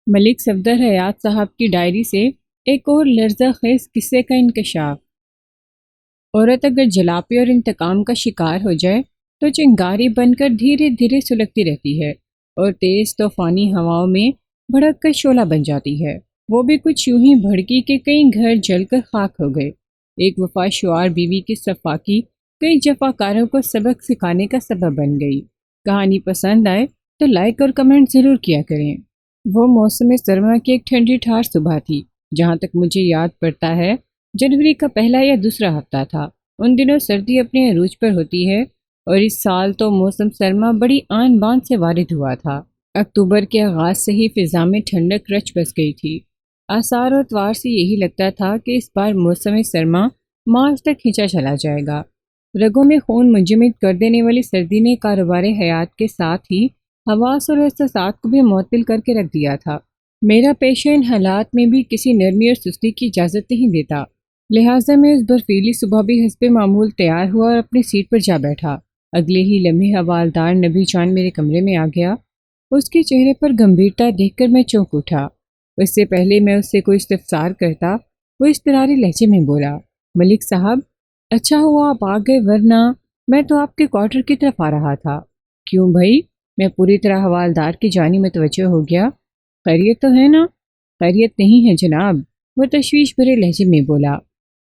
ملک صفدر حیات صاحب کی ڈائری سے ایک اور لرزہ خیز قصے کا انکشاف۔ عورت اگر جلاپی اور انتقام کا شکار ہو جائے تو چنگاری بن کر دھیرے دھیرے سلگتی رہتی ہے اور تیز طوفانی ہواؤں میں بھڑک کر شعلہ بن جاتی ہے۔ وہ بھی کچھ یوں ہی بھڑکی کہ کئی گھر جل کر خاک ہو گئے۔ ایک وفا شعار بیوی کی صفاکی کئی جفاکاروں کو سبق سکھانے کا سبب بن گئی۔ کہانی پسند آئے تو لائک اور کمنٹ ضرور کیا کریں۔ وہ موسم سرما کی ایک ٹھنڈی ٹھار صبح تھی۔ جہاں تک مجھے یاد پڑتا ہے جنوری کا پہلا یا دوسرا ہفتہ تھا۔ ان دنوں سردی اپنے عروج پر ہوتی ہے اور اس سال تو موسم سرما بڑی آن بان سے وارد ہوا تھا۔ اکتوبر کے آغاز سے ہی فضا میں ٹھنڈک رچ بس گئی تھی۔ آثار و اتوار سے یہی لگتا تھا کہ اس بار موسم سرما مارچ تک کھینچا چلا جائے گا۔ رگوں میں خون منجمد کر دینے والی سردی نے کاروبار حیات کے ساتھ ہی حواس اور احساسات کو بھی معطل کر کے رکھ دیا تھا۔ میرا پیشہ ان حالات میں بھی کسی نرمی اور سستی کی اجازت نہیں دیتا، لہٰذا میں اس برفیلی صبح بھی حسب معمول تیار ہوا اور اپنی سیٹ پر جا بیٹھا۔ اگلے ہی لمحے حوالدار نبی جان میرے کمرے میں آ گیا۔ اس کے چہرے پر گمبھیرتا دیکھ کر میں چونک اٹھا۔ اس سے پہلے میں اس سے کوئی استفسار کرتا وہ اضطراری لہجے میں بولا، ملک صاحب، اچھا ہوا آپ آ گئے، ورنہ میں تو آپ کے کوارٹر کی طرف آ رہا تھا۔ کیوں بھائی؟ میں پوری طرح حوالدار کی جانب متوجہ ہو گیا۔ خیریت تو ہے نا؟ خیریت نہیں ہے جناب، وہ تشویش بھرے لہجے میں بولا۔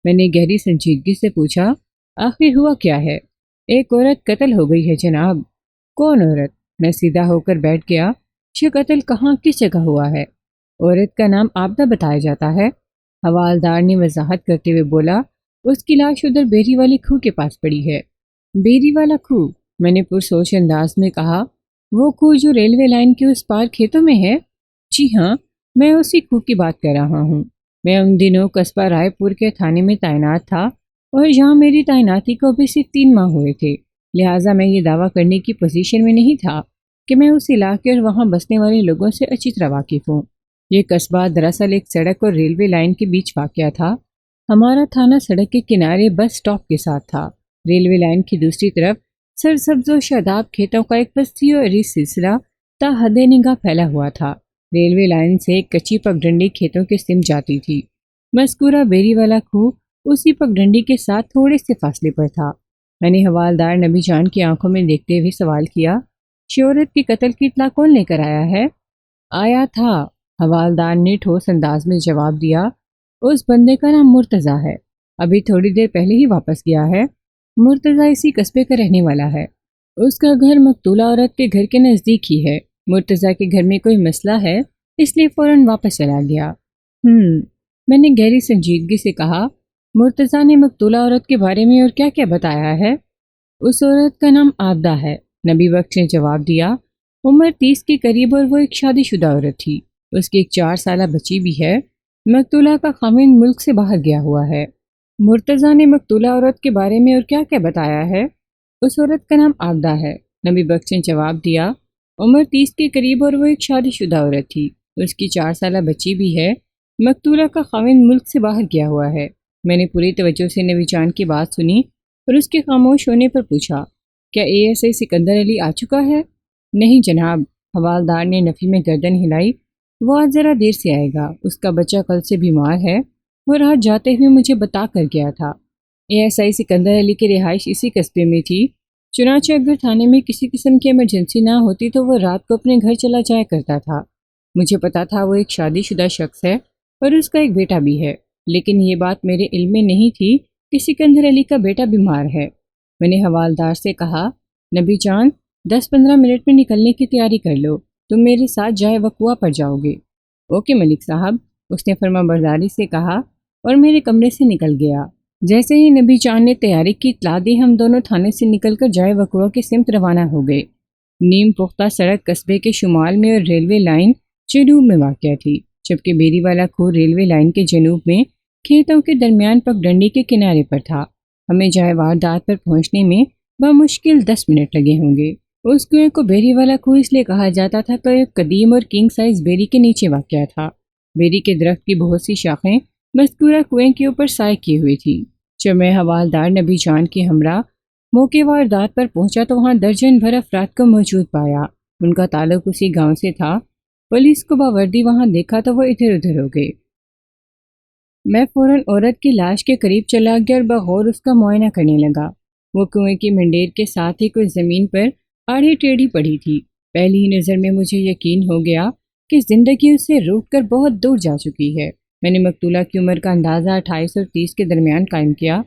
میں نے گہری سنجیدگی سے پوچھا، آخر ہوا کیا ہے؟ ایک عورت قتل ہو گئی ہے جناب۔ کون عورت؟ میں سیدھا ہو کر بیٹھ گیا۔ یہ قتل کہاں کس جگہ ہوا ہے؟ عورت کا نام عابدہ بتایا جاتا ہے، حوالدار نے وضاحت کرتے ہوئے بولا۔ اس کی لاش ادھر بیری والی کھو کے پاس پڑی ہے۔ بیری والا کھو؟ میں نے پرسوچ انداز میں کہا، وہ کھو جو ریلوے لائن کے اس پار کھیتوں میں ہے؟ جی ہاں، میں اسی کھو کی بات کر رہا ہوں۔ میں ان دنوں قصبہ رائے پور کے تھانے میں تعینات تھا اور یہاں میری تعیناتی کو بھی صرف 3 ماہ ہوئے تھے، لہٰذا میں یہ دعویٰ کرنے کی پوزیشن میں نہیں تھا کہ میں اس علاقے اور وہاں بسنے والے لوگوں سے اچھی طرح واقف ہوں۔ یہ قصبہ دراصل ایک سڑک اور ریلوے لائن کے بیچ واقع تھا۔ ہمارا تھانہ سڑک کے کنارے بس سٹاپ کے ساتھ تھا۔ ریلوے لائن کی دوسری طرف سرسبز و شاداب کھیتوں کا ایک وسیع و عریض سلسلہ تا حد نگاہ پھیلا ہوا تھا۔ ریلوے لائن سے ایک کچی پگڈنڈی کھیتوں کے سمت جاتی تھی۔ مذکورہ بیری والا کھو اسی پگڈنڈی کے ساتھ تھوڑے سے فاصلے پر تھا۔ میں نے حوالدار نبی جان کی آنکھوں میں دیکھتے ہوئے سوال کیا، شہرت کی قتل کی اطلاع کون لے کر آیا ہے؟ آیا تھا، حوالدار نے ٹھوس انداز میں جواب دیا۔ اس بندے کا نام مرتضیٰ ہے، ابھی تھوڑی دیر پہلے ہی واپس گیا ہے۔ مرتضیٰ اسی قصبے کا رہنے والا ہے۔ اس کا گھر مقتولہ عورت کے گھر کے نزدیک ہی ہے۔ مرتضیٰ کے گھر میں کوئی مسئلہ ہے، اس لیے فوراً واپس چلا گیا۔ میں نے گہری سنجیدگی سے کہا، مرتضیٰ نے مقتولہ عورت کے بارے میں اور کیا کیا بتایا ہے؟ اس عورت کا نام عابدہ ہے، نبی بخش نے جواب دیا۔ عمر 30 کے قریب اور وہ ایک شادی شدہ عورت تھی۔ اس کی ایک 4 سالہ بچی بھی ہے۔ مقتولہ کا خاوند ملک سے باہر گیا ہوا ہے۔ مرتضیٰ نے مقتولہ عورت کے بارے میں اور کیا کیا بتایا ہے؟ اس عورت کا نام عابدہ ہے، نبی بخش نے جواب دیا۔ عمر 30 کے قریب اور وہ ایک شادی شدہ عورت تھی۔ اس کی 4 سالہ بچی بھی ہے۔ مقتولہ کا خاوند ملک سے باہر گیا ہوا ہے۔ میں نے پوری توجہ سے نبی جان کی بات سنی اور اس کے خاموش ہونے پر پوچھا، کیا ASI سکندر علی آ چکا ہے؟ نہیں جناب، حوالدار نے نفی میں گردن ہلائی۔ وہ آج ذرا دیر سے آئے گا، اس کا بچہ کل سے بیمار ہے۔ وہ رات جاتے ہوئے مجھے بتا کر گیا تھا۔ ASI سکندر علی کی رہائش اسی قصبے میں تھی، چنانچہ اگر تھانے میں کسی قسم کی ایمرجنسی نہ ہوتی تو وہ رات کو اپنے گھر چلا جایا کرتا تھا۔ مجھے پتا تھا وہ ایک شادی شدہ شخص ہے اور اس کا ایک بیٹا بھی ہے، لیکن یہ بات میرے علم میں نہیں تھی کہ سکندر علی کا بیٹا بیمار ہے۔ میں نے حوالدار سے کہا، نبی جان، 10-15 منٹ میں نکلنے کی تیاری کر لو، تم میرے ساتھ جائے وقوع پر جاؤ گے۔ اوکے ملک صاحب، اس نے فرما برداری سے کہا اور میرے کمرے سے نکل گیا۔ جیسے ہی نبی جان نے تیاری کی اطلاع دی، ہم دونوں تھانے سے نکل کر جائے وقوع کی سمت روانہ ہو گئے۔ نیم پختہ سڑک قصبے کے شمال میں اور ریلوے لائن جنوب میں واقع تھی، جبکہ بیری والا کھو ریلوے لائن کے جنوب میں کھیتوں کے درمیان پگڈنڈی کے کنارے پر تھا۔ ہمیں جائے واردات پر پہنچنے میں بمشکل 10 منٹ لگے ہوں گے۔ اس کنویں کو بیری والا کھو اس لیے کہا جاتا تھا کہ ایک قدیم اور کنگ سائز بیری کے نیچے واقع تھا۔ بیری کے درخت کی بہت سی شاخیں مذکورہ کنویں کے اوپر سائے کی ہوئی تھی۔ جب میں حوالدار نبی جان کے ہمراہ موقع واردات پر پہنچا تو وہاں درجن بھر افراد کو موجود پایا۔ ان کا تعلق اسی گاؤں سے تھا۔ پولیس کو باوردی وہاں دیکھا تو وہ ادھر ادھر ہو گئے۔ میں فوراً عورت کی لاش کے قریب چلا گیا اور بغور اس کا معائنہ کرنے لگا۔ وہ کنویں کی منڈیر کے ساتھ ہی کچھ زمین پر آڑھی ٹیڑھی پڑی تھی۔ پہلی ہی نظر میں مجھے یقین ہو گیا کہ زندگی اس سے روک کر بہت دور جا چکی ہے۔ میں نے مقتولہ کی عمر کا اندازہ 28 اور 30 کے درمیان قائم کیا۔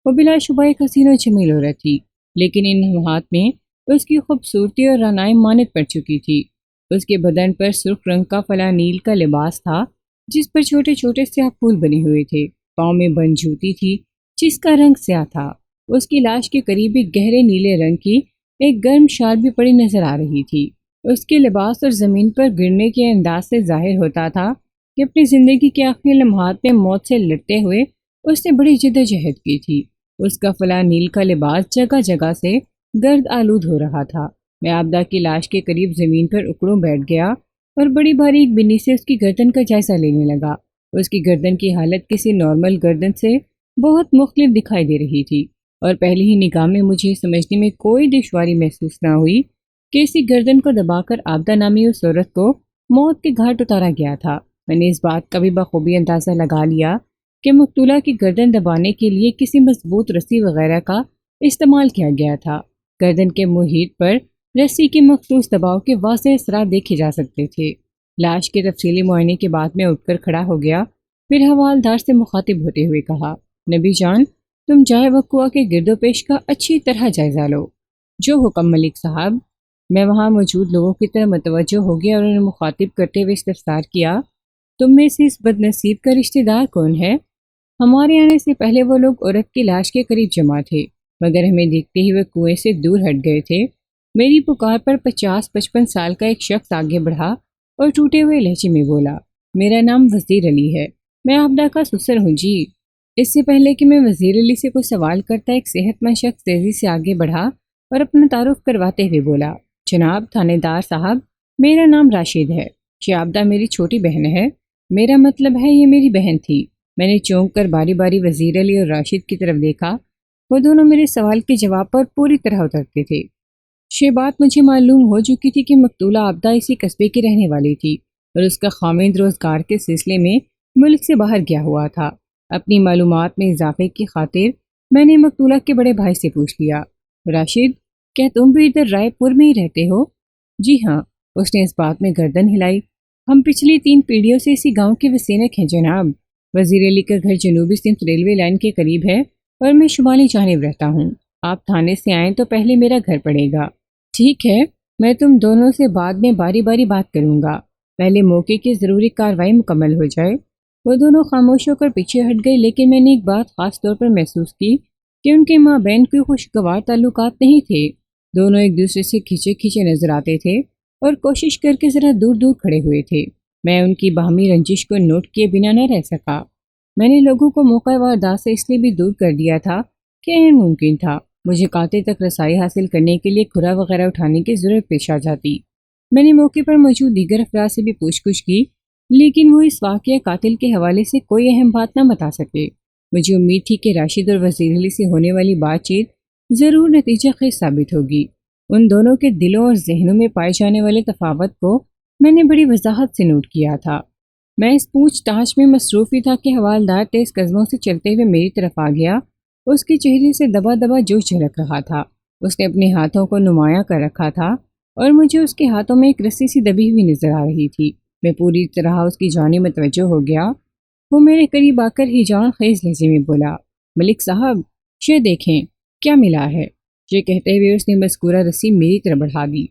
وہ بلا شبہ ایک حسین و جمیل عورت تھی، لیکن ان لمحات میں اس کی خوبصورتی اور رعنائی مانت پڑ چکی تھی۔ اس کے بدن پر سرخ رنگ کا فلانیل کا لباس تھا جس پر چھوٹے چھوٹے سیاہ پھول بنے ہوئے تھے۔ پاؤں میں بند جوتی تھی جس کا رنگ سیاہ تھا۔ اس کی لاش کے قریب ایک گہرے نیلے رنگ کی ایک گرم شال بھی پڑی نظر آ رہی تھی۔ اس کے لباس اور زمین پر گرنے کے انداز سے ظاہر ہوتا تھا کہ اپنی زندگی کے آخری لمحات میں موت سے لڑتے ہوئے اس نے بڑی جدوجہد کی تھی۔ اس کا فلانیل کا لباس جگہ جگہ سے گرد آلود ہو رہا تھا۔ میں عابدہ کی لاش کے قریب زمین پر اکڑوں بیٹھ گیا اور بڑی باریک بینی سے اس کی گردن کا جائزہ لینے لگا۔ اس کی گردن کی حالت کسی نارمل گردن سے بہت مختلف دکھائی دے رہی تھی، اور پہلی ہی نگاہ میں مجھے سمجھنے میں کوئی دشواری محسوس نہ ہوئی کہ اسی گردن کو دبا کر عابدہ نامی اس عورت کو موت کے گھاٹ اتارا گیا تھا۔ میں نے اس بات کا بھی بخوبی اندازہ لگا لیا کہ مقتولہ کی گردن دبانے کے لیے کسی مضبوط رسی وغیرہ کا استعمال کیا گیا تھا۔ گردن کے محیط پر رسی کے مخصوص دباؤ کے واضح اثرات دیکھے جا سکتے تھے۔ لاش کے تفصیلی معائنے کے بعد میں اٹھ کر کھڑا ہو گیا، پھر حوالدار سے مخاطب ہوتے ہوئے کہا، نبی جان، تم جائے وقوع کے گرد و پیش کا اچھی طرح جائزہ لو۔ جو حکم ملک صاحب۔ میں وہاں موجود لوگوں کی طرح متوجہ ہو گیا اور انہیں مخاطب کرتے ہوئے استفسار کیا، تم میں سے اس بد نصیب کا رشتہ دار کون ہے؟ ہمارے آنے سے پہلے وہ لوگ عورت کی لاش کے قریب جمع تھے، مگر ہمیں دیکھتے ہی وہ کنویں سے دور ہٹ گئے تھے۔ میری پکار پر 50-55 سال کا ایک شخص آگے بڑھا اور ٹوٹے ہوئے لہجے میں بولا، میرا نام وزیر علی ہے، میں عابدہ کا سسر ہوں جی۔ اس سے پہلے کہ میں وزیر علی سے کوئی سوال کرتا، ایک صحت مند شخص تیزی سے آگے بڑھا اور اپنا تعارف کرواتے ہوئے بولا، جناب تھانے دار صاحب، میرا نام راشد ہے، یہ عابدہ میری چھوٹی بہن ہے۔ میرا مطلب ہے یہ میری بہن تھی۔ میں نے چونک کر باری باری وزیر علی اور راشد کی طرف دیکھا۔ وہ دونوں میرے سوال کے جواب پر پوری طرح اترتے تھے۔ یہ بات مجھے معلوم ہو چکی تھی کہ مقتولہ عابدہ اسی قصبے کی رہنے والی تھی اور اس کا خاوند روزگار کے سلسلے میں ملک سے باہر گیا ہوا تھا۔ اپنی معلومات میں اضافے کی خاطر میں نے مقتولہ کے بڑے بھائی سے پوچھ لیا، راشد، کیا تم بھی ادھر رائے پور میں ہی رہتے ہو؟ جی ہاں، اس نے اس بات میں گردن ہلائی۔ ہم پچھلی 3 پیڑھیوں سے اسی گاؤں کے وسینک ہیں جناب۔ وزیر علی کا گھر جنوبی سندھ ریلوے لائن کے قریب ہے اور میں شمالی جانب رہتا ہوں۔ آپ تھانے سے آئیں تو پہلے میرا گھر پڑے گا۔ ٹھیک ہے، میں تم دونوں سے بعد میں باری باری بات کروں گا، پہلے موقع کی ضروری کارروائی مکمل ہو جائے۔ وہ دونوں خاموش ہو کر پیچھے ہٹ گئے، لیکن میں نے ایک بات خاص طور پر محسوس کی کہ ان کے مابین کوئی خوشگوار تعلقات نہیں تھے۔ دونوں ایک دوسرے سے کھینچے کھینچے نظر آتے تھے اور کوشش کر کے ذرا دور دور کھڑے ہوئے تھے۔ میں ان کی باہمی رنجش کو نوٹ کیے بنا نہ رہ سکا۔ میں نے لوگوں کو موقع واردات سے اس لیے بھی دور کر دیا تھا کہ عین ممکن تھا مجھے قاتل تک رسائی حاصل کرنے کے لیے کھرا وغیرہ اٹھانے کی ضرورت پیش آ جاتی۔ میں نے موقع پر موجود دیگر افراد سے بھی پوچھ گچھ کی، لیکن وہ اس واقعہ قاتل کے حوالے سے کوئی اہم بات نہ بتا سکے۔ مجھے امید تھی کہ راشد اور وزیر علی سے ہونے والی بات چیت ضرور نتیجہ خیز ثابت ہوگی۔ ان دونوں کے دلوں اور ذہنوں میں پائے جانے والے تفاوت کو میں نے بڑی وضاحت سے نوٹ کیا تھا۔ میں اس پوچھ تاچھ میں مصروف ہی تھا کہ حوالدار تیز قدموں سے چلتے ہوئے میری طرف آ گیا۔ اس کے چہرے سے دبا دبا جوش جھلک رہا تھا۔ اس نے اپنے ہاتھوں کو نمایاں کر رکھا تھا اور مجھے اس کے ہاتھوں میں ایک رسی سی دبی ہوئی نظر آ رہی تھی۔ میں پوری طرح اس کی جانب متوجہ ہو گیا۔ وہ میرے قریب آ کر ہی جان خیز لہجے میں بولا، ملک صاحب، یہ دیکھیں کیا ملا ہے۔ یہ کہتے ہوئے اس نے مذکورہ رسی میری طرف بڑھا دی۔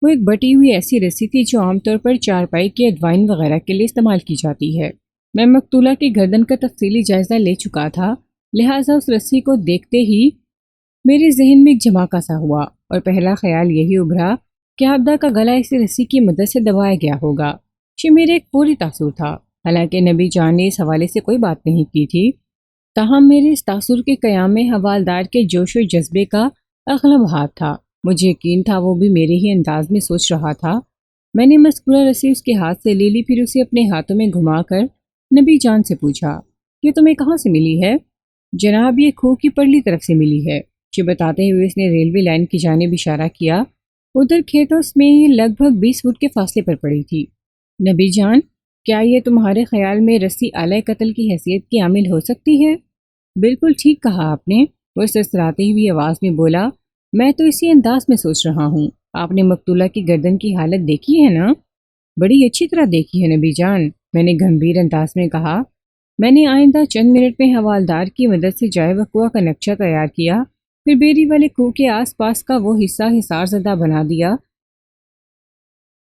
وہ ایک بٹی ہوئی ایسی رسی تھی جو عام طور پر چارپائی کے ادوائن وغیرہ کے لیے استعمال کی جاتی ہے۔ میں مقتولہ کی گردن کا تفصیلی جائزہ لے چکا تھا، لہٰذا اس رسی کو دیکھتے ہی میرے ذہن میں ایک جھماکا سا ہوا اور پہلا خیال یہی ابھرا کہ عابدہ کا گلا اسی رسی کی مدد سے دبایا گیا ہوگا۔ یہ میرے ایک پوری تاثر تھا، حالانکہ نبی جان نے اس حوالے سے کوئی بات نہیں کی تھی۔ تاہم میرے اس تاثر کے قیام میں حوالدار کے جوش و جذبے کا اغلب ہاتھ تھا۔ مجھے یقین تھا وہ بھی میرے ہی انداز میں سوچ رہا تھا۔ میں نے مذکورہ رسی اس کے ہاتھ سے لے لی، پھر اسے اپنے ہاتھوں میں گھما کر نبی جان سے پوچھا، یہ تمہیں کہاں سے ملی ہے؟ جناب، یہ کھو کی پرلی طرف سے ملی ہے۔ یہ بتاتے ہوئے اس نے ریلوے لائن کی جانب اشارہ کیا۔ ادھر کھیتوں میں لگ بھگ 20 فٹ کے فاصلے پر پڑی تھی۔ نبی جان، کیا یہ تمہارے خیال میں رسی اعلی قتل کی حیثیت کی عامل ہو سکتی ہے؟ بالکل ٹھیک کہا آپ نے، وہ سرسراتی ہوئی آواز میں بولا۔ میں تو اسی انداز میں سوچ رہا ہوں۔ آپ نے مقتولہ کی گردن کی حالت دیکھی ہے نا؟ بڑی اچھی طرح دیکھی ہے نبی جان، میں نے گمبھیر انداز میں کہا۔ میں نے آئندہ چند منٹ میں حوالدار کی مدد سے جائے وقوع کا نقشہ تیار کیا، پھر بیری والے کوہ کے آس پاس کا وہ حصہ حصار زدہ بنا دیا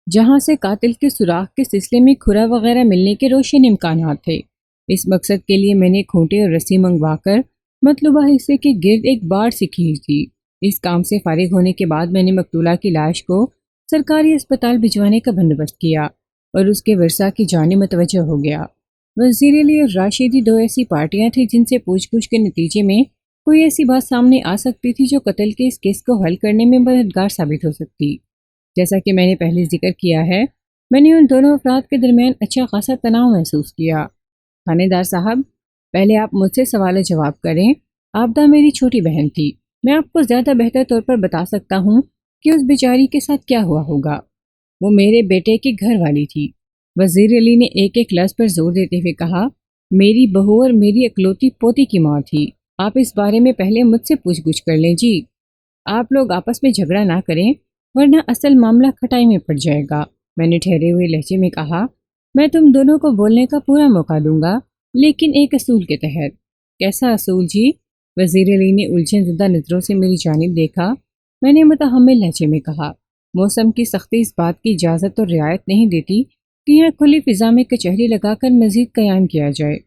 جہاں سے قاتل کے سوراخ کے سلسلے میں کھرا وغیرہ ملنے کے روشن امکانات تھے۔ اس مقصد کے لیے میں نے کھوٹے اور رسی منگوا کر مطلوبہ حصے کے گرد ایک باڑ سے کھینچ دی۔ اس کام سے فارغ ہونے کے بعد میں نے مقتولہ کی لاش کو سرکاری اسپتال بھجوانے کا بندوبست کیا اور اس کے ورثاء کی جانب متوجہ ہو گیا۔ وزیر علی اور راشدی دو ایسی پارٹیاں تھیں جن سے پوچھ گچھ کے نتیجے میں کوئی ایسی بات سامنے آ سکتی تھی جو قتل کے اس کیس کو حل کرنے میں مددگار ثابت ہو سکتی۔ جیسا کہ میں نے پہلے ذکر کیا ہے، میں نے ان دونوں افراد کے درمیان اچھا خاصا تناؤ محسوس کیا۔ تھانے دار صاحب، پہلے آپ مجھ سے سوال جواب کریں۔ آبدہ میری چھوٹی بہن تھی۔ میں آپ کو زیادہ بہتر طور پر بتا سکتا ہوں کہ اس بیچاری کے ساتھ کیا ہوا ہوگا۔ وہ میرے بیٹے کی گھر والی تھی۔ وزیر علی نے ایک ایک لفظ پر زور دیتے ہوئے کہا، میری بہو اور میری اکلوتی پوتی کی ماں تھی۔ آپ اس بارے میں پہلے مجھ سے پوچھ گچھ کر لیں جی۔ آپ لوگ آپس میں جھگڑا نہ کریں ورنہ اصل معاملہ کھٹائی میں پڑ جائے گا، میں نے ٹھہرے ہوئے لہجے میں کہا۔ میں تم دونوں کو بولنے کا پورا موقع دوں گا، لیکن ایک اصول کے تحت۔ کیسا اصول جی؟ وزیر علی نے الجھن زدہ نظروں سے میری جانب دیکھا۔ میں نے متحمل لہجے میں کہا، موسم کی سختی اس بات کی اجازت اور رعایت نہیں دیتی کہ یہاں کھلی فضا میں کچہری لگا کر مزید قیام کیا جائے۔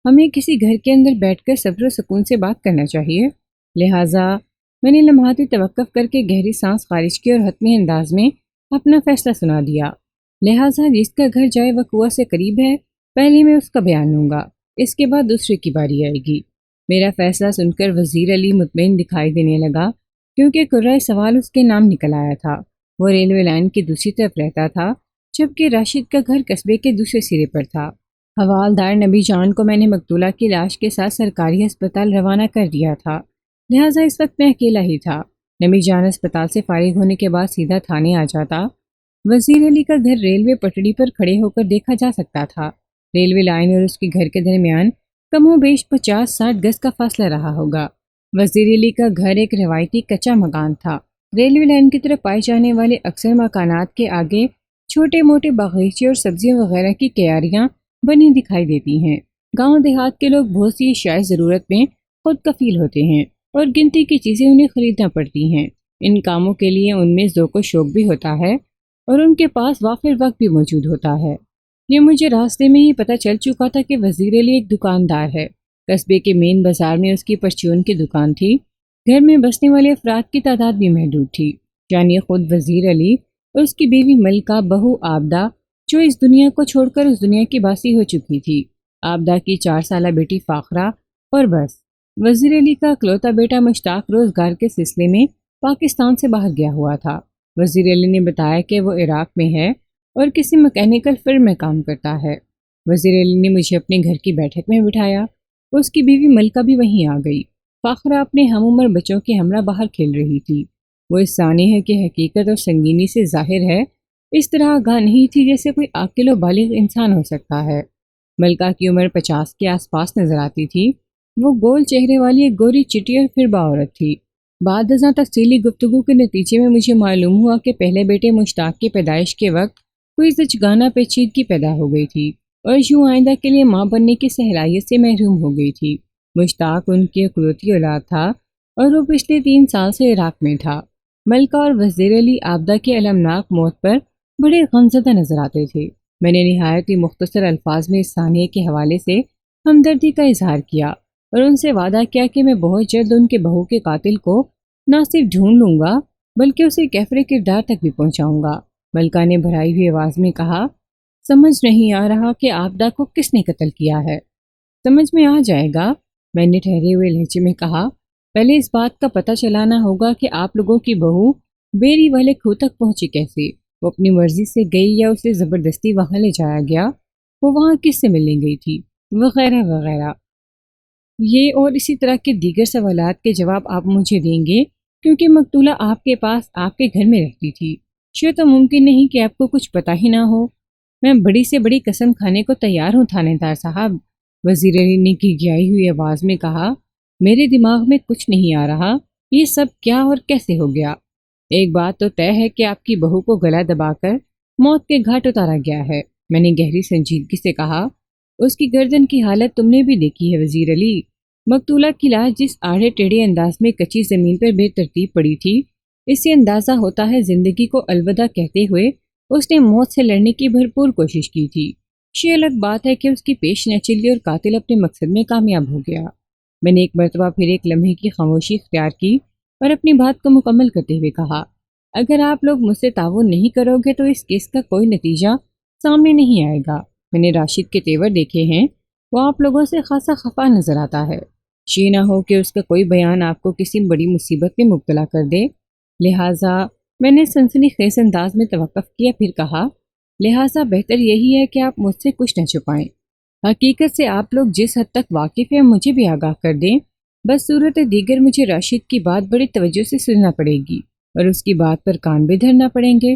ہمیں کسی گھر کے اندر بیٹھ کر صبر و سکون سے بات کرنا چاہیے۔ لہٰذا میں نے لمحاتی توقف کر کے گہری سانس خارج کی اور حتمی انداز میں اپنا فیصلہ سنا دیا۔ لہٰذا جس کا گھر جائے وقوع سے قریب ہے، پہلے میں اس کا بیان لوں گا، اس کے بعد دوسرے کی باری آئے گی۔ میرا فیصلہ سن کر وزیر علی مطمئن دکھائی دینے لگا، کیونکہ قرۂ سوال اس کے نام نکل آیا تھا۔ وہ ریلوے لائن کی دوسری طرف رہتا تھا، جبکہ راشد کا گھر قصبے کے دوسرے سرے پر تھا۔ حوالدار نبی جان کو میں نے مقتولہ کی لاش کے ساتھ سرکاری ہسپتال روانہ کر دیا تھا، لہٰذا اس وقت میں اکیلا ہی تھا۔ نبی جان اسپتال سے فارغ ہونے کے بعد سیدھا تھانے آ جاتا۔ وزیر علی کا گھر ریلوے پٹڑی پر کھڑے ہو کر دیکھا جا سکتا تھا۔ ریلوے لائن اور اس کے گھر کے درمیان کم و بیش 50-60 گز کا فاصلہ رہا ہوگا۔ وزیر علی کا گھر ایک روایتی کچا مکان تھا۔ ریلوے لائن کی طرف پائے جانے والے اکثر مکانات کے آگے چھوٹے موٹے باغیچے اور سبزیاں وغیرہ کی کیاریاں بنی دکھائی دیتی ہیں۔ گاؤں دیہات کے لوگ بہت سی اشیاء ضرورت میں خود کفیل ہوتے ہیں اور گنتی کی چیزیں انہیں خریدنا پڑتی ہیں۔ ان کاموں کے لیے ان میں ذوق و شوق بھی ہوتا ہے اور ان کے پاس وافر وقت بھی موجود ہوتا ہے۔ یہ مجھے راستے میں ہی پتہ چل چکا تھا کہ وزیر علی ایک دکاندار ہے۔ قصبے کے مین بازار میں اس کی پرچون کی دکان تھی۔ گھر میں بسنے والے افراد کی تعداد بھی محدود تھی، یعنی خود وزیر علی اور اس کی بیوی ملکہ، بہو آبدہ، جو اس دنیا کو چھوڑ کر اس دنیا کی باسی ہو چکی تھی، آبدہ کی 4 سالہ بیٹی فاخرہ، اور بس۔ وزیر علی کا اکلوتا بیٹا مشتاق روزگار کے سلسلے میں پاکستان سے باہر گیا ہوا تھا۔ وزیر علی نے بتایا کہ وہ عراق میں ہے اور کسی مکینیکل فرم میں کام کرتا ہے۔ وزیر علی نے مجھے اپنے گھر کی بیٹھک میں بٹھایا۔ اس کی بیوی ملکہ بھی وہیں آ گئی۔ فاخرہ اپنے ہم عمر بچوں کے ہمراہ باہر کھیل رہی تھی۔ وہ اس سانحے کی حقیقت اور سنگینی سے ظاہر ہے اس طرح آگاہ نہیں تھی جیسے کوئی عاقل و بالغ انسان ہو سکتا ہے۔ ملکہ کی عمر 50 کے آس پاس نظر آتی تھی۔ وہ گول چہرے والی ایک گوری چٹی اور پھربا عورت تھی۔ بعد ازاں تفصیلی گفتگو کے نتیجے میں مجھے معلوم ہوا کہ پہلے بیٹے مشتاق کی پیدائش کے وقت کوئی زچگانہ پیچیدگی پیدا ہو گئی تھی اور یوں آئندہ کے لیے ماں بننے کی صلاحیت سے محروم ہو گئی تھی۔ مشتاق ان کی اکلوتی اولاد تھا اور وہ پچھلے 3 سال سے عراق میں تھا۔ ملکہ اور وزیر علی آبدہ کی المناک موت پر بڑے غمزدہ نظر آتے تھے۔ میں نے نہایت ہی مختصر الفاظ میں اس سانحے کے حوالے سے ہمدردی کا اظہار کیا اور ان سے وعدہ کیا کہ میں بہت جلد ان کے بہو کے قاتل کو نہ صرف ڈھونڈ لوں گا بلکہ اسے کیفر کردار تک بھی پہنچاؤں گا۔ ملکہ نے بھرائی ہوئی آواز میں کہا، سمجھ نہیں آ رہا کہ آبدہ کو کس نے قتل کیا ہے۔ سمجھ میں آ جائے گا، میں نے ٹھہرے ہوئے لہجے میں کہا۔ پہلے اس بات کا پتہ چلانا ہوگا کہ آپ لوگوں کی بہو بیری والے کھو تک پہنچی کیسے، وہ اپنی مرضی سے گئی یا اسے زبردستی وہاں لے جایا گیا، وہ وہاں کس سے ملنے گئی تھی، وغیرہ وغیرہ۔ یہ اور اسی طرح کے دیگر سوالات کے جواب آپ مجھے دیں گے کیونکہ مقتولہ آپ کے پاس آپ کے گھر میں رہتی تھی۔ شاید تو ممکن نہیں کہ آپ کو کچھ پتہ ہی نہ ہو۔ میں بڑی سے بڑی قسم کھانے کو تیار ہوں تھانے دار صاحب، وزیر علی نے گھگھیائی ہوئی آواز میں کہا۔ میرے دماغ میں کچھ نہیں آ رہا، یہ سب کیا اور کیسے ہو گیا؟ ایک بات تو طے ہے کہ آپ کی بہو کو گلا دبا کر موت کے گھاٹ اتارا گیا ہے، میں نے گہری سنجیدگی سے کہا۔ اس کی گردن کی حالت تم نے بھی دیکھی ہے وزیر علی، مقتولہ کی لاش جس آڑے ٹیڑھے انداز میں کچی زمین پر بے ترتیب پڑی تھی، اس سے اندازہ ہوتا ہے زندگی کو الوداع کہتے ہوئے اس نے موت سے لڑنے کی بھرپور کوشش کی تھی۔ یہ الگ بات ہے کہ اس کی پیش نہ چلی اور قاتل اپنے مقصد میں کامیاب ہو گیا۔ میں نے ایک مرتبہ پھر ایک لمحے کی خاموشی اختیار کی اور اپنی بات کو مکمل کرتے ہوئے کہا، اگر آپ لوگ مجھ سے تعاون نہیں کرو گے تو اس کیس کا کوئی نتیجہ سامنے نہیں آئے گا۔ میں نے راشد کے تیور دیکھے ہیں، وہ آپ لوگوں سے خاصا خفا نظر آتا ہے۔ یہ نہ ہو کہ اس کا کوئی بیان آپ کو کسی بڑی مصیبت میں مبتلا کر دے، لہٰذا میں نے سنسنی خیز انداز میں توقف کیا، پھر کہا، لہٰذا بہتر یہی ہے کہ آپ مجھ سے کچھ نہ چھپائیں۔ حقیقت سے آپ لوگ جس حد تک واقف ہیں مجھے بھی آگاہ کر دیں، بس صورت دیگر مجھے راشد کی بات بڑی توجہ سے سننا پڑے گی اور اس کی بات پر کان بھی دھرنا پڑیں گے۔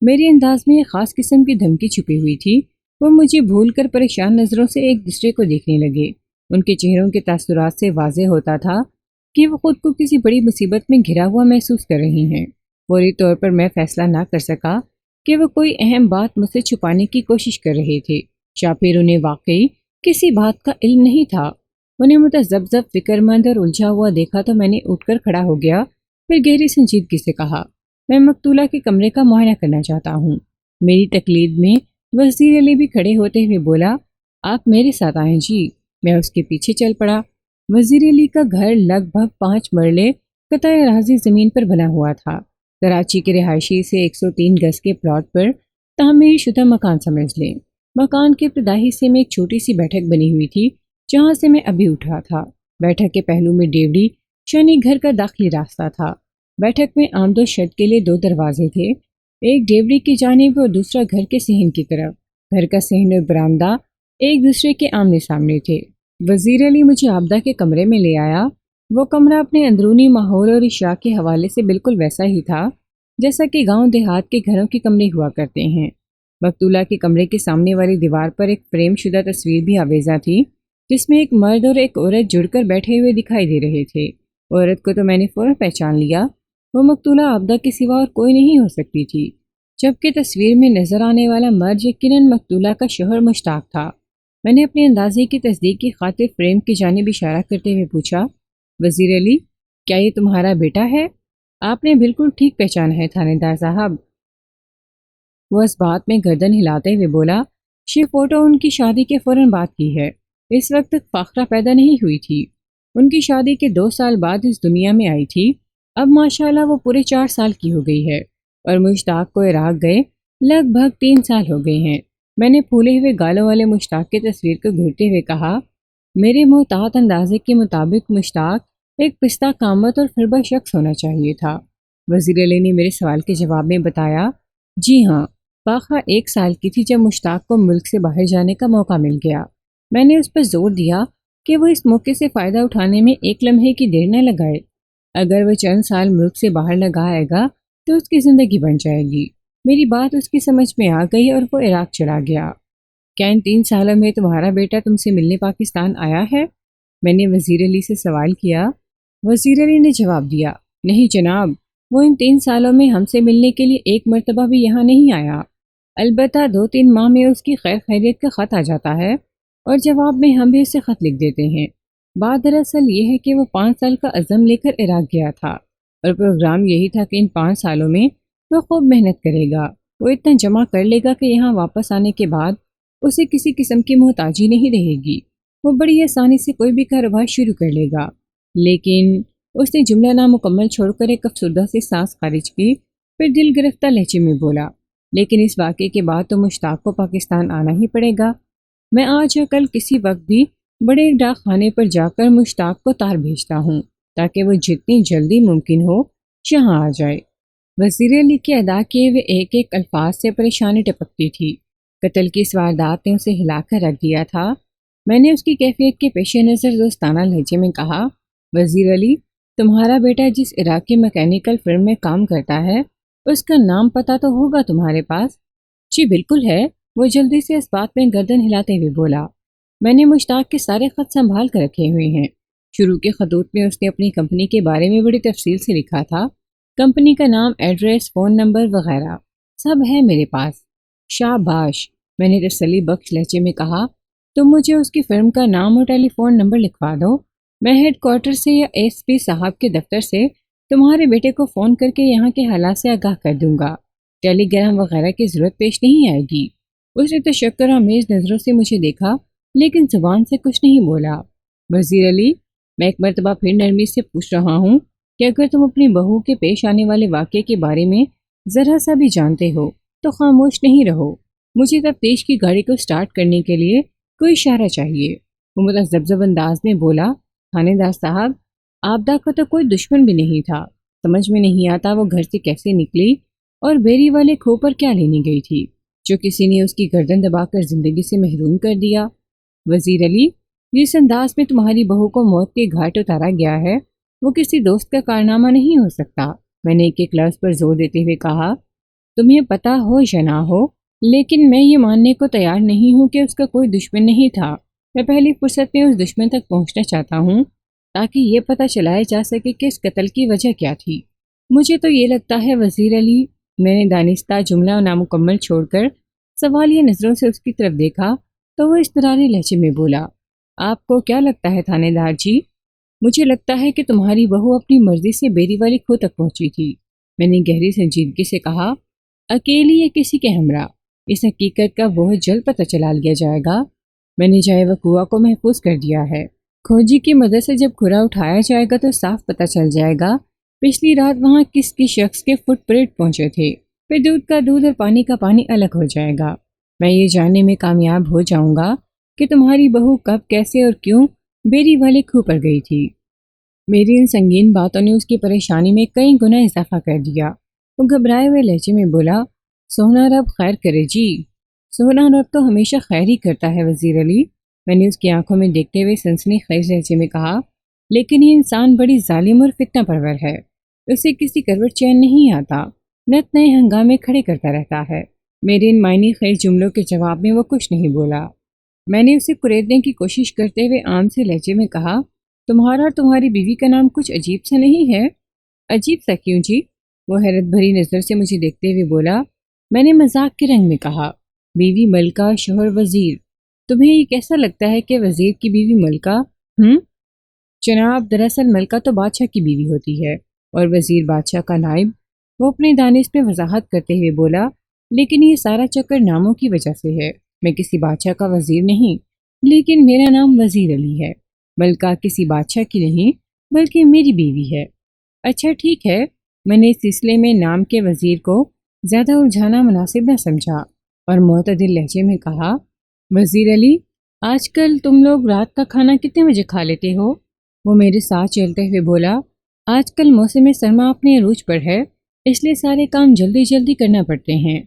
میرے انداز میں ایک خاص قسم کی دھمکی چھپی ہوئی تھی۔ وہ مجھے بھول کر پریشان نظروں سے ایک دوسرے کو دیکھنے لگے۔ ان کے چہروں کے تاثرات سے واضح ہوتا تھا کہ وہ خود کو کسی بڑی مصیبت میں گھرا ہوا محسوس کر رہی ہیں۔ فوری طور پر میں فیصلہ نہ کر سکا کہ وہ کوئی اہم بات مجھ سے چھپانے کی کوشش کر رہے تھے یا پھر انہیں واقعی کسی بات کا علم نہیں تھا۔ انہیں متذبذب، فکر مند اور الجھا ہوا دیکھا تو میں نے اٹھ کر کھڑا ہو گیا، پھر گہری سنجیدگی سے کہا، میں مقتولہ کے کمرے کا معائنہ کرنا چاہتا ہوں۔ میری تقلید میں وزیر علی بھی کھڑے ہوتے ہوئے بولا، آپ میرے ساتھ آئیں جی۔ میں اس کے پیچھے چل پڑا۔ وزیر علی کا گھر لگ بھگ 5 مرلے قطع اراضی زمین پر بنا ہوا تھا۔ کراچی کے رہائشی سے 103 گز کے پلاٹ پر تعمیر شدہ مکان سمجھ لیں۔ مکان کے ابتدائی حصے میں ایک چھوٹی سی بیٹھک بنی ہوئی تھی جہاں سے میں ابھی اٹھا تھا۔ بیٹھک کے پہلو میں ڈیوڑی شانی گھر کا داخلی راستہ تھا۔ بیٹھک میں آمد و شد کے لیے 2 دروازے تھے، ایک ڈیوڑی کی جانب اور دوسرا گھر کے صحن کی طرف۔ گھر کا صحن اور برآمدہ ایک دوسرے کے آمنے سامنے تھے۔ وزیر علی مجھے آبدہ کے کمرے میں لے آیا۔ وہ کمرہ اپنے اندرونی ماحول اور اشیاء کے حوالے سے بالکل ویسا ہی تھا جیسا کہ گاؤں دیہات کے گھروں کے کمرے ہوا کرتے ہیں۔ مقتولہ کے کمرے کے سامنے والی دیوار پر ایک فریم شدہ تصویر بھی آویزاں تھی جس میں ایک مرد اور ایک عورت جڑ کر بیٹھے ہوئے دکھائی دے رہے تھے۔ عورت کو تو میں نے فوراً پہچان لیا، وہ مقتولہ آبدہ کے سوا اور کوئی نہیں ہو سکتی تھی، جبکہ تصویر میں نظر آنے والا مرد یقیناً مقتولہ کا شوہر مشتاق تھا۔ میں نے اپنے اندازے کی تصدیق کی خاطر فریم کی جانب اشارہ کرتے ہوئے پوچھا، وزیر علی، کیا یہ تمہارا بیٹا ہے؟ آپ نے بالکل ٹھیک پہچانا ہے تھانے دار صاحب۔ وہ اس بات میں گردن ہلاتے ہوئے بولا، یہ فوٹو ان کی شادی کے فوراً بعد کی ہے، اس وقت تک فاخرہ پیدا نہیں ہوئی تھی۔ ان کی شادی کے 2 سال بعد اس دنیا میں آئی تھی۔ اب ماشاءاللہ وہ پورے 4 سال کی ہو گئی ہے اور مشتاق کو عراق گئے لگ بھگ 3 سال ہو گئے ہیں۔ میں نے پھولے ہوئے گالوں والے مشتاق کی تصویر کو گھورتے ہوئے کہا، میرے محتاط اندازے کے مطابق مشتاق ایک پستہ کامت اور فربا شخص ہونا چاہیے تھا۔ وزیر علی نے میرے سوال کے جواب میں بتایا، جی ہاں، فاخرہ 1 سال کی تھی جب مشتاق کو ملک سے باہر جانے کا موقع مل گیا۔ میں نے اس پر زور دیا کہ وہ اس موقع سے فائدہ اٹھانے میں ایک لمحے کی دیر نہ لگائے۔ اگر وہ چند سال ملک سے باہر لگائے گا تو اس کی زندگی بن جائے گی۔ میری بات اس کی سمجھ میں آ گئی اور وہ عراق چلا گیا۔ کیا ان 3 سالوں میں تمہارا بیٹا تم سے ملنے پاکستان آیا ہے؟ میں نے وزیر علی سے سوال کیا۔ وزیر علی نے جواب دیا، نہیں جناب، وہ ان 3 سالوں میں ہم سے ملنے کے لیے ایک مرتبہ بھی یہاں نہیں آیا۔ البتہ 2-3 ماہ میں اس کی خیر خیریت کا خط آ جاتا ہے اور جواب میں ہم بھی اسے خط لکھ دیتے ہیں۔ بات دراصل یہ ہے کہ وہ 5 سال کا عزم لے کر عراق گیا تھا اور پروگرام یہی تھا کہ ان 5 سالوں میں وہ خوب محنت کرے گا، وہ اتنا جمع کر لے گا کہ یہاں واپس آنے کے بعد اسے کسی قسم کی محتاجی نہیں رہے گی، وہ بڑی آسانی سے کوئی بھی کاروبار شروع کر لے گا۔ لیکن اس نے جملہ نامکمل چھوڑ کر ایک افسردہ سے سانس خارج کی، پھر دل گرفتہ لہجے میں بولا، لیکن اس واقعے کے بعد تو مشتاق کو پاکستان آنا ہی پڑے گا۔ میں آج یا کل کسی وقت بھی بڑے ڈاک خانے پر جا کر مشتاق کو تار بھیجتا ہوں تاکہ وہ جتنی جلدی ممکن ہو یہاں آ جائے۔ وزیر علی کے ادا کیے ہوئے ایک ایک الفاظ سے پریشانی ٹپکتی تھی۔ قتل کی اس واردات نے اسے ہلا کر رکھ دیا تھا۔ میں نے اس کی کیفیت کے پیش نظر دوستانہ لہجے میں کہا، وزیر علی، تمہارا بیٹا جس عراقی میکینیکل فرم میں کام کرتا ہے اس کا نام پتہ تو ہوگا تمہارے پاس؟ جی بالکل ہے، وہ جلدی سے اس بات میں گردن ہلاتے ہوئے بولا، میں نے مشتاق کے سارے خط سنبھال کر رکھے ہوئے ہیں۔ شروع کے خطوط میں اس نے اپنی کمپنی کے بارے میں بڑی تفصیل سے لکھا تھا، کمپنی کا نام، ایڈریس، فون نمبر وغیرہ سب ہے میرے پاس۔ شاباش، میں نے تسلی بخش لہجے میں کہا، تم مجھے اس کی فرم کا نام اور ٹیلی فون نمبر لکھوا دو، میں ہیڈ کوارٹر سے یا ایس پی صاحب کے دفتر سے تمہارے بیٹے کو فون کر کے یہاں کے حالات سے آگاہ کر دوں گا۔ ٹیلی گرام وغیرہ کی ضرورت پیش نہیں آئے گی۔ اس نے تشکر آمیز نظروں سے مجھے دیکھا لیکن زبان سے کچھ نہیں بولا۔ وزیر علی، میں ایک مرتبہ پھر نرمی سے پوچھ رہا ہوں کہ اگر تم اپنی بہو کے پیش آنے والے واقعے کے بارے میں ذرا سا بھی جانتے ہو تو خاموش نہیں رہو۔ مجھے تفتیش کی گاڑی کو سٹارٹ کرنے کے لیے کوئی اشارہ چاہیے۔ وہ متذبذب انداز میں بولا، تھانے دار صاحب، آبدہ کا تو کوئی دشمن بھی نہیں تھا، سمجھ میں نہیں آتا وہ گھر سے کیسے نکلی اور بیری والے کھو پر کیا لینے گئی تھی جو کسی نے اس کی گردن دبا کر زندگی سے محروم کر دیا۔ وزیر علی، جس انداز میں تمہاری بہو کو موت کے گھاٹ اتارا گیا ہے وہ کسی دوست کا کارنامہ نہیں ہو سکتا۔ میں نے ایک لفظ پر زور دیتے ہوئے کہا، تمہیں پتہ ہو یا نہ ہو لیکن میں یہ ماننے کو تیار نہیں ہوں کہ اس کا کوئی دشمن نہیں تھا۔ میں پہلی فرصت میں اس دشمن تک پہنچنا چاہتا ہوں تاکہ یہ پتہ چلایا جا سکے کہ اس قتل کی وجہ کیا تھی۔ مجھے تو یہ لگتا ہے وزیر علی، میں نے دانستہ جملہ نامکمل چھوڑ کر سوالیہ نظروں سے اس کی طرف دیکھا تو وہ اضطراری لہجے میں بولا، آپ کو کیا لگتا ہے تھانے دار جی؟ مجھے لگتا ہے کہ تمہاری بہو اپنی مرضی سے بیری والی کھو تک پہنچی تھی۔ میں نے گہری سنجیدگی سے کہا، اکیلی یا کسی کے ہمراہ؟ اس حقیقت کا بہت جلد پتہ چلا لیا جائے گا۔ میں نے جائے وقوع کو محفوظ کر دیا ہے۔ کھوجی کی مدد سے جب کھرا اٹھایا جائے گا تو صاف پتہ چل جائے گا پچھلی رات وہاں کس شخص کے فٹ پرنٹ پہنچے تھے۔ پھر دودھ کا دودھ اور پانی کا پانی الگ ہو جائے گا۔ میں یہ جاننے میں کامیاب ہو جاؤں گا کہ تمہاری بہو کب، کیسے اور کیوں بیری والے کھو پر گئی تھی۔ میری ان سنگین باتوں نے اس کی پریشانی میں کئی گنا اضافہ کر دیا۔ وہ گھبرائے ہوئے لہجے میں بولا، سونا رب خیر کرے جی۔ سونا رب تو ہمیشہ خیر ہی کرتا ہے وزیر علی، میں نے اس کی آنکھوں میں دیکھتے ہوئے سنسنی خیز لہجے میں کہا، لیکن یہ انسان بڑی ظالم اور فتنہ پرور ہے، اسے کسی کروٹ چین نہیں آتا، نت نئے ہنگامے کھڑے کرتا رہتا ہے۔ میرے ان معنی خیز جملوں کے جواب میں وہ کچھ نہیں بولا۔ میں نے اسے کریدنے کی کوشش کرتے ہوئے عام سے لہجے میں کہا، تمہارا اور تمہاری بیوی کا نام کچھ عجیب سا نہیں ہے؟ عجیب سا کیوں جی؟ وہ حیرت بھری نظر سے مجھے دیکھتے ہوئے بولا۔ میں نے مذاق کے رنگ میں کہا، بیوی ملکہ، شوہر وزیر۔ تمہیں یہ کیسا لگتا ہے کہ وزیر کی بیوی ملکہ؟ جناب، دراصل ملکہ تو بادشاہ کی بیوی ہوتی ہے اور وزیر بادشاہ کا نائب۔ وہ اپنے دانش پہ وضاحت کرتے ہوئے بولا، لیکن یہ سارا چکر ناموں کی وجہ سے ہے۔ میں کسی بادشاہ کا وزیر نہیں، لیکن میرا نام وزیر علی ہے۔ ملکہ کسی بادشاہ کی نہیں بلکہ میری بیوی ہے۔ اچھا ٹھیک ہے، میں نے اس سلسلے میں نام کے وزیر کو زیادہ الجھانا مناسب نہ سمجھا اور معتدل لہجے میں کہا، وزیر علی، آج کل تم لوگ رات کا کھانا کتنے بجے کھا لیتے ہو؟ وہ میرے ساتھ چلتے ہوئے بولا، آج کل موسم سرما اپنے عروج پر ہے، اس لیے سارے کام جلدی جلدی کرنا پڑتے ہیں۔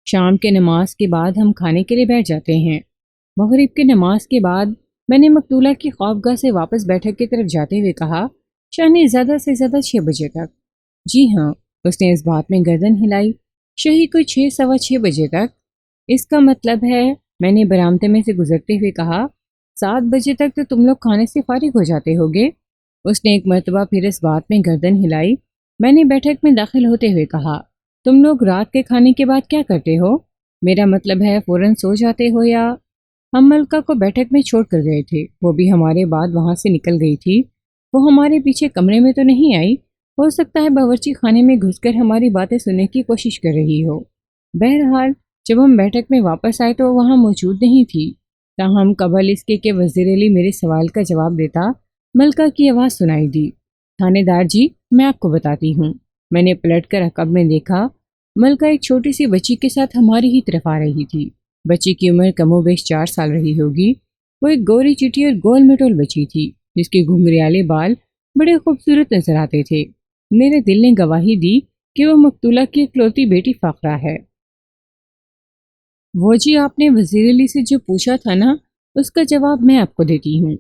شام کے نماز کے بعد ہم کھانے کے لیے بیٹھ جاتے ہیں۔ مغرب کے نماز کے بعد میں نے مقتولہ کی خوابگاہ سے واپس بیٹھک کی طرف جاتے ہوئے کہا، شاہ زیادہ سے زیادہ 6 بجے تک۔ جی ہاں، اس نے اس بات میں گردن ہلائی، شہی کوئی 6 سوا 6 بجے تک۔ اس کا مطلب ہے، میں نے برآمدے میں سے گزرتے ہوئے کہا، 7 بجے تک تو تم لوگ کھانے سے فارغ ہو جاتے ہوگے۔ اس نے ایک مرتبہ پھر اس بات میں گردن ہلائی۔ میں نے بیٹھک میں داخل ہوتے ہوئے کہا، تم لوگ رات کے کھانے کے بعد کیا کرتے ہو؟ میرا مطلب ہے فوراً سو جاتے ہو یا؟ ہم ملکہ کو بیٹھک میں چھوڑ کر گئے تھے، وہ بھی ہمارے بعد وہاں سے نکل گئی تھی۔ وہ ہمارے پیچھے کمرے میں تو نہیں آئی، ہو سکتا ہے باورچی خانے میں گھس کر ہماری باتیں سننے کی کوشش کر رہی ہو۔ بہرحال جب ہم بیٹھک میں واپس آئے تو وہ وہاں موجود نہیں تھی۔ تاہم قبل اس کے کہ وزیر علی میرے سوال کا جواب دیتا، ملکہ کی آواز سنائی دی، تھانے دار جی، میں آپ کو بتاتی ہوں۔ میں نے پلٹ کر عقب میں دیکھا، ملکہ ایک چھوٹی سی بچی کے ساتھ ہماری ہی طرف آ رہی تھی۔ بچی کی عمر کم و بیش 4 سال رہی ہوگی۔ وہ ایک گوری چٹی اور گول مٹول بچی تھی جس کے گھنگریالے بال بڑے خوبصورت نظر آتے تھے۔ میرے دل نے گواہی دی کہ وہ مقتولہ کی اکلوتی بیٹی فاقرہ ہے۔ وہ جی، آپ نے وزیر علی سے جو پوچھا تھا نا، اس کا جواب میں آپ کو دیتی ہوں۔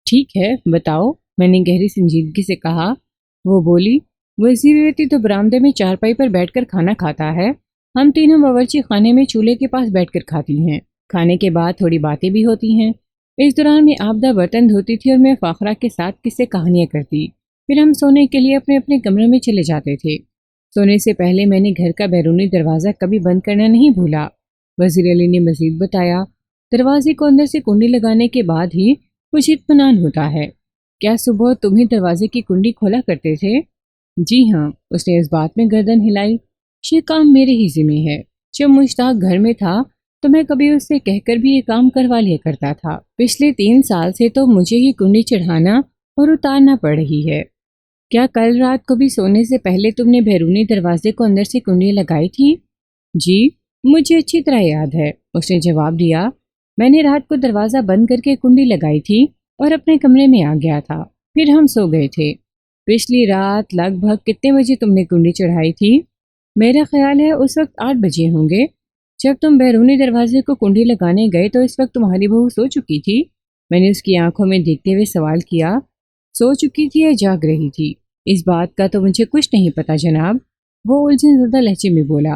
ٹھیک ہے، بتاؤ، میں نے گہری سنجیدگی سے کہا۔ وہ بولی، وزیر علی تو برآمدے میں چارپائی پر بیٹھ کر کھانا کھاتا ہے ہم تینوں باورچی خانے میں چولہے کے پاس بیٹھ کر کھاتی ہیں۔ کھانے کے بعد تھوڑی باتیں بھی ہوتی ہیں۔ اس دوران میں آبدہ برتن دھوتی تھی اور میں فاخرہ کے ساتھ قصے کہانیاں کرتی۔ پھر ہم سونے کے لیے اپنے اپنے کمروں میں چلے جاتے تھے۔ سونے سے پہلے میں نے گھر کا بیرونی دروازہ کبھی بند کرنا نہیں بھولا۔ وزیر علی نے مزید بتایا، دروازے کو اندر سے کنڈی لگانے کے بعد ہی کچھ اطمینان ہوتا ہے۔ کیا صبح تم ہی دروازے کی کنڈی کھولا کرتے تھے؟ جی ہاں، اس نے اس بات میں گردن ہلائی۔ یہ کام میرے ہی ذمہ ہے۔ جب مشتاق گھر میں تھا تو میں کبھی اس سے کہہ کر بھی یہ کام کروا لیا کرتا تھا۔ پچھلے 3 سال سے تو مجھے ہی کنڈی چڑھانا اور اتارنا پڑ رہی ہے۔ کیا کل رات کو بھی سونے سے پہلے تم نے بیرونی دروازے کو اندر سے کنڈی لگائی تھی؟ جی، مجھے اچھی طرح یاد ہے، اس نے جواب دیا۔ میں نے رات کو دروازہ بند کر کے کنڈی لگائی تھی اور اپنے کمرے میں آ گیا تھا۔ پھر ہم سو گئے تھے۔ پچھلی رات لگ بھگ کتنے بجے تم نے کنڈی چڑھائی تھی؟ میرا خیال ہے اس وقت 8 بجے ہوں گے۔ جب تم بیرونی دروازے کو کنڈی لگانے گئے تو اس وقت تمہاری بہو سو چکی تھی؟ میں نے اس کی آنکھوں میں دیکھتے ہوئے سوال کیا۔ سو چکی تھی یا جاگ رہی تھی؟ اس بات کا تو مجھے کچھ نہیں پتا جناب، وہ الجھن زدہ لہجے میں بولا۔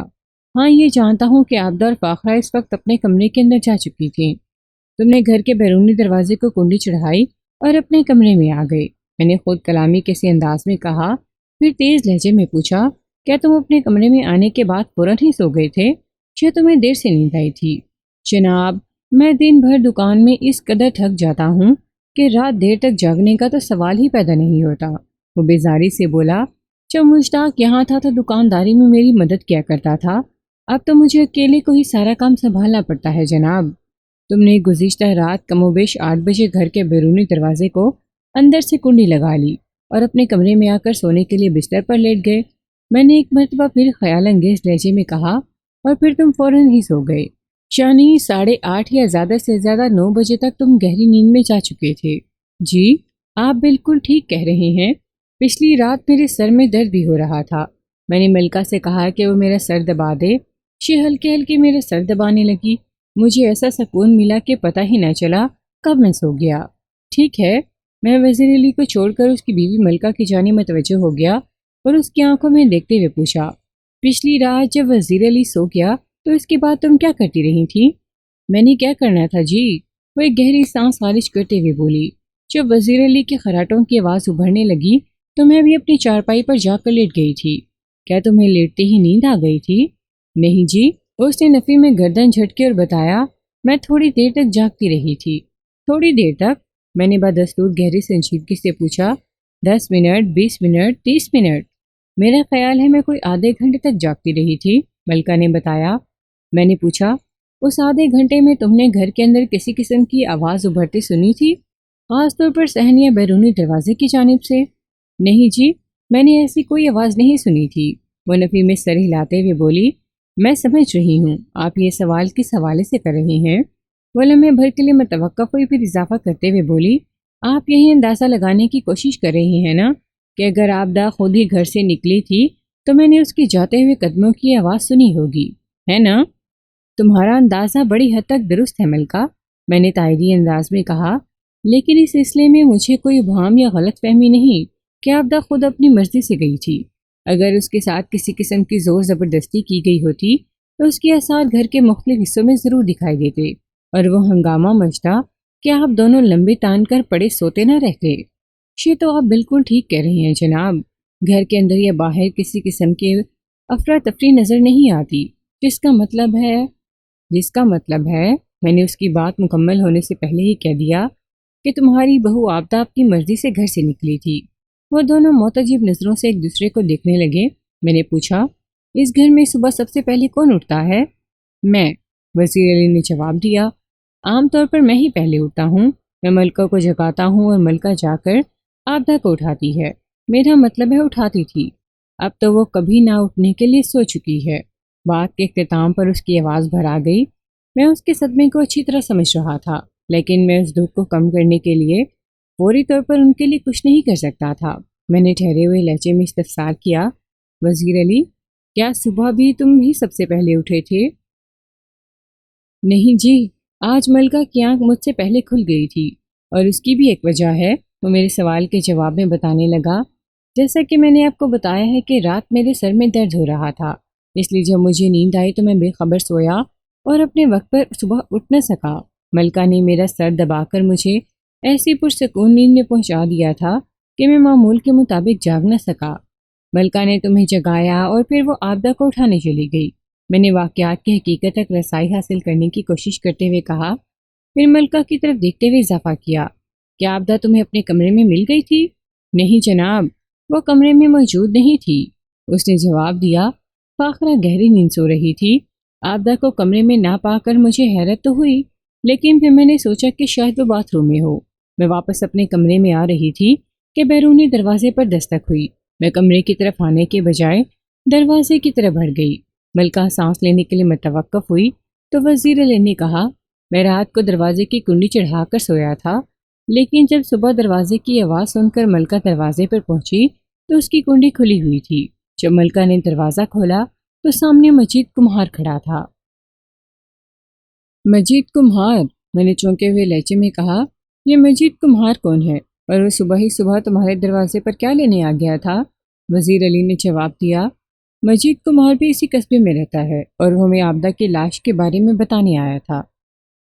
ہاں، یہ جانتا ہوں کہ آبدہ اور فاخرہ اس وقت اپنے کمرے کے اندر جا چکی تھیں۔ تم نے گھر کے بیرونی دروازے کو کنڈی چڑھائی اور اپنے کمرے میں آ گئے۔ میں نے خود کلامی کسی انداز میں کہا، پھر تیز لہجے میں پوچھا، کیا تم اپنے کمرے میں آنے کے بعد فوراً ہی سو گئے تھے؟ یا تمہیں دیر سے نیند آئی تھی؟ جناب، میں دن بھر دکان میں اس قدر تھک جاتا ہوں کہ رات دیر تک جاگنے کا تو سوال ہی پیدا نہیں ہوتا، وہ بیزاری سے بولا۔ جب مشتاق یہاں تھا تو دکانداری میں میری مدد کیا کرتا تھا، اب تو مجھے اکیلے کو ہی سارا کام سنبھالنا پڑتا ہے جناب۔ تم نے گزشتہ رات کم و بیش 8 بجے گھر کے بیرونی دروازے کو اندر سے کنڈی لگا لی اور اپنے کمرے میں آ کر سونے کے لیے بستر پر لیٹ گئے۔ میں نے ایک مرتبہ پھر خیال انگیز لہجے میں کہا، اور پھر تم فوراً ہی سو گئے، یعنی 8:30 یا زیادہ سے زیادہ 9 بجے تک تم گہری نیند میں جا چکے تھے۔ جی، آپ بالکل ٹھیک کہہ رہے ہیں۔ پچھلی رات میرے سر میں درد بھی ہو رہا تھا۔ میں نے ملکہ سے کہا کہ وہ میرا سر دبا دے۔ یہ ہلکے ہلکے میرا سر دبانے لگی۔ مجھے ایسا سکون ملا کہ پتہ ہی نہ چلا کب میں سو گیا۔ ٹھیک ہے، میں وزیر علی کو چھوڑ کر اس کی بیوی ملکہ کی جانب متوجہ ہو گیا اور اس کی آنکھوں میں دیکھتے ہوئے پوچھا، پچھلی رات جب وزیر علی سو گیا تو اس کے بعد تم کیا کرتی رہی تھی؟ میں نے کیا کرنا تھا جی، وہ ایک گہری سانس خارج کرتے ہوئے بولی۔ جب وزیر علی کے خراٹوں کی آواز ابھرنے لگی تو میں بھی اپنی چارپائی پر جا کر لیٹ گئی تھی۔ کیا تمہیں لیٹتے ہی نیند آ گئی تھی؟ نہیں جی، اس نے نفی میں گردن جھٹکی اور بتایا، میں تھوڑی دیر تک جاگتی رہی تھی۔ تھوڑی دیر تک؟ میں نے بدستور گہری سنجیدگی سے پوچھا، 10 منٹ، 20 منٹ، 30 منٹ؟ میرا خیال ہے میں کوئی آدھے گھنٹے تک جاگتی رہی تھی، ملکہ نے بتایا۔ میں نے پوچھا، اس آدھے گھنٹے میں تم نے گھر کے اندر کسی قسم کی آواز ابھرتے سنی تھی، خاص طور پر صحن یا بیرونی دروازے کی جانب سے؟ نہیں جی، میں نے ایسی کوئی آواز نہیں سنی تھی، وہ نفی میں سر ہلاتے ہوئے بولی۔ میں سمجھ رہی ہوں آپ یہ سوال کس حوالے سے کر رہے ہیں، وہ لمحے بھر کے لیے متوقف ہوئی، پھر اضافہ کرتے ہوئے بولی، آپ یہی اندازہ لگانے کی کوشش کر رہی ہیں نا کہ اگر آبدہ خود ہی گھر سے نکلی تھی تو میں نے اس کی جاتے ہوئے قدموں کی آواز سنی ہوگی، ہے نا؟ تمہارا اندازہ بڑی حد تک درست ہے ملکہ، میں نے تائیدی انداز میں کہا، لیکن اس سلسلے میں مجھے کوئی ابہام یا غلط فہمی نہیں کہ آبدہ خود اپنی مرضی سے گئی تھی۔ اگر اس کے ساتھ کسی قسم کی زور زبردستی کی گئی ہوتی تو اس کے آثار گھر کے مختلف حصوں میں ضرور دکھائی دیتے اور وہ ہنگامہ مچتا کہ آپ دونوں لمبے تان کر پڑے سوتے نہ رہتے۔ یہ تو آپ بالکل ٹھیک کہہ رہے ہیں جناب، گھر کے اندر یا باہر کسی قسم کے افراتفری نظر نہیں آتی، جس کا مطلب ہے میں نے اس کی بات مکمل ہونے سے پہلے ہی کہہ دیا کہ تمہاری بہو آبدہ آپ کی مرضی سے گھر سے نکلی تھی۔ وہ دونوں معتجب نظروں سے ایک دوسرے کو دیکھنے لگے۔ میں نے پوچھا، اس گھر میں صبح سب سے پہلے کون اٹھتا ہے؟ میں، وزیر علی نے جواب دیا۔ عام طور پر میں ہی پہلے اٹھتا ہوں، میں ملکہ کو جگاتا ہوں اور ملکہ جا کر آبدہ کو اٹھاتی ہے، میرا مطلب ہے اٹھاتی تھی، اب تو وہ کبھی نہ اٹھنے کے لیے سو چکی ہے۔ بات کے اختتام پر اس کی آواز بھر آ گئی۔ میں اس کے صدمے کو اچھی طرح سمجھ رہا تھا، لیکن میں اس دکھ کو کم کرنے کے لیے فوری طور پر ان کے لیے کچھ نہیں کر سکتا تھا۔ میں نے ٹھہرے ہوئے لہجے میں استفسار کیا، وزیر علی، کیا صبح بھی تم ہی سب سے پہلے اٹھے تھے؟ نہیں جی، آج ملکہ کی آنکھ مجھ سے پہلے کھل گئی تھی، اور اس کی بھی ایک وجہ ہے، وہ میرے سوال کے جواب میں بتانے لگا۔ جیسا کہ میں نے آپ کو بتایا ہے کہ رات میرے سر میں درد ہو رہا تھا، اس لیے جب مجھے نیند آئی تو میں بے خبر سویا اور اپنے وقت پر صبح اٹھ نہ سکا۔ ملکہ نے میرا سر دبا کر مجھے ایسی پرسکون نیند میں پہنچا دیا تھا کہ میں معمول کے مطابق جاگ نہ سکا۔ ملکہ نے تمہیں جگایا اور پھر وہ آبدہ کو اٹھانے چلی گئی۔ میں نے واقعات کی حقیقت تک رسائی حاصل کرنے کی کوشش کرتے ہوئے کہا، پھر ملکہ کی طرف دیکھتے ہوئے اضافہ کیا، کیا آبدہ تمہیں اپنے کمرے میں مل گئی تھی؟ نہیں جناب، وہ کمرے میں موجود نہیں تھی، اس نے جواب دیا۔ فاخرہ گہری نیند سو رہی تھی۔ آبدہ کو کمرے میں نہ پا کر مجھے حیرت تو ہوئی، لیکن پھر میں نے سوچا کہ شاید وہ باتھ روم میں ہو۔ میں واپس اپنے کمرے میں آ رہی تھی کہ بیرونی دروازے پر دستک ہوئی۔ میں کمرے کی طرف آنے کے بجائے دروازے کی طرف بڑھ گئی۔ ملکہ سانس لینے کے لیے متوقف ہوئی تو وزیر علی نے کہا، میں رات کو دروازے کی کنڈی چڑھا کر سویا تھا، لیکن جب صبح دروازے کی آواز سن کر ملکہ دروازے پر پہنچی تو اس کی کنڈی کھلی ہوئی تھی۔ جب ملکہ نے دروازہ کھولا تو سامنے مجید کمہار کھڑا تھا۔ مجید کمہار، میں نے چونکے ہوئے لہجے میں کہا، یہ مجید کمہار کون ہے اور وہ صبح ہی صبح تمہارے دروازے پر کیا لینے آ گیا تھا؟ وزیر علی نے جواب دیا، مجید کمہار بھی اسی قصبے میں رہتا ہے اور وہ ہمیں آبدہ کی لاش کے بارے میں بتانے آیا تھا۔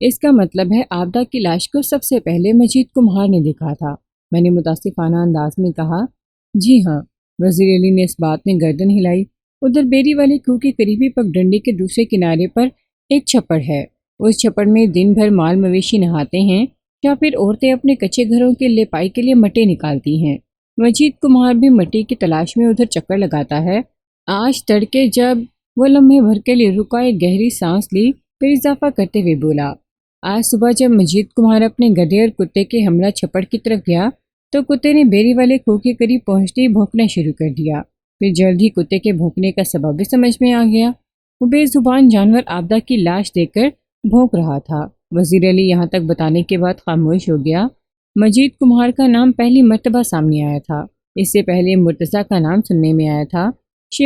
اس کا مطلب ہے آبدہ کی لاش کو سب سے پہلے مجید کمہار نے دیکھا تھا، میں نے متاسفانہ انداز میں کہا۔ جی ہاں، وزیر علی نے اس بات میں گردن ہلائی۔ ادھر بیری والے کنویں کے قریبی پگڈنڈی کے دوسرے کنارے پر ایک چھپڑ ہے، اس چھپڑ میں دن بھر مال مویشی نہاتے ہیں یا پھر عورتیں اپنے کچے گھروں کے لیپائی کے لیے مٹی نکالتی ہیں۔ مجید کمہار بھی مٹی کی تلاش میں ادھر چکر لگاتا ہے۔ آج تڑکے جب وہ لمحے بھر کے لیے رکا، ایک گہری سانس لی، پھر اضافہ کرتے ہوئے بولا، آج صبح جب مجید کمہار اپنے گدھے اور کتے کے ہمراہ چھپڑ کی طرف گیا تو کتے نے بیری والے کنویں کے قریب پہنچتے ہی بھونکنا شروع کر دیا۔ پھر جلد ہی کتے کے بھونکنے کا سبب بھی سمجھ میں آ گیا، وہ بے زبان جانور آبدہ کی لاش دیکھ کر بھونک رہا تھا۔ وزیر علی یہاں تک بتانے کے بعد خاموش ہو گیا۔ مجید کمہار کا نام پہلی مرتبہ سامنے آیا تھا، اس سے پہلے مرتضیٰ کا نام سننے میں آیا تھا۔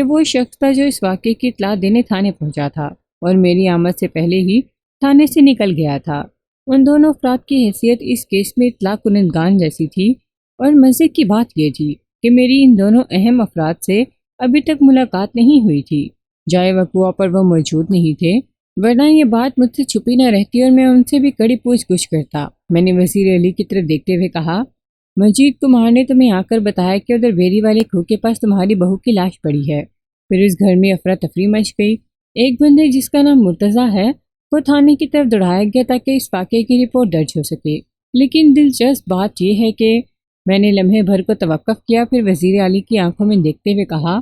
وہ شخص تھا جو اس واقعے کی اطلاع دینے تھانے پہنچا تھا اور میری آمد سے پہلے ہی تھانے سے نکل گیا تھا۔ ان دونوں افراد کی حیثیت اس کیس میں اطلاع کنندگان جیسی تھی، اور مزے کی بات یہ تھی کہ میری ان دونوں اہم افراد سے ابھی تک ملاقات نہیں ہوئی تھی۔ جائے وقوع پر وہ موجود نہیں تھے، ورنہ یہ بات مجھ سے چھپی نہ رہتی اور میں ان سے بھی کڑی پوچھ گچھ کرتا۔ میں نے وزیر علی کی طرف دیکھتے ہوئے کہا، مجید کمہار نے تمہیں آ کر بتایا کہ ادھر بیری والے کنویں کے پاس تمہاری بہو کی لاش پڑی ہے۔ پھر اس گھر میں افراتفری مچ گئی۔ ایک بندے جس کا نام مرتضیٰ ہے وہ تھانے کی طرف دوڑایا گیا تاکہ اس واقعے کی رپورٹ درج ہو سکے، لیکن دلچسپ بات یہ ہے کہ میں نے لمحے بھر کو توقف کیا، پھر وزیر علی کی آنکھوں میں دیکھتے ہوئے کہا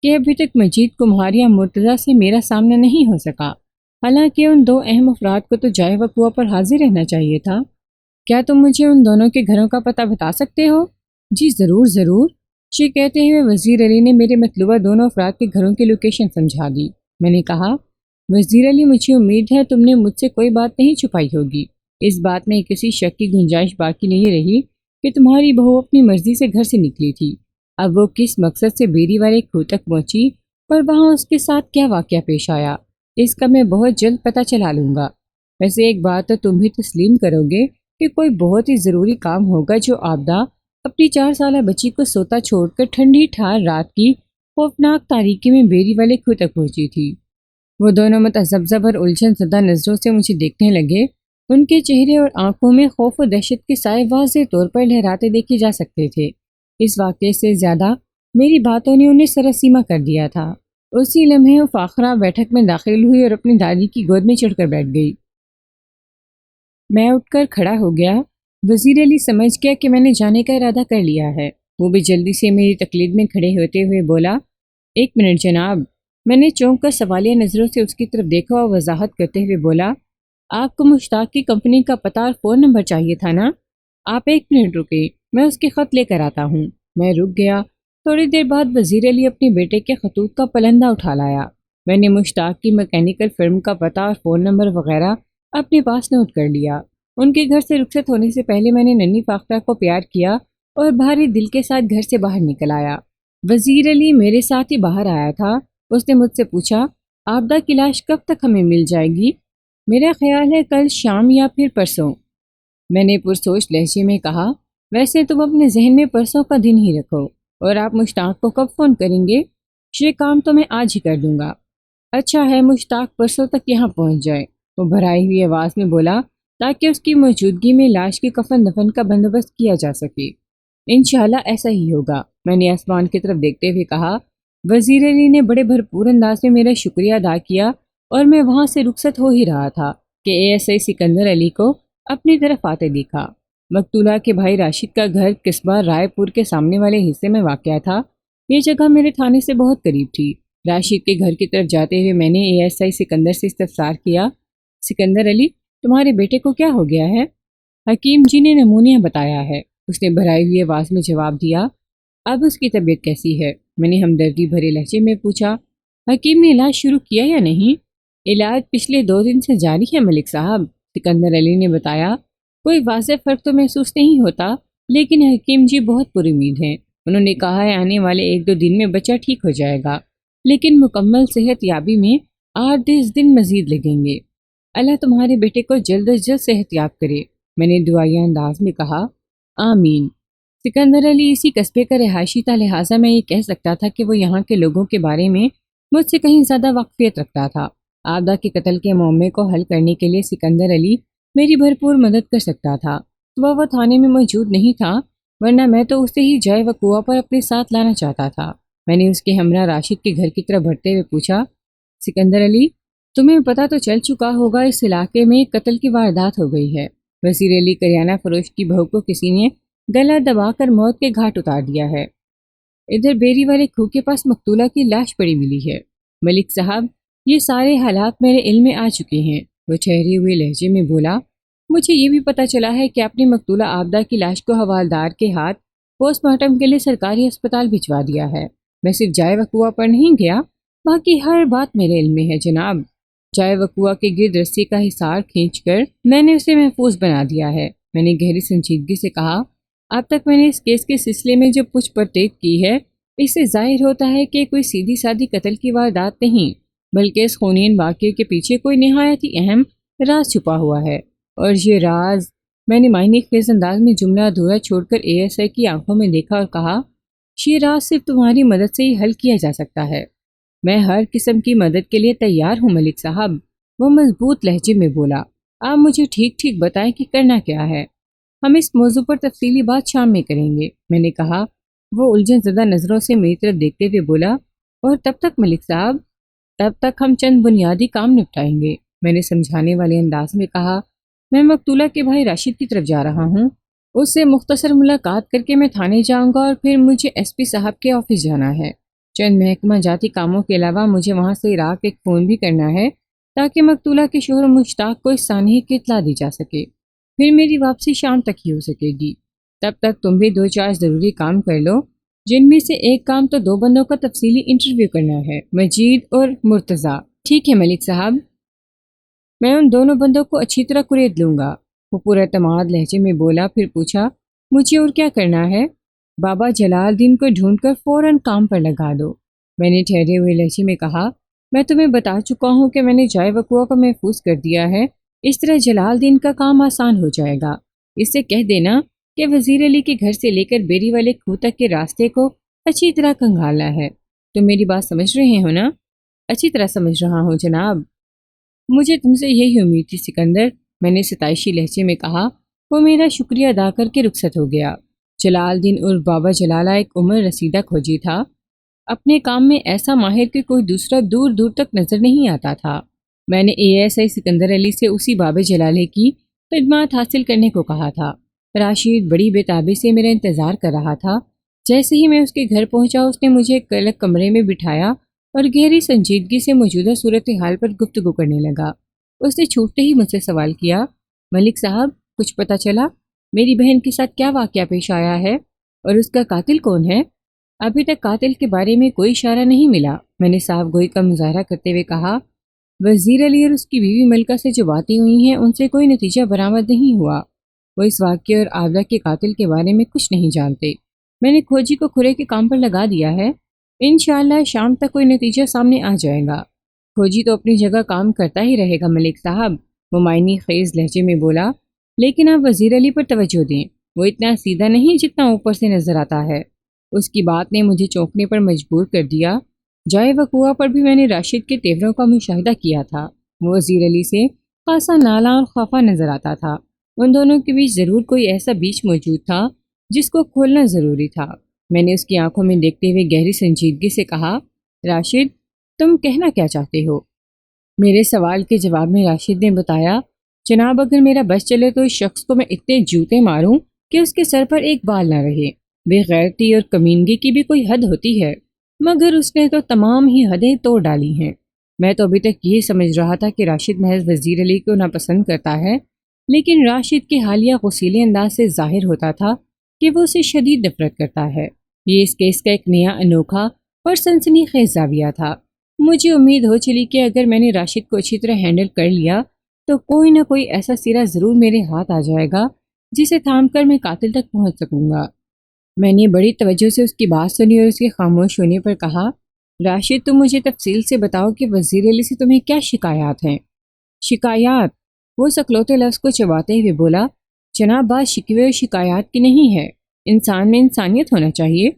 کہ ابھی تک مجید کمہار یا مرتضیٰ سے میرا سامنا نہیں ہو سکا، حالانکہ ان دو اہم افراد کو تو جائے وقوع پر حاضر رہنا چاہیے تھا۔ کیا تم مجھے ان دونوں کے گھروں کا پتہ بتا سکتے ہو؟ جی ضرور ضرور، یہ کہتے ہوئے وزیر علی نے میرے مطلوبہ دونوں افراد کے گھروں کی لوکیشن سمجھا دی۔ میں نے کہا، وزیر علی مجھے امید ہے تم نے مجھ سے کوئی بات نہیں چھپائی ہوگی۔ اس بات میں کسی شک کی گنجائش باقی نہیں رہی کہ تمہاری بہو اپنی مرضی سے گھر سے نکلی تھی۔ اب وہ کس مقصد سے بیری والے کنویں تک پہنچی اور وہاں اس کے ساتھ کیا واقعہ پیش آیا، اس کا میں بہت جلد پتہ چلا لوں گا۔ ویسے ایک بات تو تم بھی تسلیم کرو گے کہ کوئی بہت ہی ضروری کام ہوگا جو آبدہ اپنی 4 سالہ بچی کو سوتا چھوڑ کر ٹھنڈی ٹھار رات کی خوفناک تاریکی میں بیری والے کنویں تک پہنچی تھی۔ وہ دونوں متذبذب اور الجھن زدہ نظروں سے مجھے دیکھنے لگے۔ ان کے چہرے اور آنکھوں میں خوف و دہشت کے سائے واضح طور پر لہراتے دیکھے جا سکتے تھے۔ اس واقعے سے زیادہ میری باتوں نے انہیں سراسیمہ کر دیا تھا۔ اسی لمحے وہ فاخرہ بیٹھک میں داخل ہوئی اور اپنی دادی کی گود میں چڑھ کر بیٹھ گئی۔ میں اٹھ کر کھڑا ہو گیا۔ وزیر علی سمجھ گیا کہ میں نے جانے کا ارادہ کر لیا ہے۔ وہ بھی جلدی سے میری تقلید میں کھڑے ہوتے ہوئے بولا، 1 منٹ جناب۔ میں نے چونک کر سوالیہ نظروں سے اس کی طرف دیکھا اور وضاحت کرتے ہوئے بولا، آپ کو مشتاق کی کمپنی کا پتہ اور فون نمبر چاہیے تھا نا؟ آپ 1 منٹ رکے، میں اس کے خط لے کر آتا ہوں۔ میں رک گیا۔ تھوڑی دیر بعد وزیر علی اپنے بیٹے کے خطوط کا پلندہ اٹھا لایا۔ میں نے مشتاق کی میکینیکل فرم کا پتہ اور فون نمبر وغیرہ اپنے پاس نوٹ کر لیا۔ ان کے گھر سے رخصت ہونے سے پہلے میں نے ننھی فاخرہ کو پیار کیا اور بھاری دل کے ساتھ گھر سے باہر نکل آیا۔ وزیر علی میرے ساتھ ہی باہر آیا تھا۔ اس نے مجھ سے پوچھا، آبدہ کی لاش کب تک ہمیں مل جائے گی؟ میرا خیال ہے کل شام یا پھر پرسوں، میں نے پرسوچ لہجے میں کہا۔ ویسے تم اپنے ذہن میں پرسوں کا دن ہی رکھو، اور آپ مشتاق کو کب فون کریں گے؟ یہ کام تو میں آج ہی کر دوں گا۔ اچھا ہے مشتاق پرسوں تک یہاں پہنچ جائے، وہ بھرائی ہوئی آواز میں بولا، تاکہ اس کی موجودگی میں لاش کے کفن دفن کا بندوبست کیا جا سکے۔ انشاءاللہ ایسا ہی ہوگا، میں نے آسمان کی طرف دیکھتے ہوئے کہا۔ وزیر علی نے بڑے بھرپور انداز میں میرا شکریہ ادا کیا اور میں وہاں سے رخصت ہو ہی رہا تھا کہ اے ایس آئی سکندر علی کو اپنی طرف آتے دیکھا۔ مقتولہ کے بھائی راشد کا گھر قصبہ رائے پور کے سامنے والے حصے میں واقع تھا۔ یہ جگہ میرے تھانے سے بہت قریب تھی۔ راشد کے گھر کی طرف جاتے ہوئے میں نے اے ایس آئی سکندر سے استفسار کیا، سکندر علی، تمہارے بیٹے کو کیا ہو گیا ہے؟ حکیم جی نے نمونیا بتایا ہے، اس نے بھرائی ہوئی آواز میں جواب دیا۔ اب اس کی طبیعت کیسی ہے؟ میں نے ہمدردی بھرے لہجے میں پوچھا۔ حکیم نے علاج شروع کیا یا نہیں؟ علاج پچھلے 2 دن سے جاری ہے ملک صاحب، سکندر علی نے بتایا۔ کوئی واضح فرق تو محسوس نہیں ہوتا، لیکن حکیم جی بہت پر امید ہیں۔ انہوں نے کہا ہے آنے والے 1-2 دن میں بچہ ٹھیک ہو جائے گا، لیکن مکمل صحت یابی میں 8-10 دن مزید لگیں گے۔ اللہ تمہارے بیٹے کو جلد از جلد صحت یاب کرے، میں نے دعائیہ انداز میں کہا۔ آمین۔ سکندر علی اسی قصبے کا رہائشی تھا، لہٰذا میں یہ کہہ سکتا تھا کہ وہ یہاں کے لوگوں کے بارے میں مجھ سے کہیں زیادہ واقفیت رکھتا تھا۔ آبدہ کے قتل کے معمے کو حل کرنے کے لیے سکندر علی میری بھرپور مدد کر سکتا تھا۔ صبح وہ تھانے میں موجود نہیں تھا، ورنہ میں تو اسے ہی جائے وقوع پر اپنے ساتھ لانا چاہتا تھا۔ میں نے اس کے ہمراہ راشد کے گھر کی طرف بڑھتے ہوئے پوچھا، سکندر علی، تمہیں پتہ تو چل چکا ہوگا اس علاقے میں قتل کی واردات ہو گئی ہے۔ وزیر علی کریانہ فروش کی بہو کو کسی نے گلا دبا کر موت کے گھاٹ اتار دیا ہے۔ ادھر بیری والے کھو کے پاس مقتولہ کی لاش پڑی ملی ہے۔ ملک صاحب، یہ سارے حالات میرے علم میں آ چکے ہیں، وہ ٹھہرے ہوئے لہجے میں بولا۔ مجھے یہ بھی پتہ چلا ہے کہ آپ نے مقتولہ آبدہ کی لاش کو حوالدار کے ہاتھ پوسٹ مارٹم کے لیے سرکاری ہسپتال بھجوا دیا ہے۔ میں صرف جائے وقوع پر نہیں گیا، باقی ہر بات میرے علم میں ہے جناب۔ جائے وقوع کے گرد رسی کا حصار کھینچ کر میں نے اسے محفوظ بنا دیا ہے، میں نے گہری سنجیدگی سے کہا۔ اب تک میں نے اس کیس کے سلسلے میں جو پوچھ پرچھ کی ہے، اس سے ظاہر ہوتا ہے کہ کوئی سیدھی سادی قتل کی واردات نہیں، بلکہ اس خونین واقعے کے پیچھے کوئی نہایت ہی اہم راز چھپا ہوا ہے۔ اور یہ راز، میں نے معنی خیز انداز میں جملہ ادھورا چھوڑ کر اے ایس آئی کی آنکھوں میں دیکھا اور کہا، یہ راز صرف تمہاری مدد سے ہی حل کیا جا سکتا ہے۔ میں ہر قسم کی مدد کے لیے تیار ہوں ملک صاحب، وہ مضبوط لہجے میں بولا۔ آپ مجھے ٹھیک ٹھیک بتائیں کہ کرنا کیا ہے۔ ہم اس موضوع پر تفصیلی بات شام میں کریں گے، میں نے کہا۔ وہ الجھن زدہ نظروں سے میری طرف دیکھتے ہوئے بولا، اور تب تک ملک صاحب؟ تب تک ہم چند بنیادی کام نپٹائیں گے، میں نے سمجھانے والے انداز میں کہا۔ میں مقتولہ کے بھائی راشد کی طرف جا رہا ہوں، اس سے مختصر ملاقات کر کے میں تھانے جاؤں گا اور پھر مجھے ایس پی صاحب کے آفس جانا ہے۔ چند محکمہ جاتی کاموں کے علاوہ مجھے وہاں سے عراق ایک فون بھی کرنا ہے، تاکہ مقتولہ کے شوہر مشتاق کو اس سانحے کی اطلاع دی جا سکے۔ پھر میری واپسی شام تک ہی ہو سکے گی۔ تب تک تم بھی 2-4 ضروری کام کر لو، جن میں سے ایک کام تو 2 بندوں کا تفصیلی انٹرویو کرنا ہے، مجید اور مرتضیٰ۔ ٹھیک ہے ملک صاحب، میں ان دونوں بندوں کو اچھی طرح قرید لوں گا، وہ پورا اعتماد لہجے میں بولا۔ پھر پوچھا، مجھے اور کیا کرنا ہے؟ بابا جلال الدین کو ڈھونڈ کر فوراً کام پر لگا دو، میں نے ٹھہرے ہوئے لہجے میں کہا۔ میں تمہیں بتا چکا ہوں کہ میں نے جائے وقوع کو محفوظ کر دیا ہے، اس طرح جلال الدین کا کام آسان ہو جائے گا۔ اس سے کہہ دینا کہ وزیر علی کے گھر سے لے کر بیری والے کھو تک کے راستے کو اچھی طرح کنگھالا ہے۔ تم میری بات سمجھ رہے ہو نا؟ اچھی طرح سمجھ رہا ہوں جناب۔ مجھے تم سے یہی امید تھی سکندر، میں نے ستائشی لہجے میں کہا۔ وہ میرا شکریہ ادا کر کے رخصت ہو گیا۔ جلال الدین عرف بابا جلالہ ایک عمر رسیدہ کھوجی تھا، اپنے کام میں ایسا ماہر کہ کوئی دوسرا دور دور تک نظر نہیں آتا تھا۔ میں نے اے ایس آئی سکندر علی سے اسی باب جلالہ کی خدمات حاصل کرنے کو کہا تھا۔ راشد بڑی بےتابی سے میرا انتظار کر رہا تھا۔ جیسے ہی میں اس کے گھر پہنچا، اس نے مجھے ایک الگ کمرے میں بٹھایا اور گہری سنجیدگی سے موجودہ صورتحال پر گفتگو کرنے لگا۔ اس نے چھوٹتے ہی مجھ سے سوال کیا، ملک صاحب، کچھ پتہ چلا میری بہن کے ساتھ کیا واقعہ پیش آیا ہے، اور اس کا قاتل کون ہے؟ ابھی تک قاتل کے بارے میں کوئی اشارہ نہیں ملا، میں نے صاف گوئی کا مظاہرہ کرتے ہوئے کہا۔ وزیر علی اور اس کی بیوی ملکہ سے جو باتیں ہوئی ہیں، ان سے کوئی نتیجہ برآمد نہیں ہوا۔ وہ اس واقعے اور آبدہ کے قاتل کے بارے میں کچھ نہیں جانتے۔ میں نے کھوجی کو کھرے کے کام پر لگا دیا ہے، انشاءاللہ شام تک کوئی نتیجہ سامنے آ جائے گا۔ کھوجی تو اپنی جگہ کام کرتا ہی رہے گا ملک صاحب، وہ معنی خیز لہجے میں بولا، لیکن آپ وزیر علی پر توجہ دیں، وہ اتنا سیدھا نہیں جتنا اوپر سے نظر آتا ہے۔ اس کی بات نے مجھے چونکنے پر مجبور کر دیا۔ جائے وقوع پر بھی میں نے راشد کے تیوروں کا مشاہدہ کیا تھا۔ وہ وزیر علی سے خاصا نالاں اور خفا نظر آتا تھا۔ ان دونوں کے بیچ ضرور کوئی ایسا بیچ موجود تھا جس کو کھولنا ضروری تھا۔ میں نے اس کی آنکھوں میں دیکھتے ہوئے گہری سنجیدگی سے کہا، راشد، تم کہنا کیا چاہتے ہو؟ میرے سوال کے جواب میں راشد نے بتایا، جناب اگر میرا بس چلے تو اس شخص کو میں اتنے جوتے ماروں کہ اس کے سر پر ایک بال نہ رہے۔ بے غیرتی اور کمینگی کی بھی کوئی حد ہوتی ہے، مگر اس نے تو تمام ہی حدیں توڑ ڈالی ہیں۔ میں تو ابھی تک یہ سمجھ رہا تھا کہ راشد محض وزیر علی کو ناپسند کرتا ہے، لیکن راشد کے حالیہ غصیلے انداز سے ظاہر ہوتا تھا کہ وہ اسے شدید نفرت کرتا ہے۔ یہ اس کیس کا ایک نیا انوکھا اور سنسنی خیز زاویہ تھا۔ مجھے امید ہو چلی کہ اگر میں نے راشد کو اچھی طرح ہینڈل کر لیا تو کوئی نہ کوئی ایسا سرا ضرور میرے ہاتھ آ جائے گا جسے تھام کر میں قاتل تک پہنچ سکوں گا۔ میں نے بڑی توجہ سے اس کی بات سنی اور اس کے خاموش ہونے پر کہا، راشد تم مجھے تفصیل سے بتاؤ کہ وزیر علی سے تمہیں کیا شکایات ہیں؟ شکایات؟ وہ سکلوتے لفظ کو چباتے ہوئے بولا، جناب بات شکوے اور شکایات کی نہیں ہے، انسان میں انسانیت ہونا چاہیے۔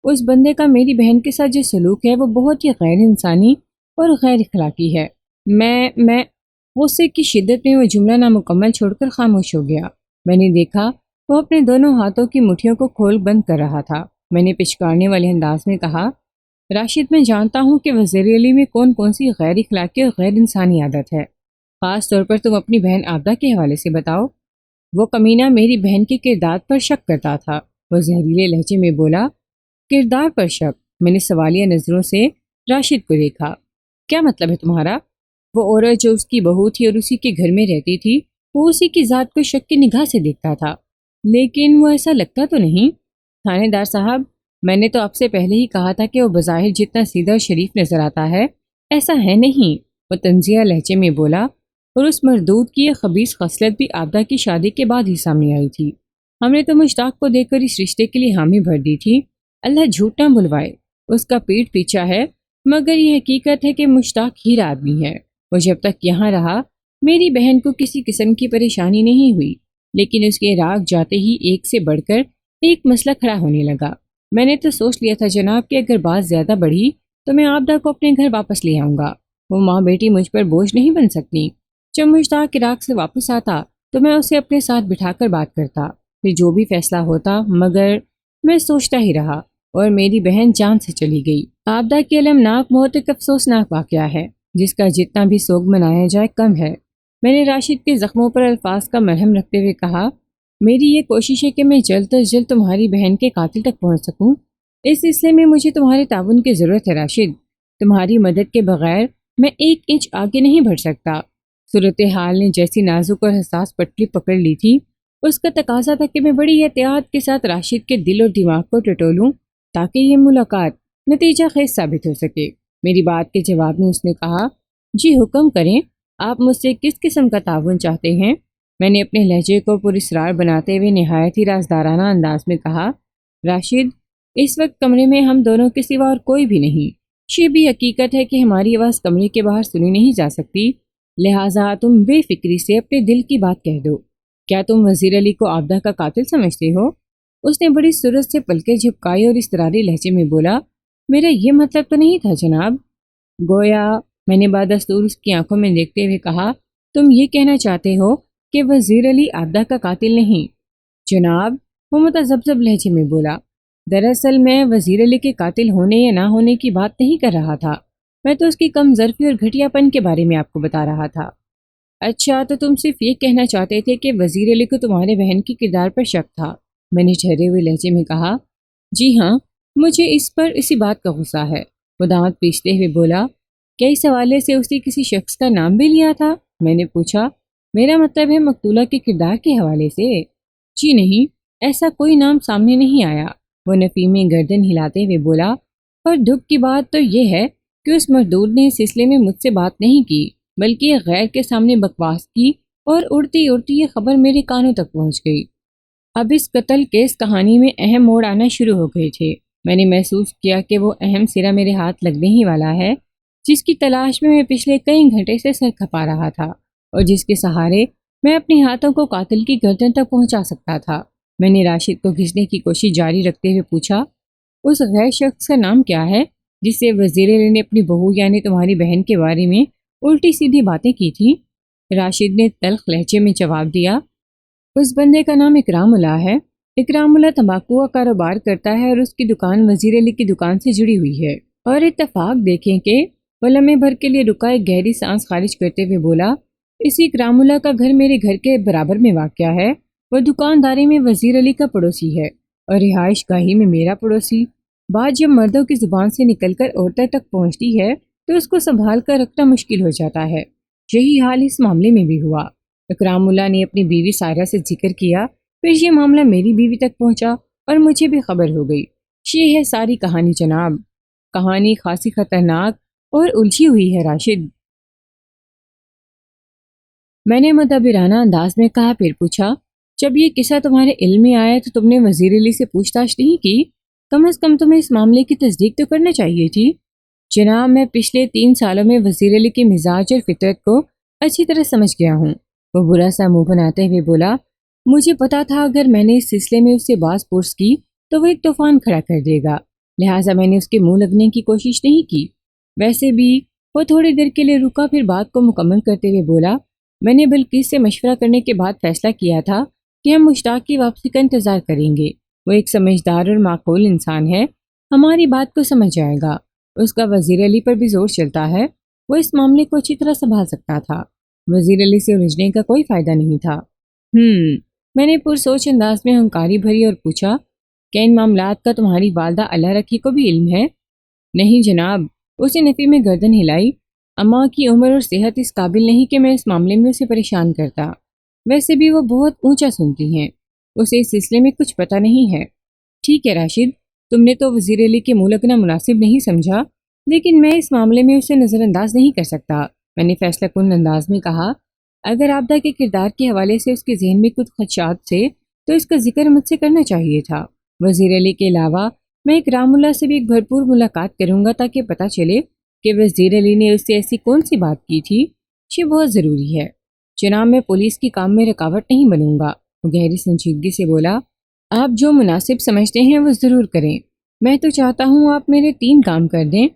اس بندے کا میری بہن کے ساتھ جو سلوک ہے وہ بہت ہی غیر انسانی اور غیر اخلاقی ہے۔ میں غصے کی شدت میں وہ جملہ نامکمل چھوڑ کر خاموش ہو گیا۔ میں نے دیکھا وہ اپنے دونوں ہاتھوں کی مٹھیوں کو کھول بند کر رہا تھا۔ میں نے پچکارنے والے انداز میں کہا، راشد میں جانتا ہوں کہ وزیر علی میں کون کون سی غیر اخلاقی اور غیر انسانی عادت ہے، خاص طور پر تم اپنی بہن عابدہ کے حوالے سے بتاؤ۔ وہ کمینہ میری بہن کے کردار پر شک کرتا تھا، وہ زہریلے لہجے میں بولا۔ کردار پر شک؟ میں نے سوالیہ نظروں سے راشد کو دیکھا۔ کیا مطلب ہے تمہارا؟ وہ عورت جو اس کی بہو تھی اور اسی کے گھر میں رہتی تھی، وہ اسی کی ذات کو شک کی نگاہ سے دیکھتا تھا، لیکن وہ ایسا لگتا تو نہیں۔ تھانے دار صاحب، میں نے تو آپ سے پہلے ہی کہا تھا کہ وہ بظاہر جتنا سیدھا اور شریف نظر آتا ہے ایسا ہے نہیں، وہ طنزیہ لہجے میں بولا۔ اور اس مردود کی یہ خبیث خصلت بھی عابدہ کی شادی کے بعد ہی سامنے آئی تھی۔ ہم نے تو مشتاق کو دیکھ کر اس رشتے کے لیے حامی بھر دی تھی۔ اللہ جھوٹ نہ بلوائے، اس کا پیٹ پیچھا ہے، مگر یہ حقیقت ہے کہ مشتاق ہیرا آدمی ہے۔ وہ جب تک یہاں رہا میری بہن کو کسی قسم کی پریشانی نہیں ہوئی، لیکن اس کے عراق جاتے ہی ایک سے بڑھ کر ایک مسئلہ کھڑا ہونے لگا۔ میں نے تو سوچ لیا تھا جناب کہ اگر بات زیادہ بڑھی تو میں عابدہ کو اپنے گھر واپس لے آؤں گا۔ وہ ماں بیٹی مجھ پر بوجھ نہیں بن سکتی۔ جب مشتاق عراق سے واپس آتا تو میں اسے اپنے ساتھ بٹھا کر بات کرتا، پھر جو بھی فیصلہ ہوتا، مگر میں سوچتا ہی رہا اور میری بہن جان سے چلی گئی۔ عابدہ کی المناک موت ایک افسوسناک واقعہ ہے جس کا جتنا بھی سوگ منایا جائے کم ہے۔ میں نے راشد کے زخموں پر الفاظ کا مرہم رکھتے ہوئے کہا، میری یہ کوشش ہے کہ میں جلد از جلد تمہاری بہن کے قاتل تک پہنچ سکوں۔ اس سلسلے میں مجھے تمہارے تعاون کی ضرورت ہے راشد۔ تمہاری مدد کے بغیر میں ایک انچ آگے نہیں بڑھ سکتا۔ صورتحال نے جیسی نازک اور حساس پٹری پکڑ لی تھی، اس کا تقاضا تھا کہ میں بڑی احتیاط کے ساتھ راشد کے دل اور دماغ کو ٹٹولوں تاکہ یہ ملاقات نتیجہ خیز ثابت ہو سکے۔ میری بات کے جواب میں اس نے کہا، جی حکم کریں، آپ مجھ سے کس قسم کا تعاون چاہتے ہیں؟ میں نے اپنے لہجے کو پراسرار بناتے ہوئے نہایت ہی رازدارانہ انداز میں کہا، راشد، اس وقت کمرے میں ہم دونوں کے سوا اور کوئی بھی نہیں۔ یہ بھی حقیقت ہے کہ ہماری آواز کمرے کے باہر سنی نہیں جا سکتی، لہٰذا تم بے فکری سے اپنے دل کی بات کہہ دو۔ کیا تم وزیر علی کو عابدہ کا قاتل سمجھتے ہو؟ اس نے بڑی سرعت سے پلکیں جھپکائی اور اضطراری لہجے میں بولا، میرا یہ مطلب تو نہیں تھا جناب۔ گویا میں نے بادستور اس کی آنکھوں میں دیکھتے ہوئے کہا، تم یہ کہنا چاہتے ہو کہ وزیر علی عابدہ کا قاتل نہیں؟ جناب، وہ متذبذب لہجے میں بولا، دراصل میں وزیر علی کے قاتل ہونے یا نہ ہونے کی بات نہیں کر رہا تھا، میں تو اس کی کم ظرفی اور گھٹیا پن کے بارے میں آپ کو بتا رہا تھا۔ اچھا، تو تم صرف یہ کہنا چاہتے تھے کہ وزیر علی کو تمہارے بہن کی کردار پر شک تھا؟ میں نے ٹھہرے ہوئے لہجے میں کہا، جی ہاں، مجھے اس پر اسی بات کا غصہ ہے۔ وہ دانت پیستے ہوئے بولا، کیا اس حوالے سے اس نے کسی شخص کا نام بھی لیا تھا؟ میں نے پوچھا، میرا مطلب ہے مقتولہ کے کردار کے حوالے سے۔ جی نہیں، ایسا کوئی نام سامنے نہیں آیا۔ وہ نفی میں گردن ہلاتے ہوئے بولا، اور دکھ کی بات تو یہ ہے کہ اس مردود نے اس سلسلے میں مجھ سے بات نہیں کی، بلکہ غیر کے سامنے بکواس کی، اور اڑتی اڑتی یہ خبر میرے کانوں تک پہنچ گئی۔ اب اس قتل کیس کہانی میں اہم موڑ آنا شروع ہو گئے تھے۔ میں نے محسوس کیا کہ وہ اہم سرا میرے ہاتھ لگنے ہی والا ہے، جس کی تلاش میں پچھلے کئی گھنٹے سے سر کھپا رہا تھا، اور جس کے سہارے میں اپنے ہاتھوں کو قاتل کی گردن تک پہنچا سکتا تھا۔ میں نے راشد کو کھینچنے کی کوشش جاری رکھتے ہوئے پوچھا، اس غیر شخص کا نام کیا ہے؟ جس سے وزیر علی نے اپنی بہو یعنی تمہاری بہن کے بارے میں الٹی سیدھی باتیں کی تھیں؟ راشد نے تلخ لہجے میں جواب دیا، اس بندے کا نام اکرام اللہ ہے۔ اکرام اللہ تمباکو کا کاروبار کرتا ہے اور اس کی دکان وزیر علی کی دکان سے جڑی ہوئی ہے۔ اور اتفاق دیکھیں کہ وہ لمحے بھر کے لیے رکا، ایک گہری سانس خارج کرتے ہوئے بولا، اسی اکرام اللہ کا گھر میرے گھر کے برابر میں واقع ہے۔ وہ دکانداری میں وزیر علی کا پڑوسی ہے اور رہائش گاہی میں میرا پڑوسی۔ بات جب مردوں کی زبان سے نکل کر عورتوں تک پہنچتی ہے تو اس کو سنبھال کر رکھنا مشکل ہو جاتا ہے۔ یہی حال اس معاملے میں بھی ہوا۔ اکرام اللہ نے اپنی بیوی سائرہ سے ذکر کیا، پھر یہ معاملہ میری بیوی تک پہنچا اور مجھے بھی خبر ہو گئی۔ یہ ہے ساری کہانی جناب۔ کہانی خاصی خطرناک اور الجھی ہوئی ہے راشد۔ میں نے مدبرانہ انداز میں کہا، پھر پوچھا، جب یہ قصہ تمہارے علم میں آیا تو تم نے وزیر علی سے پوچھ تاچھ نہیں کی؟ کم از کم تمہیں اس معاملے کی تصدیق تو کرنا چاہیے تھی۔ جناب، میں پچھلے 3 سالوں میں وزیر علی کے مزاج اور فطرت کو اچھی طرح سمجھ گیا ہوں۔ وہ برا سا منہ بناتے ہوئے بولا، مجھے پتا تھا اگر میں نے اس سلسلے میں اس سے باز پرس کی تو وہ ایک طوفان کھڑا کر دے گا، لہٰذا میں نے اس کے منہ لگنے کی کوشش نہیں کی۔ ویسے بھی وہ تھوڑی دیر کے لیے رکا، پھر بات کو مکمل کرتے ہوئے بولا، میں نے بلقیس سے مشورہ کرنے کے بعد فیصلہ کیا تھا کہ ہم مشتاق کی واپسی کا انتظار کریں گے۔ وہ ایک سمجھدار اور معقول انسان ہے، ہماری بات کو سمجھ جائے گا۔ اس کا وزیر علی پر بھی زور چلتا ہے، وہ اس معاملے کو اچھی طرح سنبھال سکتا تھا۔ وزیر علی سے الجھنے کا کوئی فائدہ نہیں تھا۔ میں نے پرسوچ انداز میں ہنکاری بھری اور پوچھا، کیا ان معاملات کا تمہاری والدہ اللہ رکھی کو بھی علم ہے؟ نہیں جناب، اس نے نفی میں گردن ہلائی۔ اماں کی عمر اور صحت اس قابل نہیں کہ میں اس معاملے میں اسے پریشان کرتا۔ ویسے بھی وہ بہت اونچا سنتی ہیں، اسے اس سلسلے میں کچھ پتہ نہیں ہے۔ ٹھیک ہے راشد، تم نے تو وزیر علی کے منہ لگنا مناسب نہیں سمجھا، لیکن میں اس معاملے میں اسے نظر انداز نہیں کر سکتا۔ میں نے فیصلہ کن انداز میں کہا، اگر عابدہ کے کردار کے حوالے سے اس کے ذہن میں کچھ خدشات تھے تو اس کا ذکر مجھ سے کرنا چاہیے تھا۔ وزیر علی کے علاوہ میں اکرام اللہ سے بھی ایک بھرپور ملاقات کروں گا تاکہ پتہ چلے کہ وزیر علی نے اس سے ایسی کون سی بات کی تھی۔ یہ بہت ضروری ہے جناب، میں پولیس کی کام میں رکاوٹ نہیں بنوں گا۔ وہ گہری سنجیدگی سے بولا، آپ جو مناسب سمجھتے ہیں وہ ضرور کریں۔ میں تو چاہتا ہوں آپ میرے 3 کام کر دیں۔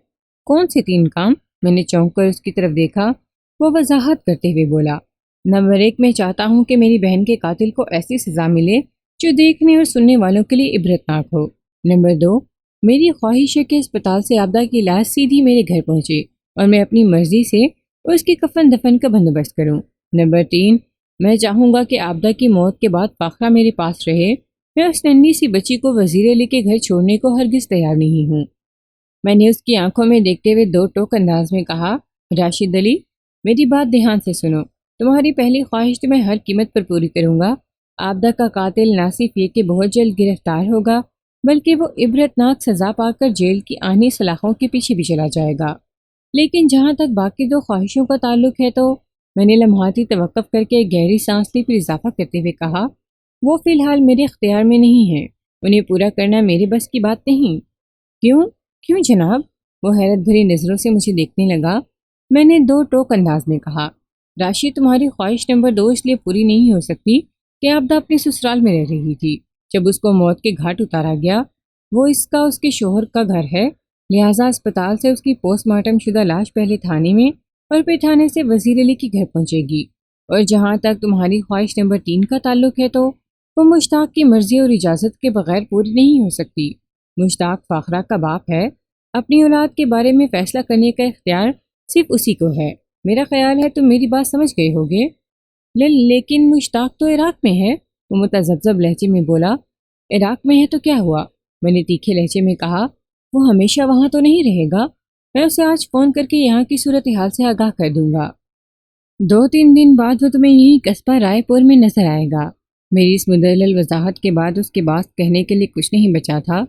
کون سے 3 کام؟ میں نے چونک کر اس کی طرف دیکھا۔ وہ وضاحت کرتے ہوئے بولا، نمبر 1، میں چاہتا ہوں کہ میری بہن کے قاتل کو ایسی سزا ملے جو دیکھنے اور سننے والوں کے لیے عبرتناک ہو۔ نمبر 2، میری خواہش ہے کہ اسپتال سے عابدہ کی لاش سیدھی میرے گھر پہنچے اور میں اپنی مرضی سے اس کی کفن دفن کا بندوبست کروں۔ نمبر 3، میں چاہوں گا کہ عابدہ کی موت کے بعد فاخرہ میرے پاس رہے۔ میں اس ننھی سی بچی کو وزیر علی کے گھر چھوڑنے کو ہرگز تیار نہیں ہوں۔ میں نے اس کی آنکھوں میں دیکھتے ہوئے 2 ٹوک انداز میں کہا، راشد علی، میری بات دھیان سے سنو۔ تمہاری پہلی خواہش تو میں ہر قیمت پر پوری کروں گا۔ عابدہ کا قاتل نہ صرف یہ کہ بہت جلد گرفتار ہوگا بلکہ وہ عبرتناک سزا پا کر جیل کی آہنی سلاخوں کے پیچھے بھی چلا جائے گا۔ لیکن جہاں تک باقی 2 خواہشوں کا تعلق ہے تو میں نے لمحاتی توقف کر کے گہری سانس لی، پھر اضافہ کرتے ہوئے کہا، وہ فی الحال میرے اختیار میں نہیں ہیں، انہیں پورا کرنا میرے بس کی بات نہیں۔ کیوں جناب؟ وہ حیرت بھری نظروں سے مجھے دیکھنے لگا۔ میں نے 2 ٹوک انداز میں کہا، راشد، تمہاری خواہش نمبر 2 اس لیے پوری نہیں ہو سکتی کہ عابدہ اپنے سسرال میں رہ رہی تھی جب اس کو موت کے گھاٹ اتارا گیا۔ وہ اس کے شوہر کا گھر ہے، لہٰذا اسپتال سے اس کی پوسٹ مارٹم شدہ لاش پہلے تھانے میں اور پھر تھانے سے وزیر علی کے گھر پہنچے گی۔ اور جہاں تک تمہاری خواہش نمبر 3 کا تعلق ہے تو وہ مشتاق کی مرضی اور اجازت کے بغیر پوری نہیں ہو سکتی۔ مشتاق فاخرہ کا باپ ہے، اپنی اولاد کے بارے میں فیصلہ کرنے کا اختیار صرف اسی کو ہے۔ میرا خیال ہے تم میری بات سمجھ گئے ہوگے۔ لیکن مشتاق تو عراق میں ہے، وہ متذبذب لہجے میں بولا۔ عراق میں ہے تو کیا ہوا؟ میں نے تیکھے لہجے میں کہا، وہ ہمیشہ وہاں تو نہیں رہے گا۔ میں اسے آج فون کر کے یہاں کی صورتحال سے آگاہ کر دوں گا۔ 2-3 دن بعد وہ تمہیں یہیں قصبہ رائے پور میں نظر آئے گا۔ میری اس مدلل وضاحت کے بعد اس کے پاس کہنے کے لیے کچھ نہیں بچا تھا۔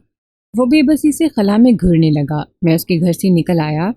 وہ بے بسی سے خلا میں گھرنے لگا۔ میں اس کے گھر سے نکل آیا۔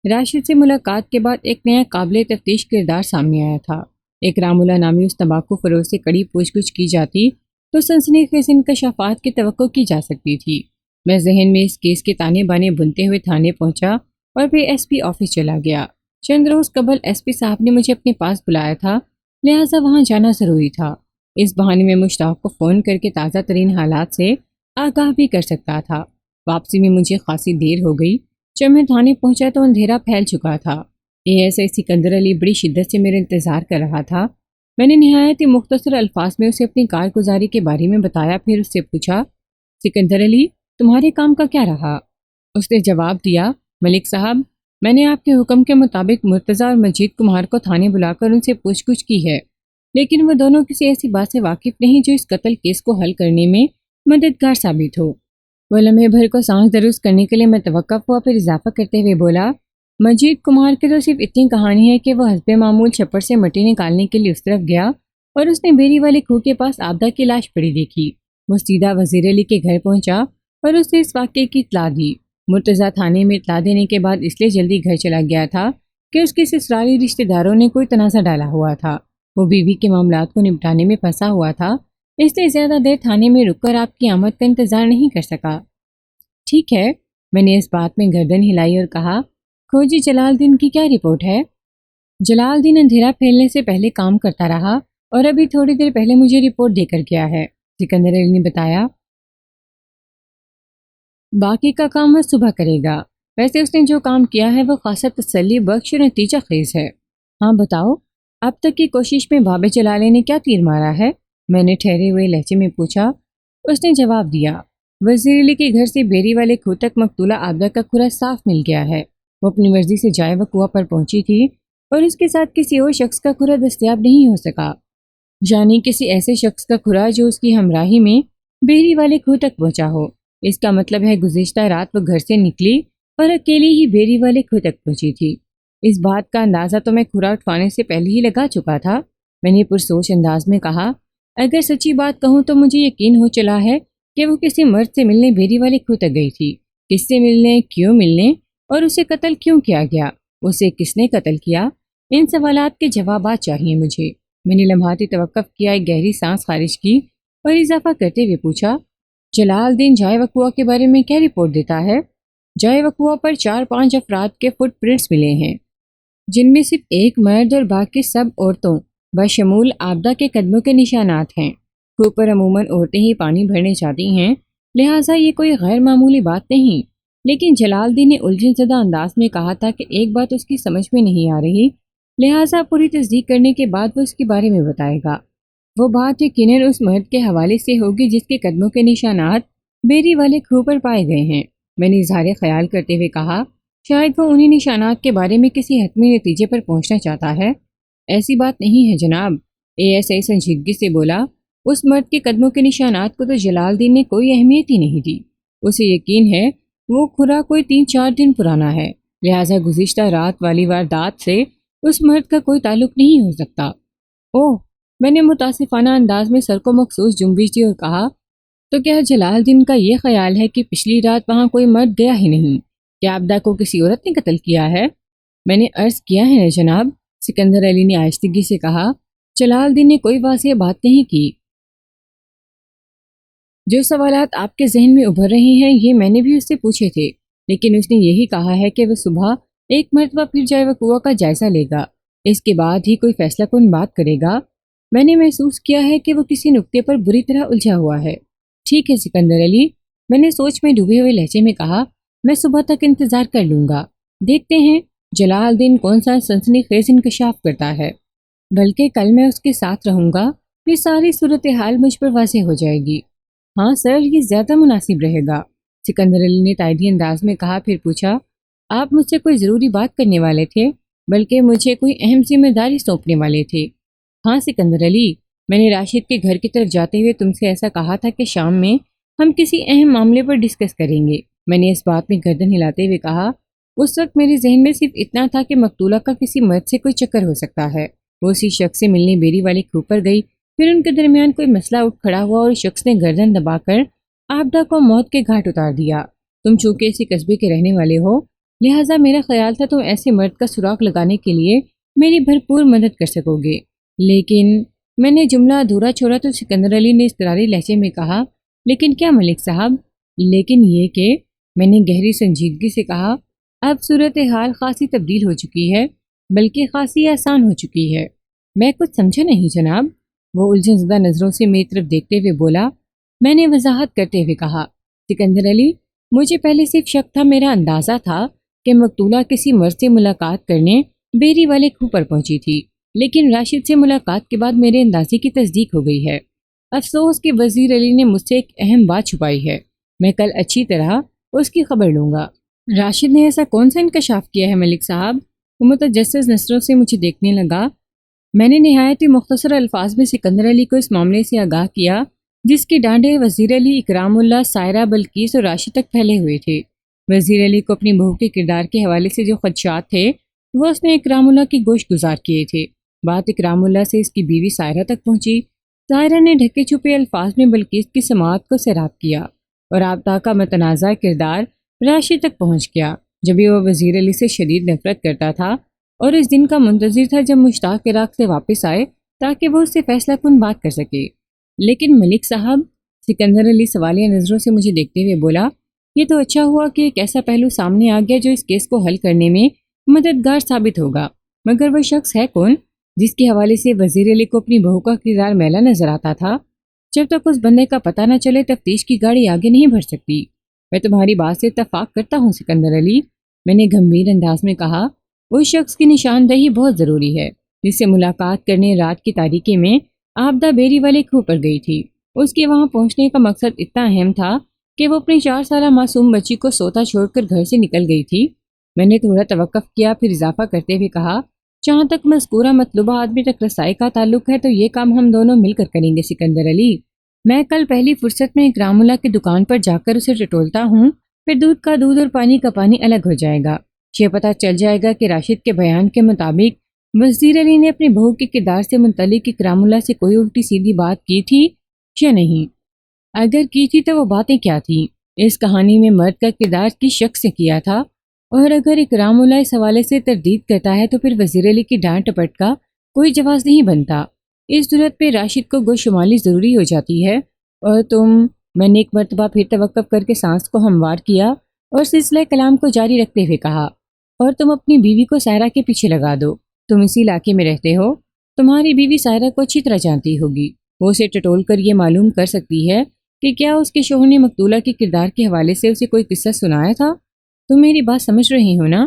راشد سے ملاقات کے بعد ایک نیا قابل تفتیش کردار سامنے آیا تھا۔ اکرام اللہ نامی اس تمباکو فروش سے کڑی پوچھ گچھ کی جاتی تو سنسنی خیز انکشافات کی توقع کی جا سکتی تھی۔ میں ذہن میں اس کیس کے تانے بانے بنتے ہوئے تھانے پہنچا اور پھر ایس پی آفس چلا گیا۔ چند روز قبل ایس پی صاحب نے مجھے اپنے پاس بلایا تھا، لہٰذا وہاں جانا ضروری تھا۔ اس بہانے میں مشتاق کو فون کر کے تازہ ترین حالات سے آگاہ بھی کر سکتا تھا۔ واپسی میں مجھے خاصی دیر ہو گئی۔ جب میں تھانے پہنچا تو اندھیرا پھیل چکا تھا۔ ASI سکندر علی بڑی شدت سے میرا انتظار کر رہا تھا۔ میں نے نہایت ہی مختصر الفاظ میں اسے اپنی کارگزاری کے بارے میں بتایا، پھر اس سے پوچھا، سکندر علی، تمہارے کام کا کیا رہا؟ اس نے جواب دیا، ملک صاحب، میں نے آپ کے حکم کے مطابق مرتضیٰ اور مجید کمار کو تھانے بلا کر ان سے پوچھ گچھ کی ہے، لیکن وہ دونوں کسی ایسی بات سے واقف نہیں جو اس قتل کیس کو حل کرنے میں مددگار ثابت ہو۔ وہ لمحے بھر کو سانس درست کرنے کے لیے متوقف ہوا، پھر اضافہ کرتے ہوئے بولا، مجید کمار کی تو صرف اتنی کہانی ہے کہ وہ حسب معمول چھپر سے مٹی نکالنے کے لیے اس طرف گیا اور اس نے بیری والے کھو کے پاس آبدہ کی لاش پڑی دیکھی۔ وہ سیدھا وزیر علی کے گھر پہنچا اور اس سے اس واقعے کی اطلاع دی۔ مرتضیٰ تھانے میں اطلاع دینے کے بعد اس لیے جلدی گھر چلا گیا تھا کہ اس کے سسرالی رشتہ داروں نے کوئی تنازع ڈالا ہوا تھا۔ وہ بیوی کے معاملات کو نپٹانے میں پھنسا ہوا تھا، اس لیے زیادہ دیر تھانے میں رک کر آپ کی آمد کا انتظار نہیں کر سکا۔ ٹھیک ہے، میں نے اس بات میں گردن ہلائی اور کہا، کھوجی جلال الدین کی کیا رپورٹ ہے؟ جلال الدین اندھیرا پھیلنے سے پہلے کام کرتا رہا اور ابھی تھوڑی دیر پہلے مجھے رپورٹ دے کر گیا ہے، سکندر علی نے بتایا۔ باقی کا کام وہ صبح کرے گا۔ ویسے اس نے جو کام کیا ہے وہ خاصا تسلی بخش اور نتیجہ خیز ہے۔ ہاں بتاؤ، اب تک کی کوشش میں باب جلالے نے کیا تیر مارا ہے؟ میں نے ٹھہرے ہوئے لہجے میں پوچھا۔ اس نے جواب دیا، وزیر علی کے گھر سے بیری والے کھو تک مقتولہ آبدہ کا کھرا صاف مل گیا ہے۔ وہ اپنی مرضی سے جائے وقوع پر پہنچی تھی اور اس کے ساتھ کسی اور شخص کا کھرا دستیاب نہیں ہو سکا، یعنی کسی ایسے شخص کا کھرا جو اس کی ہمراہی میں بیری والے کھو تک پہنچا ہو۔ اس کا مطلب ہے گزشتہ رات وہ گھر سے نکلی اور اکیلی ہی بیری والے کھو تک پہنچی تھی۔ اس بات کا اندازہ تو میں کھرا اٹھوانے سے پہلے ہی لگا چکا تھا، میں نے پرسوچ انداز میں کہا۔ اگر سچی بات کہوں تو مجھے یقین ہو چلا ہے کہ وہ کسی مرد سے ملنے بیری والے کھو تک گئی تھی۔ کس سے ملنے، کیوں ملنے اور اسے قتل کیوں کیا گیا، اسے کس نے قتل کیا، ان سوالات کے جوابات چاہیے مجھے۔ میں نے لمحاتی توقف کیا، ایک گہری سانس خارج کی اور اضافہ کرتے ہوئے پوچھا، جلال الدین جائے وقوع کے بارے میں کیا رپورٹ دیتا ہے؟ جائے وقوع پر 4-5 افراد کے فٹ پرنٹس ملے ہیں، جن میں صرف ایک مرد اور باقی سب عورتوں بشمول آبدہ کے قدموں کے نشانات ہیں۔ کھو پر عموماً عورتیں ہی پانی بھرنے جاتی ہیں، لہٰذا یہ کوئی غیر معمولی بات نہیں، لیکن جلال الدین نے الجھن زدہ انداز میں کہا تھا کہ ایک بات اس کی سمجھ میں نہیں آ رہی، لہٰذا پوری تصدیق کرنے کے بعد وہ اس کے بارے میں بتائے گا۔ وہ بات یقیناً اس مرد کے حوالے سے ہوگی جس کے قدموں کے نشانات بیری والے کھو پر پائے گئے ہیں۔ میں نے اظہار خیال کرتے ہوئے کہا، شاید وہ انہی نشانات کے بارے میں کسی حتمی نتیجے پر پہنچنا چاہتا ہے۔ ایسی بات نہیں ہے جناب، ASI سنجیدگی سے بولا۔ اس مرد کے قدموں کے نشانات کو تو جلال الدین نے کوئی اہمیت ہی نہیں دی۔ اسے یقین ہے وہ کھرا کوئی 3-4 دن پرانا ہے، لہٰذا گزشتہ رات والی واردات سے اس مرد کا کوئی تعلق نہیں ہو سکتا۔ اوہ، میں نے متاسفانہ انداز میں سر کو مخصوص جنبش دی اور کہا، تو کیا جلال الدین کا یہ خیال ہے کہ پچھلی رات وہاں کوئی مرد گیا ہی نہیں؟ کیا آبدہ کو کسی عورت نے قتل کیا ہے؟ میں نے عرض کیا ہے نا جناب، سکندر علی نے آہستگی سے کہا۔ جلال الدین نے کوئی واضح بات نہیں کی۔ جو سوالات آپ کے ذہن میں ابھر رہے ہیں یہ میں نے بھی اس سے پوچھے تھے، لیکن اس نے یہی کہا ہے کہ وہ صبح ایک مرتبہ پھر جائے وقوع کا جائزہ لے گا، اس کے بعد ہی کوئی فیصلہ کن بات کرے گا۔ میں نے محسوس کیا ہے کہ وہ کسی نقطے پر بری طرح الجھا ہوا ہے۔ ٹھیک ہے سکندر علی، میں نے سوچ میں ڈوبے ہوئے لہجے میں کہا، میں صبح تک انتظار کر لوں گا، دیکھتے ہیں جلال الدین کون سا سنسنی خیز انکشاف کرتا ہے۔ بلکہ کل میں اس کے ساتھ رہوں گا، یہ ساری صورتحال مجھ پر واضح ہو جائے گی۔ ہاں سر، یہ زیادہ مناسب رہے گا، سکندر علی نے تائیدی انداز میں کہا، پھر پوچھا، آپ مجھ سے کوئی ضروری بات کرنے والے تھے، بلکہ مجھے کوئی اہم ذمہ داری سونپنے والے تھے؟ ہاں سکندر علی، میں نے راشد کے گھر کی طرف جاتے ہوئے تم سے ایسا کہا تھا کہ شام میں ہم کسی اہم معاملے پر ڈسکس کریں گے۔ میں نے اس بات میں گردن ہلاتے ہوئے کہا، اس وقت میرے ذہن میں صرف اتنا تھا کہ مقتولہ کا کسی مرد سے کوئی چکر ہو سکتا ہے۔ وہ اسی شخص سے ملنے بیری والے کھو پر گئی، پھر ان کے درمیان کوئی مسئلہ اٹھ کھڑا ہوا اور شخص نے گردن دبا کر آبدہ کو موت کے گھاٹ اتار دیا۔ تم چونکہ اسی قصبے کے رہنے والے ہو، لہٰذا میرا خیال تھا تم ایسے مرد کا سراغ لگانے کے لیے میری بھرپور مدد کر سکو گے، لیکن میں نے جملہ ادھورا چھوڑا تو سکندر علی نے اضطراری لہجے میں کہا، لیکن کیا ملک صاحب؟ لیکن یہ کہ، میں نے گہری سنجیدگی سے کہا، اب صورتحال خاصی تبدیل ہو چکی ہے، بلکہ خاصی آسان ہو چکی ہے۔ میں کچھ سمجھا نہیں جناب، وہ الجھن زدہ نظروں سے میری طرف دیکھتے ہوئے بولا۔ میں نے وضاحت کرتے ہوئے کہا، سکندر علی، مجھے پہلے صرف شک تھا، میرا اندازہ تھا کہ مقتولہ کسی مرد سے ملاقات کرنے بیری والے کھو پر پہنچی تھی، لیکن راشد سے ملاقات کے بعد میرے اندازے کی تصدیق ہو گئی ہے۔ افسوس کہ وزیر علی نے مجھ سے ایک اہم بات چھپائی ہے۔ میں کل اچھی طرح اس کی خبر لوں گا۔ راشد نے ایسا کون سا انکشاف کیا ہے ملک صاحب؟ وہ متجسس نظروں سے مجھے دیکھنے لگا۔ میں نے نہایت ہی مختصر الفاظ میں سکندر علی کو اس معاملے سے آگاہ کیا جس کے ڈانڈے وزیر علی، اکرام اللہ، سائرہ، بلقیس اور راشد تک پھیلے ہوئے تھے۔ وزیر علی کو اپنی بہو کے کردار کے حوالے سے جو خدشات تھے وہ اس نے اکرام اللہ کی گوش گزار کیے تھے۔ بات اکرام اللہ سے اس کی بیوی سائرہ تک پہنچی۔ سائرہ نے ڈھکے چھپے الفاظ میں بلقیس کی سماعت کو سیراب کیا اور آبدہ کا متنازع کردار راشد تک پہنچ گیا، جبھی وہ وزیر علی سے شدید نفرت کرتا تھا اور اس دن کا منتظر تھا جب مشتاق عراق سے واپس آئے تاکہ وہ اس سے فیصلہ کن بات کر سکے۔ لیکن ملک صاحب، سکندر علی سوالیہ نظروں سے مجھے دیکھتے ہوئے بولا، یہ تو اچھا ہوا کہ ایک ایسا پہلو سامنے آ گیا جو اس کیس کو حل کرنے میں مددگار ثابت ہوگا، مگر وہ شخص ہے کون جس کے حوالے سے وزیر علی کو اپنی بہو کا کردار میلا نظر آتا تھا؟ جب تک اس بندے کا پتہ نہ چلے تفتیش کی گاڑی آگے نہیں بڑھ سکتی۔ میں تمہاری بات سے اتفاق کرتا ہوں سکندر علی، میں نے گمبھیر انداز میں کہا۔ اس شخص کی نشاندہی بہت ضروری ہے جس سے ملاقات کرنے رات کی تاریکی میں آبدہ بیری والے کھو پر گئی تھی۔ اس کے وہاں پہنچنے کا مقصد اتنا اہم تھا کہ وہ اپنی 4 سالہ معصوم بچی کو سوتا چھوڑ کر گھر سے نکل گئی تھی۔ میں نے تھوڑا توقف کیا، پھر اضافہ کرتے ہوئے کہا، جہاں تک مذکورہ مطلوبہ آدمی تک رسائی کا تعلق ہے تو یہ کام ہم دونوں مل کر کریں گے سکندر علی۔ میں کل پہلی فرصت میں اکرام اللہ کی دکان پر جا کر اسے ٹٹولتا ہوں، پھر دودھ کا دودھ اور پانی کا پانی الگ ہو جائے گا۔ یہ پتہ چل جائے گا کہ راشد کے بیان کے مطابق وزیر علی نے اپنی بہو کے کردار سے متعلق اکرام اللہ سے کوئی الٹی سیدھی بات کی تھی یا نہیں۔ اگر کی تھی تو وہ باتیں کیا تھیں؟ اس کہانی میں مرد کا کردار کس شخص سے کیا تھا؟ اور اگر اکرام اللہ اس حوالے سے تردید کرتا ہے تو پھر وزیر علی کی ڈانٹ ٹپٹ کا کوئی جواز نہیں بنتا۔ اس صورت پہ راشد کو گوش شمالی ضروری ہو جاتی ہے۔ اور میں نے ایک مرتبہ پھر توقف کر کے سانس کو ہموار کیا اور سلسلہ کلام کو جاری رکھتے ہوئے کہا، اور تم اپنی بیوی کو سائرہ کے پیچھے لگا دو۔ تم اسی علاقے میں رہتے ہو، تمہاری بیوی سائرہ کو اچھی طرح جانتی ہوگی۔ وہ اسے ٹٹول کر یہ معلوم کر سکتی ہے کہ کیا اس کے شوہر نے مقتولہ کے کردار کے حوالے سے اسے کوئی قصہ سنایا تھا۔ تم میری بات سمجھ رہی ہو نا؟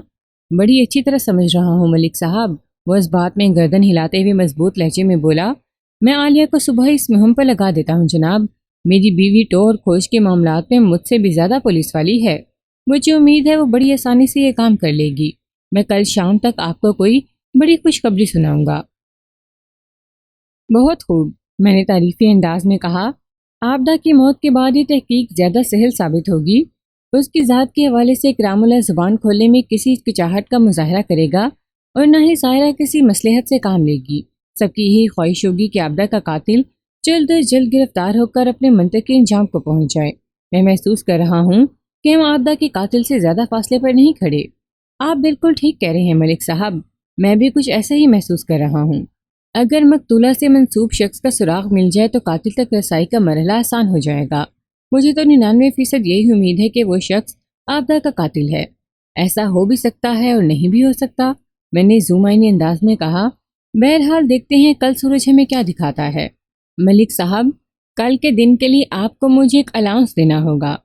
بڑی اچھی طرح سمجھ رہا ہوں ملک صاحب، وہ اس بات میں گردن ہلاتے ہوئے مضبوط لہجے میں بولا۔ میں عالیہ کو صبح اس مہم پر لگا دیتا ہوں جناب۔ میری بیوی ٹور کھوج کے معاملات میں مجھ سے بھی زیادہ پولیس والی ہے۔ مجھے امید ہے وہ بڑی آسانی سے یہ کام کر لے گی۔ میں کل شام تک آپ کو کوئی بڑی خوشخبری سناؤں گا۔ بہت خوب، میں نے تعریفی انداز میں کہا۔ آبدہ کی موت کے بعد یہ تحقیق زیادہ سہل ثابت ہوگی۔ اس کی ذات کے حوالے سے اکرام اللہ زبان کھولنے میں کسی ہچکچاہٹ کا مظاہرہ کرے گا اور نہ ہی سائرہ کسی مصلحت سے کام لے گی۔ سب کی یہی خواہش ہوگی کہ آبدہ کا قاتل جلد از جلد گرفتار ہو کر اپنے منطقی انجام کو پہنچ جائے۔ میں محسوس کر رہا ہوں کہ ہم آبدہ کے قاتل سے زیادہ فاصلے پر نہیں کھڑے۔ آپ بالکل ٹھیک کہہ رہے ہیں ملک صاحب، میں بھی کچھ ایسا ہی محسوس کر رہا ہوں۔ اگر مقتولہ سے منسوب شخص کا سراغ مل جائے تو قاتل تک رسائی کا مرحلہ آسان ہو جائے گا۔ مجھے تو 99% یہی امید ہے کہ وہ شخص آبدہ کا قاتل ہے۔ ایسا ہو بھی سکتا ہے اور نہیں بھی ہو سکتا، میں نے زومائنی انداز میں کہا۔ بہرحال دیکھتے ہیں کل سورج ہمیں کیا دکھاتا ہے۔ ملک صاحب، کل کے دن کے لیے آپ کو مجھے ایک الاؤنس دینا ہوگا۔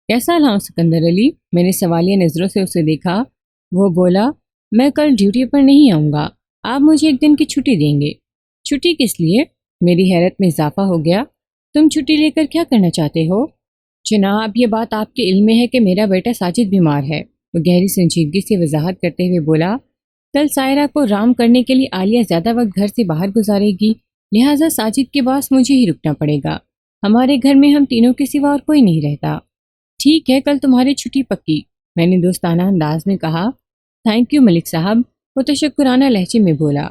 کیسا الاؤنس سکندر علی؟ میں نے سوالیہ نظروں سے اسے دیکھا۔ وہ بولا، میں کل ڈیوٹی پر نہیں آؤں گا، آپ مجھے ایک دن کی چھٹی دیں گے۔ چھٹی کس لیے؟ میری حیرت میں اضافہ ہو گیا۔ تم چھٹی لے کر کیا کرنا چاہتے ہو؟ جناب، یہ بات آپ کے علم میں ہے کہ میرا بیٹا ساجد بیمار ہے، وہ گہری سنجیدگی سے وضاحت کرتے ہوئے بولا۔ کل سائرہ کو رام کرنے کے لیے عالیہ زیادہ وقت گھر سے باہر گزارے گی، لہٰذا ساجد کے پاس مجھے ہی رکنا پڑے گا۔ ہمارے گھر میں ہم تینوں کے سوا اور کوئی نہیں رہتا۔ ٹھیک ہے، کل تمہاری چھٹی پکی، میں نے دوستانہ انداز میں کہا۔ تھینک یو ملک صاحب، وہ تشکرانہ لہجے میں بولا۔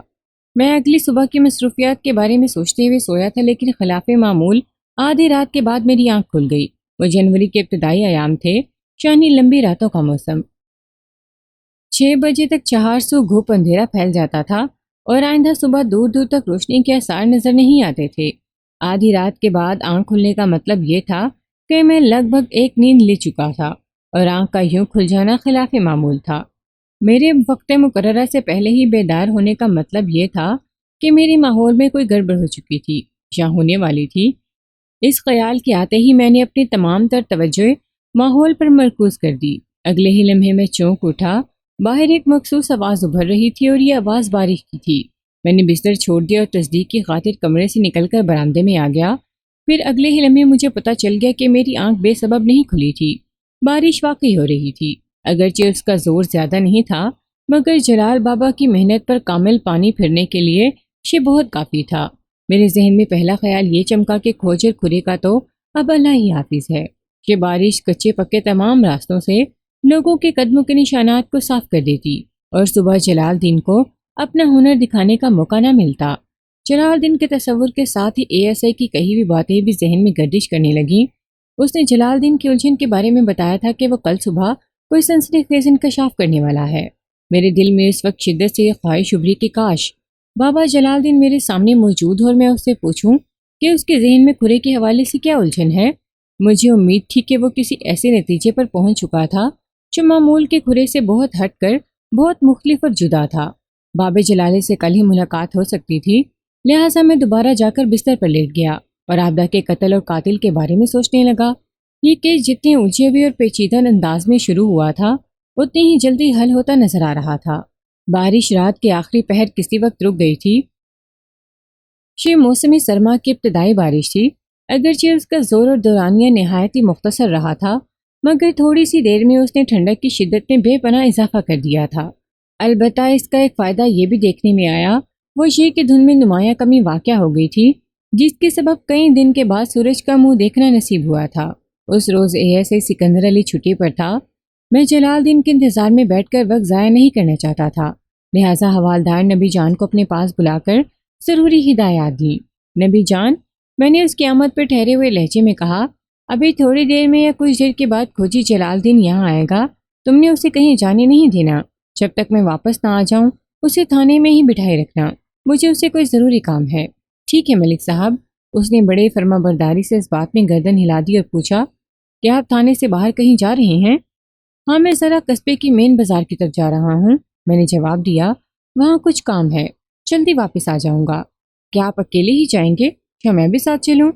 میں اگلی صبح کی مصروفیات کے بارے میں سوچتے ہوئے سویا تھا، لیکن خلاف معمول آدھی رات کے بعد میری آنکھ کھل گئی۔ وہ جنوری کے ابتدائی ایام تھے، یعنی لمبی راتوں کا موسم۔ 6 بجے تک چہار سو گھوپ اندھیرا پھیل جاتا تھا اور آئندہ صبح دور دور تک روشنی کے آثار نظر نہیں آتے تھے۔ آدھی رات کے بعد آنکھ کھلنے کا مطلب یہ تھا کہ میں لگ بھگ ایک نیند لے چکا تھا اور آنکھ کا یوں کھل جانا خلاف معمول تھا۔ میرے وقت مقررہ سے پہلے ہی بیدار ہونے کا مطلب یہ تھا کہ میرے ماحول میں کوئی گڑبڑ ہو چکی تھی یا ہونے والی تھی۔ اس خیال کے آتے ہی میں نے اپنی تمام تر توجہ ماحول پر مرکوز کر دی۔ اگلے ہی لمحے میں چونک اٹھا باہر ایک مخصوص آواز ابھر رہی تھی اور یہ آواز بارش کی تھی۔ میں نے بستر چھوڑ دیا اور تصدیق کی خاطر کمرے سے نکل کر برآمدے میں آ گیا۔ پھر اگلے ہی لمحے مجھے پتہ چل گیا کہ میری آنکھ بے سبب نہیں کھلی تھی۔ بارش واقعی ہو رہی تھی، اگرچہ اس کا زور زیادہ نہیں تھا، مگر جلال بابا کی محنت پر کامل پانی پھرنے کے لیے یہ بہت کافی تھا۔ میرے ذہن میں پہلا خیال یہ چمکا کہ کھوجر کھرے کا تو اب اللہ ہی حافظ ہے۔ یہ بارش کچے پکے تمام راستوں سے لوگوں کے قدموں کے نشانات کو صاف کر دیتی اور صبح جلال الدین کو اپنا ہنر دکھانے کا موقع نہ ملتا۔ جلال الدین کے تصور کے ساتھ ہی اے ایس آئی کی کہی ہوئی باتیں بھی ذہن میں گردش کرنے لگیں۔ اس نے جلال الدین کی الجھن کے بارے میں بتایا تھا کہ وہ کل صبح کوئی سنسنی خیز انکشاف کرنے والا ہے۔ میرے دل میں اس وقت شدت سے یہ خواہش ابھری کہ کاش بابا جلال الدین میرے سامنے موجود ہو اور میں اس سے پوچھوں کہ اس کے ذہن میں کھرے کے حوالے سے کیا الجھن ہے۔ مجھے امید تھی کہ وہ کسی ایسے نتیجے پر پہنچ چکا تھا جو معمول کے کھرے سے بہت ہٹ کر بہت مختلف اور جدا تھا۔ بابا جلالے سے کل ہی ملاقات ہو سکتی تھی، لہٰذا میں دوبارہ جا کر بستر پر لیٹ گیا اور عابدہ کے قتل اور قاتل کے بارے میں سوچنے لگا۔ یہ کیس جتنی الجھے ہوئے اور پیچیدہ انداز میں شروع ہوا تھا اتنی ہی جلدی حل ہوتا نظر آ رہا تھا۔ بارش رات کے آخری پہر کسی وقت رک گئی تھی۔ یہ موسم سرما کی ابتدائی بارش تھی، اگرچہ اس کا زور اور دورانیہ نہایت ہی مختصر رہا تھا، مگر تھوڑی سی دیر میں اس نے ٹھنڈک کی شدت میں بے پناہ اضافہ کر دیا تھا۔ البتہ اس کا ایک فائدہ یہ بھی دیکھنے میں آیا، وہ یہ کہ دھند میں نمایاں کمی واقع ہو گئی تھی، جس کے سبب کئی دن کے بعد سورج کا منہ دیکھنا نصیب ہوا تھا۔ اس روز اے ایس آئی سکندر علی چھٹی پر تھا۔ میں جلال الدین کے انتظار میں بیٹھ کر وقت ضائع نہیں کرنا چاہتا تھا، لہٰذا حوالدار نبی جان کو اپنے پاس بلا کر ضروری ہدایات دیں۔ نبی جان، میں نے اس کی آمد پر ٹھہرے ہوئے لہجے میں کہا، ابھی تھوڑی دیر میں یا کچھ دیر کے بعد کھوجی جلال الدین یہاں آئے گا، تم نے اسے کہیں جانے نہیں دینا۔ جب تک میں واپس نہ آ جاؤں اسے تھانے میں ہی بٹھائے رکھنا، مجھے اسے کوئی ضروری کام ہے۔ ٹھیک ہے ملک صاحب۔ اس نے بڑے فرما برداری سے اس بات میں گردن ہلا دی اور پوچھا، کیا آپ تھانے سے باہر کہیں جا رہے ہیں؟ ہاں، میں ذرا قصبے کی مین بازار کی طرف جا رہا ہوں، میں نے جواب دیا۔ وہاں کچھ کام ہے، جلدی واپس آ جاؤں گا۔ کیا آپ اکیلے ہی جائیں گے یا میں بھی ساتھ چلوں؟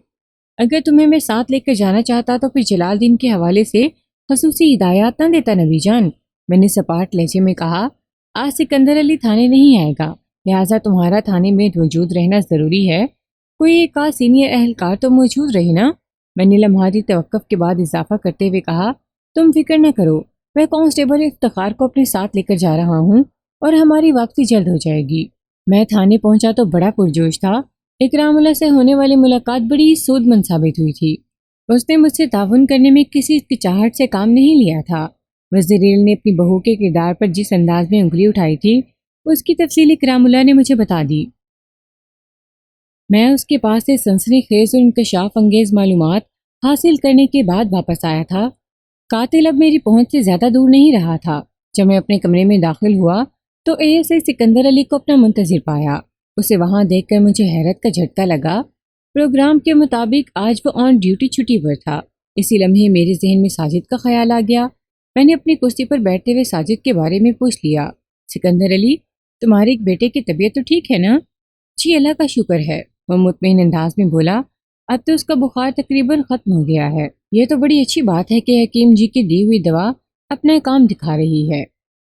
اگر تمہیں میں ساتھ لے کر جانا چاہتا تو پھر جلال الدین کے حوالے سے خصوصی ہدایات نہ دیتا نبی جان، میں نے سپاٹ لہجے میں کہا۔ آج سکندر علی تھانے نہیں آئے گا، لہٰذا تمہارا تھانے میں موجود رہنا ضروری ہے۔ کوئی ایک آدھ سینئر اہلکار تو موجود رہے نا، میں نے لمحاتی توقف کے بعد اضافہ کرتے ہوئے کہا۔ تم فکر نہ کرو، میں کانسٹیبل افتخار کو اپنے ساتھ لے کر جا رہا ہوں اور ہماری واپسی جلد ہو جائے گی۔ میں تھانے پہنچا تو بڑا پرجوش تھا۔ اکرام اللہ سے ہونے والی ملاقات بڑی سود مند ثابت ہوئی تھی۔ اس نے مجھ سے تعاون کرنے میں کسی ہچکچاہٹ سے کام نہیں لیا تھا۔ وزیریل نے اپنی بہو کے کردار پر جس انداز میں انگلی اٹھائی تھی اس کی تفصیل اکرام اللہ نے مجھے بتا دی۔ میں اس کے پاس سے سنسنی خیز اور انکشاف انگیز معلومات حاصل کرنے کے بعد واپس آیا تھا۔ قاتل اب میری پہنچ سے زیادہ دور نہیں رہا تھا۔ جب میں اپنے کمرے میں داخل ہوا تو اے ایس آئی سکندر علی کو اپنا منتظر پایا۔ اسے وہاں دیکھ کر مجھے حیرت کا جھٹکا لگا۔ پروگرام کے مطابق آج وہ آن ڈیوٹی چھٹی پر تھا۔ اسی لمحے میرے ذہن میں ساجد کا خیال آ گیا۔ میں نے اپنی کرسی پر بیٹھتے ہوئے ساجد کے بارے میں پوچھ لیا، سکندر علی، تمہارے ایک بیٹے کی طبیعت تو ٹھیک ہے نا؟ جی اللہ کا شکر ہے، وہ مطمئن انداز میں بولا۔ اب تو اس کا بخار تقریباً ختم ہو گیا ہے۔ یہ تو بڑی اچھی بات ہے کہ حکیم جی کی دی ہوئی دوا اپنا کام دکھا رہی ہے۔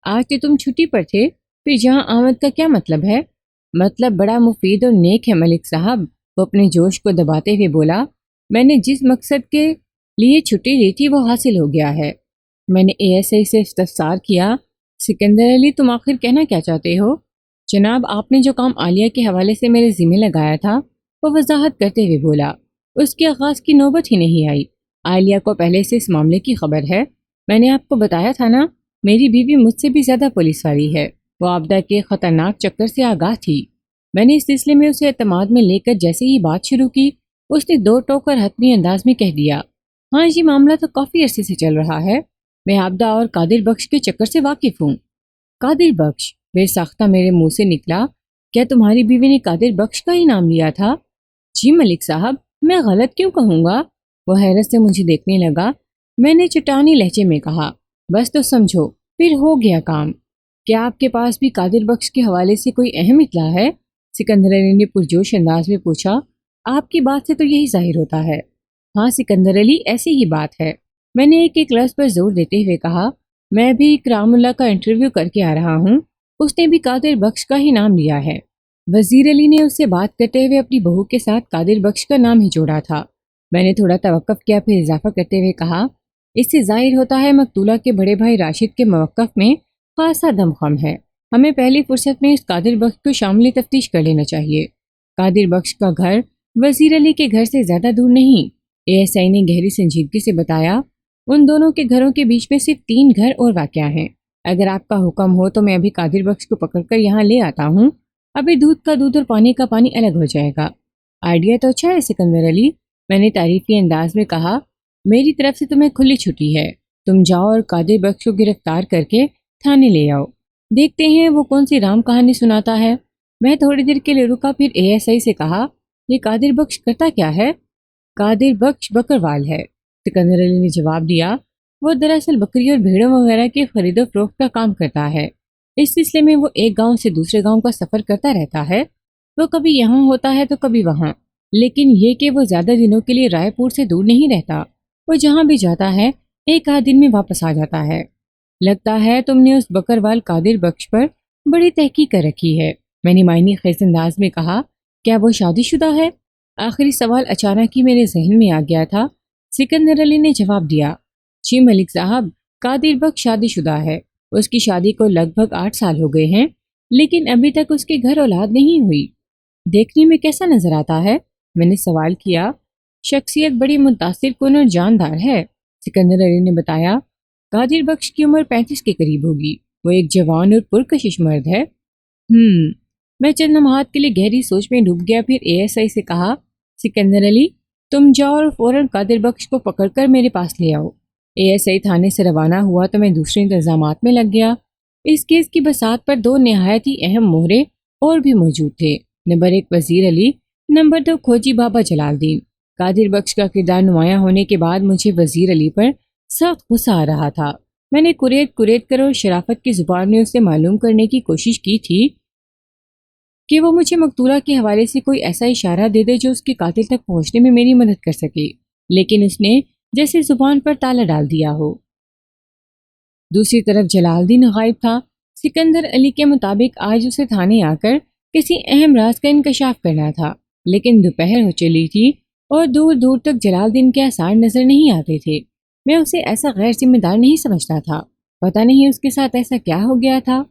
آج تو تم چھٹی پر تھے، پھر جہاں آمد کا کیا مطلب ہے؟ مطلب بڑا مفید اور نیک ہے ملک صاحب، وہ اپنے جوش کو دباتے ہوئے بولا۔ میں نے جس مقصد کے لیے چھٹی لی تھی وہ حاصل ہو گیا ہے۔ میں نے اے ایس آئی سے استفسار کیا، سکندر علی تم آخر کہنا کیا چاہتے ہو؟ جناب، آپ نے جو کام عالیہ کے حوالے سے میرے ذمہ لگایا تھا وہ وضاحت کرتے ہوئے بولا۔ اس کے آغاز کی نوبت ہی نہیں آئی۔ عالیہ کو پہلے سے اس معاملے کی خبر ہے۔ میں نے آپ کو بتایا تھا نا، میری بیوی مجھ سے بھی زیادہ پولیس والی ہے۔ وہ عابدہ کے خطرناک چکر سے آگاہ تھی۔ میں نے اس سلسلے میں اسے اعتماد میں لے کر جیسے ہی بات شروع کی، اس نے دو ٹوک کر حتمی انداز میں کہہ دیا، ہاں یہ معاملہ تو کافی عرصے سے چل رہا ہے۔ میں عابدہ اور قادر بخش کے چکر سے واقف ہوں۔ قادر بخش؟ بے ساختہ میرے منہ سے نکلا۔ کیا تمہاری بیوی نے قادر بخش کا ہی نام لیا تھا؟ جی ملک صاحب، میں غلط کیوں کہوں گا؟ وہ حیرت سے مجھے دیکھنے لگا۔ میں نے چٹانی لہجے میں کہا، بس تو سمجھو، پھر ہو گیا کام۔ کیا آپ کے پاس بھی قادر بخش کے حوالے سے کوئی اہم اطلاع ہے؟ سکندر علی نے پرجوش انداز میں پوچھا۔ آپ کی بات سے تو یہی ظاہر ہوتا ہے۔ ہاں سکندر علی، ایسی ہی بات ہے، میں نے ایک لفظ پر زور دیتے ہوئے کہا۔ میں بھی کرام اللہ کا انٹرویو کر کے آ رہا ہوں، اس نے بھی قادر بخش کا ہی نام لیا ہے۔ وزیر علی نے اس سے بات کرتے ہوئے اپنی بہو کے ساتھ قادر بخش کا نام ہی جوڑا تھا۔ میں نے تھوڑا توقف کیا، پھر اضافہ کرتے ہوئے کہا، اس سے ظاہر ہوتا ہے مقتولہ کے بڑے بھائی راشد کے موقف میں خاصا دم خم ہے۔ ہمیں پہلی فرصت میں اس قادر بخش کو شامل تفتیش کر لینا چاہیے۔ قادر بخش کا گھر وزیر علی کے گھر سے زیادہ دور نہیں، اے ایس آئی نے گہری سنجیدگی سے بتایا۔ ان دونوں کے گھروں کے بیچ میں صرف 3 گھر اور واقع ہیں۔ اگر آپ کا حکم ہو تو میں ابھی قادر بخش کو پکڑ کر یہاں لے آتا ہوں، ابھی دودھ کا دودھ اور پانی کا پانی الگ ہو جائے گا۔ آئیڈیا تو اچھا ہے سکندر علی، میں نے تعریفی انداز میں کہا۔ میری طرف سے تمہیں کھلی چھٹی ہے، تم جاؤ اور قادر بخش کو گرفتار کر کے تھانے لے آؤ، دیکھتے ہیں وہ کون سی رام کہانی سناتا ہے۔ میں تھوڑی دیر کے لیے رکا، پھر اے ایس آئی سے کہا، یہ قادر بخش کرتا کیا ہے؟ قادر بخش بکروال ہے، سکندر علی نے جواب دیا۔ وہ دراصل بکری اور بھیڑوں وغیرہ کی خرید و فروخت کا کام کرتا ہے۔ اس سلسلے میں وہ ایک گاؤں سے دوسرے گاؤں کا سفر کرتا رہتا ہے۔ وہ کبھی یہاں ہوتا ہے تو کبھی وہاں، لیکن یہ کہ وہ زیادہ دنوں کے لیے رائے پور سے دور نہیں رہتا۔ وہ جہاں بھی جاتا ہے 1 آدھ دن میں واپس آ جاتا ہے۔ لگتا ہے تم نے اس بکروال قادر بخش پر بڑی تحقیق کر رکھی ہے، میں نے معنی خیز انداز میں کہا۔ کیا وہ شادی شدہ ہے؟ آخری سوال اچانک ہی میرے ذہن میں آ گیا تھا۔ سکندر علی نے جواب دیا، جی ملک صاحب، قادر بخش شادی شدہ ہے۔ اس کی شادی کو لگ بھگ 8 سال ہو گئے ہیں، لیکن ابھی تک اس کے گھر اولاد نہیں ہوئی۔ دیکھنے میں کیسا نظر آتا ہے؟ میں نے سوال کیا۔ شخصیت بڑی متاثر کن اور جاندار ہے، سکندر علی نے بتایا۔ قادر بخش کی عمر 35 کے قریب ہوگی۔ وہ ایک جوان اور پرکشش مرد ہے۔ میں چند لمحات کے لیے گہری سوچ میں ڈوب گیا، پھر اے ایس آئی سے کہا، سکندر علی، تم جاؤ اور فوراً قادر بخش کو پکڑ کر میرے پاس لے آؤ۔ اے ایس آئی تھانے سے روانہ ہوا تو میں دوسرے انتظامات میں لگ گیا۔ اس کیس کی بساط پر 2 نہایت ہی اہم مہرے اور بھی موجود تھے۔ نمبر 1 وزیر علی، نمبر 2 کھوجی بابا جلال الدین۔ قادر بخش کا کردار نمایاں ہونے کے بعد مجھے وزیر علی پر سخت غصہ آ رہا تھا۔ میں نے کریٹ کر اور شرافت کی زبان میں اسے معلوم کرنے کی کوشش کی تھی کہ وہ مجھے مقتولہ کے حوالے سے کوئی ایسا اشارہ دے دے جو اس کے قاتل تک پہنچنے میں میری مدد کر سکے، لیکن اس نے جیسے زبان پر تالا ڈال دیا ہو۔ دوسری طرف جلال الدین غائب تھا۔ سکندر علی کے مطابق آج اسے تھانے آ کر کسی اہم راز کا انکشاف کرنا تھا، لیکن دوپہر ہو چلی تھی اور دور دور تک جلال الدین کے آثار نظر نہیں آتے تھے۔ میں اسے ایسا غیر ذمہ دار نہیں سمجھتا تھا، پتہ نہیں اس کے ساتھ ایسا کیا ہو گیا تھا۔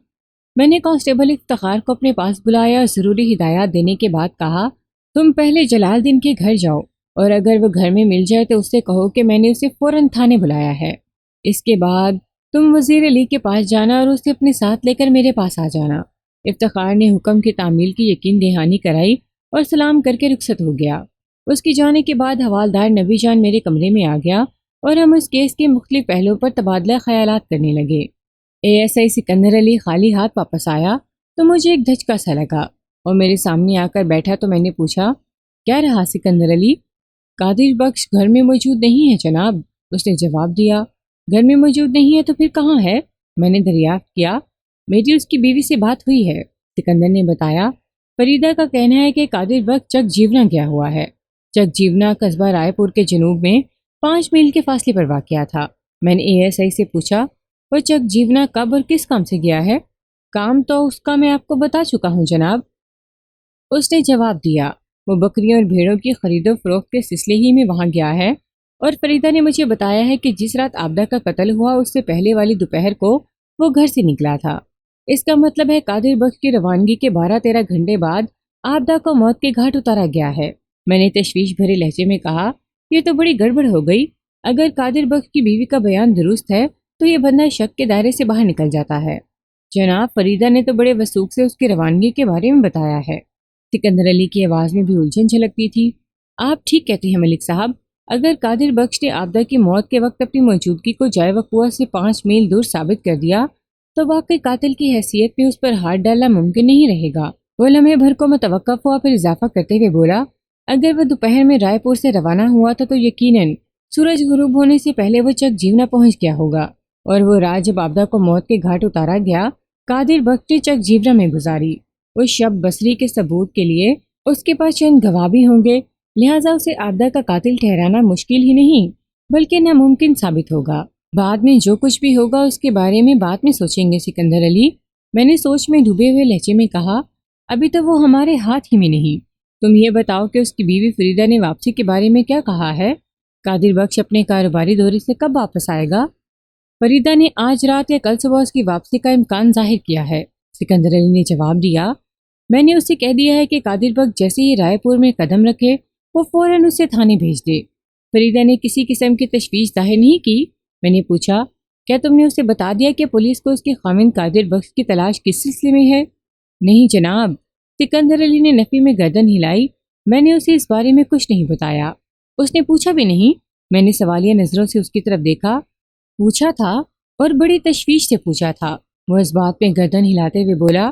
میں نے کانسٹیبل افتخار کو اپنے پاس بلایا اور ضروری ہدایات دینے کے بعد کہا، تم پہلے جلال الدین کے گھر جاؤ اور اگر وہ گھر میں مل جائے تو اس سے کہو کہ میں نے اسے فوراً تھانے بلایا ہے۔ اس کے بعد تم وزیر علی کے پاس جانا اور اسے اپنے ساتھ لے کر میرے پاس آ جانا۔ افتخار نے حکم کی تعمیل کی یقین دہانی کرائی اور سلام کر کے رخصت ہو گیا۔ اس کے جانے کے بعد حوالدار نبی جان میرے کمرے میں آ گیا اور ہم اس کیس کے مختلف پہلوؤں پر تبادلہ خیالات کرنے لگے۔ اے ایس آئی سکندر علی خالی ہاتھ واپس آیا تو مجھے ایک دھچکا سا لگا اور میرے سامنے آ کر بیٹھا تو میں نے پوچھا، کیا رہا سکندر علی؟ قادر بخش گھر میں موجود نہیں ہے جناب، اس نے جواب دیا۔ گھر میں موجود نہیں ہے تو پھر کہاں ہے؟ میں نے دریافت کیا۔ میری اس کی بیوی سے بات ہوئی ہے، سکندر نے بتایا۔ فریدہ کا کہنا ہے کہ قادر بخش چک جیونا گیا ہوا ہے۔ چک جیونا قصبہ رائے پور کے جنوب میں 5 میل کے فاصلے پر واقع تھا۔ میں نے اے ایس آئی سے پوچھا، وہ چک جیونا کب اور کس کام سے گیا ہے؟ کام تو اس کا میں آپ کو بتا چکا ہوں جناب، اس نے جواب دیا۔ وہ بکریوں اور بھیڑوں کی خرید و فروخت کے سلسلے ہی میں وہاں گیا ہے، اور فریدہ نے مجھے بتایا ہے کہ جس رات عابدہ کا قتل ہوا اس سے پہلے والی دوپہر کو وہ گھر سے نکلا تھا۔ اس کا مطلب ہے قادر بخش کی روانگی کے 12-13 گھنٹے بعد عابدہ کو موت کے گھاٹ اتارا گیا ہے۔ میں نے تشویش بھرے لہجے میں کہا، یہ تو بڑی گڑبڑ ہو گئی۔ اگر قادر بخش کی بیوی کا بیان درست ہے تو یہ بندہ شک کے دائرے سے باہر نکل جاتا ہے۔ جناب، فریدہ نے تو بڑے وثوق سے اس کی روانگی کے بارے میں بتایا ہے۔ سکندر علی کی آواز میں بھی الجھن جھلکتی تھی۔ آپ ٹھیک کہتے ہیں ملک صاحب، اگر قادر بخش نے عابدہ کی موت کے وقت اپنی موجودگی کو جائے وقوع سے 5 میل دور ثابت کر دیا تو واقعی قاتل کی حیثیت میں اس پر ہاتھ ڈالنا ممکن نہیں رہے گا۔ وہ لمحے بھر کو متوقف ہوا، پھر اضافہ کرتے ہوئے بولا، اگر وہ دوپہر میں رائے پور سے روانہ ہوا تھا تو یقیناً سورج غروب ہونے سے پہلے وہ چک جیونا پہنچ گیا ہوگا، اور وہ رات جب عابدہ کو موت کے گھاٹ اتارا گیا قادر بخش نے چک جیونا میں گزاری۔ اس شب بصری کے ثبوت کے لیے اس کے پاس چند گواہ بھی ہوں گے، لہٰذا اسے عابدہ کا قاتل ٹھہرانا مشکل ہی نہیں بلکہ ناممکن ثابت ہوگا۔ بعد میں جو کچھ بھی ہوگا اس کے بارے میں بعد میں سوچیں گے سکندر علی، میں نے سوچ میں ڈوبے ہوئے لہجے میں کہا۔ ابھی تو وہ ہمارے ہاتھ ہی میں نہیں۔ تم یہ بتاؤ کہ اس کی بیوی فریدہ نے واپسی کے بارے میں کیا کہا ہے؟ قادر بخش اپنے کاروباری دورے سے کب واپس آئے گا؟ فریدہ نے آج رات یا کل صبح اس کی واپسی کا امکان ظاہر کیا ہے، سکندر علی نے جواب دیا۔ میں نے اسے کہہ دیا ہے کہ قادر بخش جیسے ہی رائے پور میں قدم رکھے وہ فوراً اسے تھانے بھیج دے۔ فریدہ نے کسی قسم کی تشویش ظاہر نہیں کی؟ میں نے پوچھا۔ کیا تم نے اسے بتا دیا کہ پولیس کو اس کے خاوند قادر بخش کی تلاش کس سلسلے میں ہے؟ نہیں جناب، سکندر علی نے نفی میں گردن ہلائی۔ میں نے اسے اس بارے میں کچھ نہیں بتایا۔ اس نے پوچھا بھی نہیں؟ میں نے سوالیہ نظروں سے اس کی طرف دیکھا۔ پوچھا تھا، اور بڑی تشویش سے پوچھا تھا۔ وہ اس بات میں گردن ہلاتے ہوئے بولا۔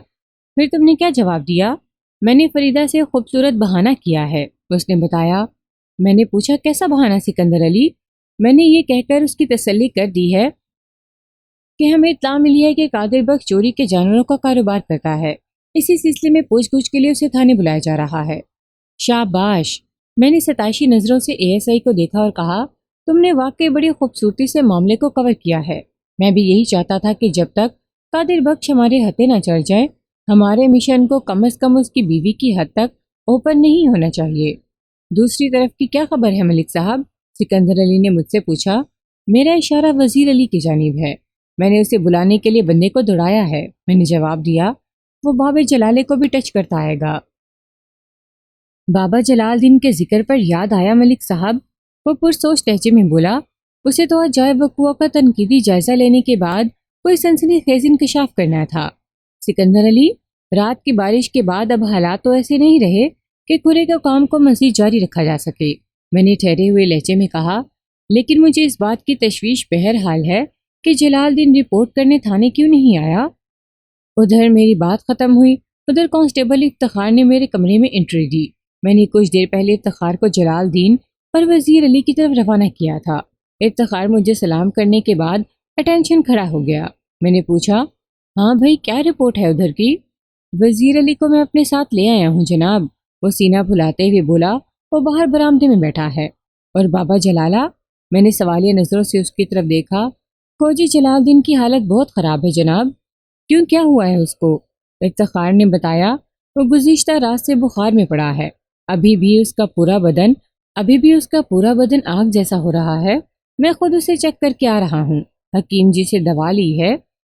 پھر تم نے کیا جواب دیا؟ میں نے فریدہ سے خوبصورت بہانہ کیا ہے، اس نے بتایا۔ میں نے پوچھا کیسا بہانہ سکندر علی؟ میں نے یہ کہہ کر اس کی تسلی کر دی ہے کہ ہمیں اطلاع ملی ہے کہ قادر بخش چوری کے جانوروں کا کاروبار کرتا ہے، اسی سلسلے میں پوچھ گچھ کے لیے اسے تھانے بلایا جا رہا ہے۔ شاباش! میں نے ستائشی نظروں سے اے ایس آئی کو دیکھا اور کہا، تم نے واقعی بڑی خوبصورتی سے معاملے کو کور کیا ہے۔ میں بھی یہی چاہتا تھا کہ جب تک قادر بخش ہمارے ہتھے نہ چڑھ جائے، ہمارے مشن کو کم از کم اس کی بیوی کی حد تک اوپن نہیں ہونا چاہیے۔ دوسری طرف کی کیا خبر ہے ملک صاحب؟ سکندر علی نے مجھ سے پوچھا۔ میرا اشارہ وزیر علی کی جانب ہے۔ میں نے اسے بلانے کے لیے بندے کو دوڑایا ہے، میں نے جواب دیا۔ وہ بابا جلالے کو بھی ٹچ کرتا آئے گا۔ بابا جلال دین کے ذکر پر یاد آیا ملک صاحب، وہ پرسوچ لہجے میں بولا۔ اسے تو آج جائے وقوع کا تنقیدی جائزہ لینے کے بعد کوئی سنسنی خیز انکشاف کرنا تھا۔ سکندر علی، رات کی بارش کے بعد اب حالات تو ایسے نہیں رہے کہ کھرے کے کام کو مزید جاری رکھا جا سکے، میں نے ٹھہرے ہوئے لہجے میں کہا۔ لیکن مجھے اس بات کی تشویش بہرحال ہے کہ جلال دین رپورٹ کرنے تھانے کیوں نہیں آیا؟ ادھر میری بات ختم ہوئی، ادھر کانسٹیبل افتخار نے میرے کمرے میں انٹری دی۔ میں نے کچھ دیر پہلے افتخار کو جلال دین اور وزیر علی کی طرف روانہ کیا تھا۔ افتخار مجھے سلام کرنے کے بعد اٹینشن کھڑا ہو گیا۔ میں نے پوچھا، ہاں بھائی کیا رپورٹ ہے ادھر کی؟ وزیر علی کو میں اپنے ساتھ لے آیا ہوں جناب، وہ سینہ پھلاتے ہوئے بولا۔ وہ باہر برآمدے میں بیٹھا ہے۔ اور بابا جلالہ؟ میں نے سوالیہ نظروں سے اس کی طرف دیکھا۔ فوجی جلال دین کی حالت بہت خراب ہے جناب۔ کیوں، کیا ہوا ہے اس کو؟ افتخار نے بتایا، وہ گزشتہ رات سے بخار میں پڑا ہے، ابھی بھی اس کا پورا بدن آگ جیسا ہو رہا ہے۔ میں خود اسے چیک کر کے آ رہا ہوں، حکیم جی سے دوا لی ہے۔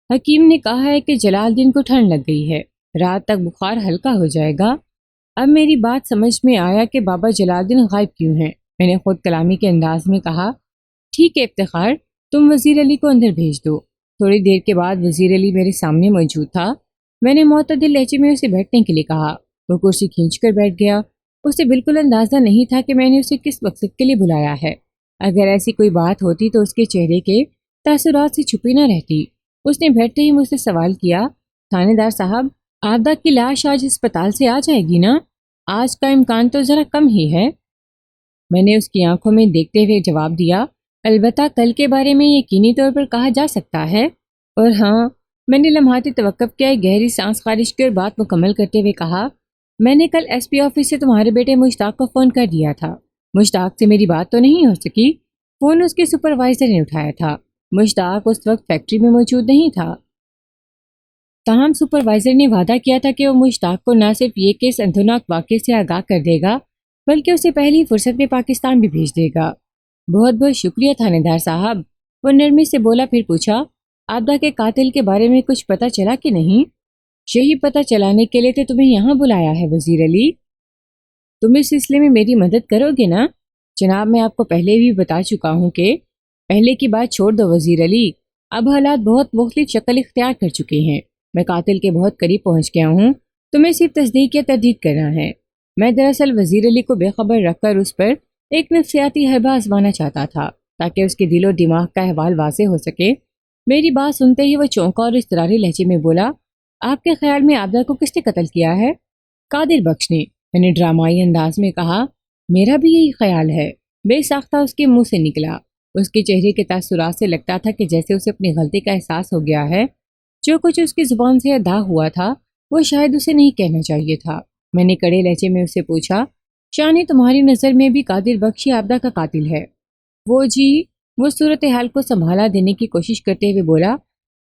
حکیم نے کہا ہے کہ جلال دین کو ٹھنڈ لگ گئی ہے، رات تک بخار ہلکا ہو جائے گا۔ اب میری بات سمجھ میں آیا کہ بابا جلال دین غائب کیوں ہیں۔ میں نے خود کلامی کے انداز میں کہا، ٹھیک ہے افتخار، تم وزیر علی کو اندر بھیج دو۔ تھوڑی دیر کے بعد وزیر علی میرے سامنے موجود تھا۔ میں نے معتدل لہجے میں اسے بیٹھنے کے لیے کہا۔ وہ کرسی کھینچ کر بیٹھ گیا۔ اسے بالکل اندازہ نہیں تھا کہ میں نے اسے کس مقصد کے لیے بلایا ہے۔ اگر ایسی کوئی بات ہوتی تو اس کے چہرے کے تاثرات سے چھپی نہ رہتی۔ اس نے بیٹھتے ہی مجھ سے سوال کیا، تھانے دار صاحب، آبدہ کی لاش آج اسپتال سے آ جائے گی نا؟ آج کا امکان تو ذرا کم ہی ہے۔ میں نے اس کی آنکھوں میں دیکھتے ہوئے جواب دیا، البتہ کل کے بارے میں یقینی طور پر کہا جا سکتا ہے۔ اور ہاں، میں نے لمحاتی توقف کیا، گہری سانس خارج کی اور بات مکمل کرتے ہوئے کہا، میں نے کل ایس پی آفس سے تمہارے بیٹے مشتاق کو فون کر دیا تھا۔ مشتاق سے میری بات تو نہیں ہو سکی، فون اس کے سپروائزر نے اٹھایا تھا۔ مشتاق اس وقت فیکٹری میں موجود نہیں تھا، تاہم سپروائزر نے وعدہ کیا تھا کہ وہ مشتاق کو نہ صرف یہ کیس اندھوناک واقعے سے آگاہ کر دے گا بلکہ اسے پہلی فرصت میں پاکستان بھی بھیج دے گا۔ بہت بہت شکریہ تھانے دار صاحب، وہ نرمی سے بولا، پھر پوچھا، آبدہ کے قاتل کے بارے میں کچھ پتہ چلا کہ نہیں؟ یہی پتہ چلانے کے لیے تو تمہیں یہاں بلایا ہے وزیر علی، تم اس سلسلے میں میری مدد کرو گے نا؟ جناب، میں آپ کو پہلے بھی بتا چکا ہوں کہ پہلے کی بات چھوڑ دو وزیر علی، اب حالات بہت مختلف شکل اختیار کر چکے ہیں، میں قاتل کے بہت قریب پہنچ گیا ہوں، تمہیں صرف تصدیق یا تردید کرنا ہے۔ میں دراصل وزیر علی کو بے خبر رکھ کر اس پر ایک نفسیاتی حربہ آزمانا چاہتا تھا تاکہ اس کے دل و دماغ کا احوال واضح ہو سکے۔ میری بات سنتے ہی وہ چونکا اور اضطراری لہجے میں بولا، آپ کے خیال میں آبدہ کو کس نے قتل کیا ہے؟ قادر بخش نے، میں نے ڈرامائی انداز میں کہا۔ میرا بھی یہی خیال ہے، بے ساختہ اس کے منہ سے نکلا۔ اس کے چہرے کے تاثرات سے لگتا تھا کہ جیسے اسے اپنی غلطی کا احساس ہو گیا ہے۔ جو کچھ اس کی زبان سے ادا ہوا تھا وہ شاید اسے نہیں کہنا چاہیے تھا۔ میں نے کڑے لہجے میں اسے پوچھا، شانی تمہاری نظر میں بھی قادر بخش آبدہ کا قاتل ہے؟ وہ جی، وہ صورتحال کو سنبھالا دینے کی کوشش کرتے ہوئے بولا،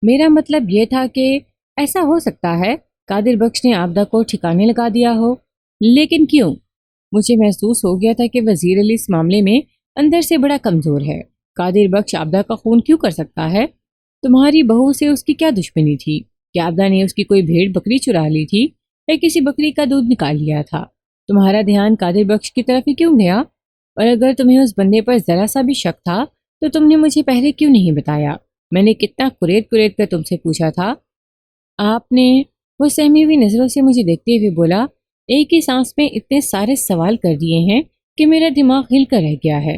میرا مطلب یہ تھا کہ ایسا ہو سکتا ہے قادر بخش نے آبدہ کو ٹھکانے لگا دیا ہو، لیکن کیوں؟ مجھے محسوس ہو گیا تھا کہ وزیر علی اس معاملے میں اندر سے بڑا کمزور ہے۔ قادر بخش آبدہ کا خون کیوں کر سکتا ہے؟ تمہاری بہو سے اس کی کیا دشمنی تھی؟ کیا آبدہ نے اس کی کوئی بھیڑ بکری چرا لی تھی یا کسی بکری کا دودھ نکال لیا تھا؟ تمہارا دھیان قادر بخش کی طرف ہی کیوں گیا؟ اور اگر تمہیں اس بندے پر ذرا سا بھی شک تھا تو تم نے مجھے پہلے کیوں نہیں بتایا؟ میں نے کتنا قریت قریت کر تم سے پوچھا تھا۔ آپ نے، وہ سہمی ہوئی نظروں سے مجھے دیکھتے ہوئے بولا، ایک ہی سانس میں اتنے سارے سوال کر دیے ہیں کہ میرا دماغ ہل کر رہ گیا ہے۔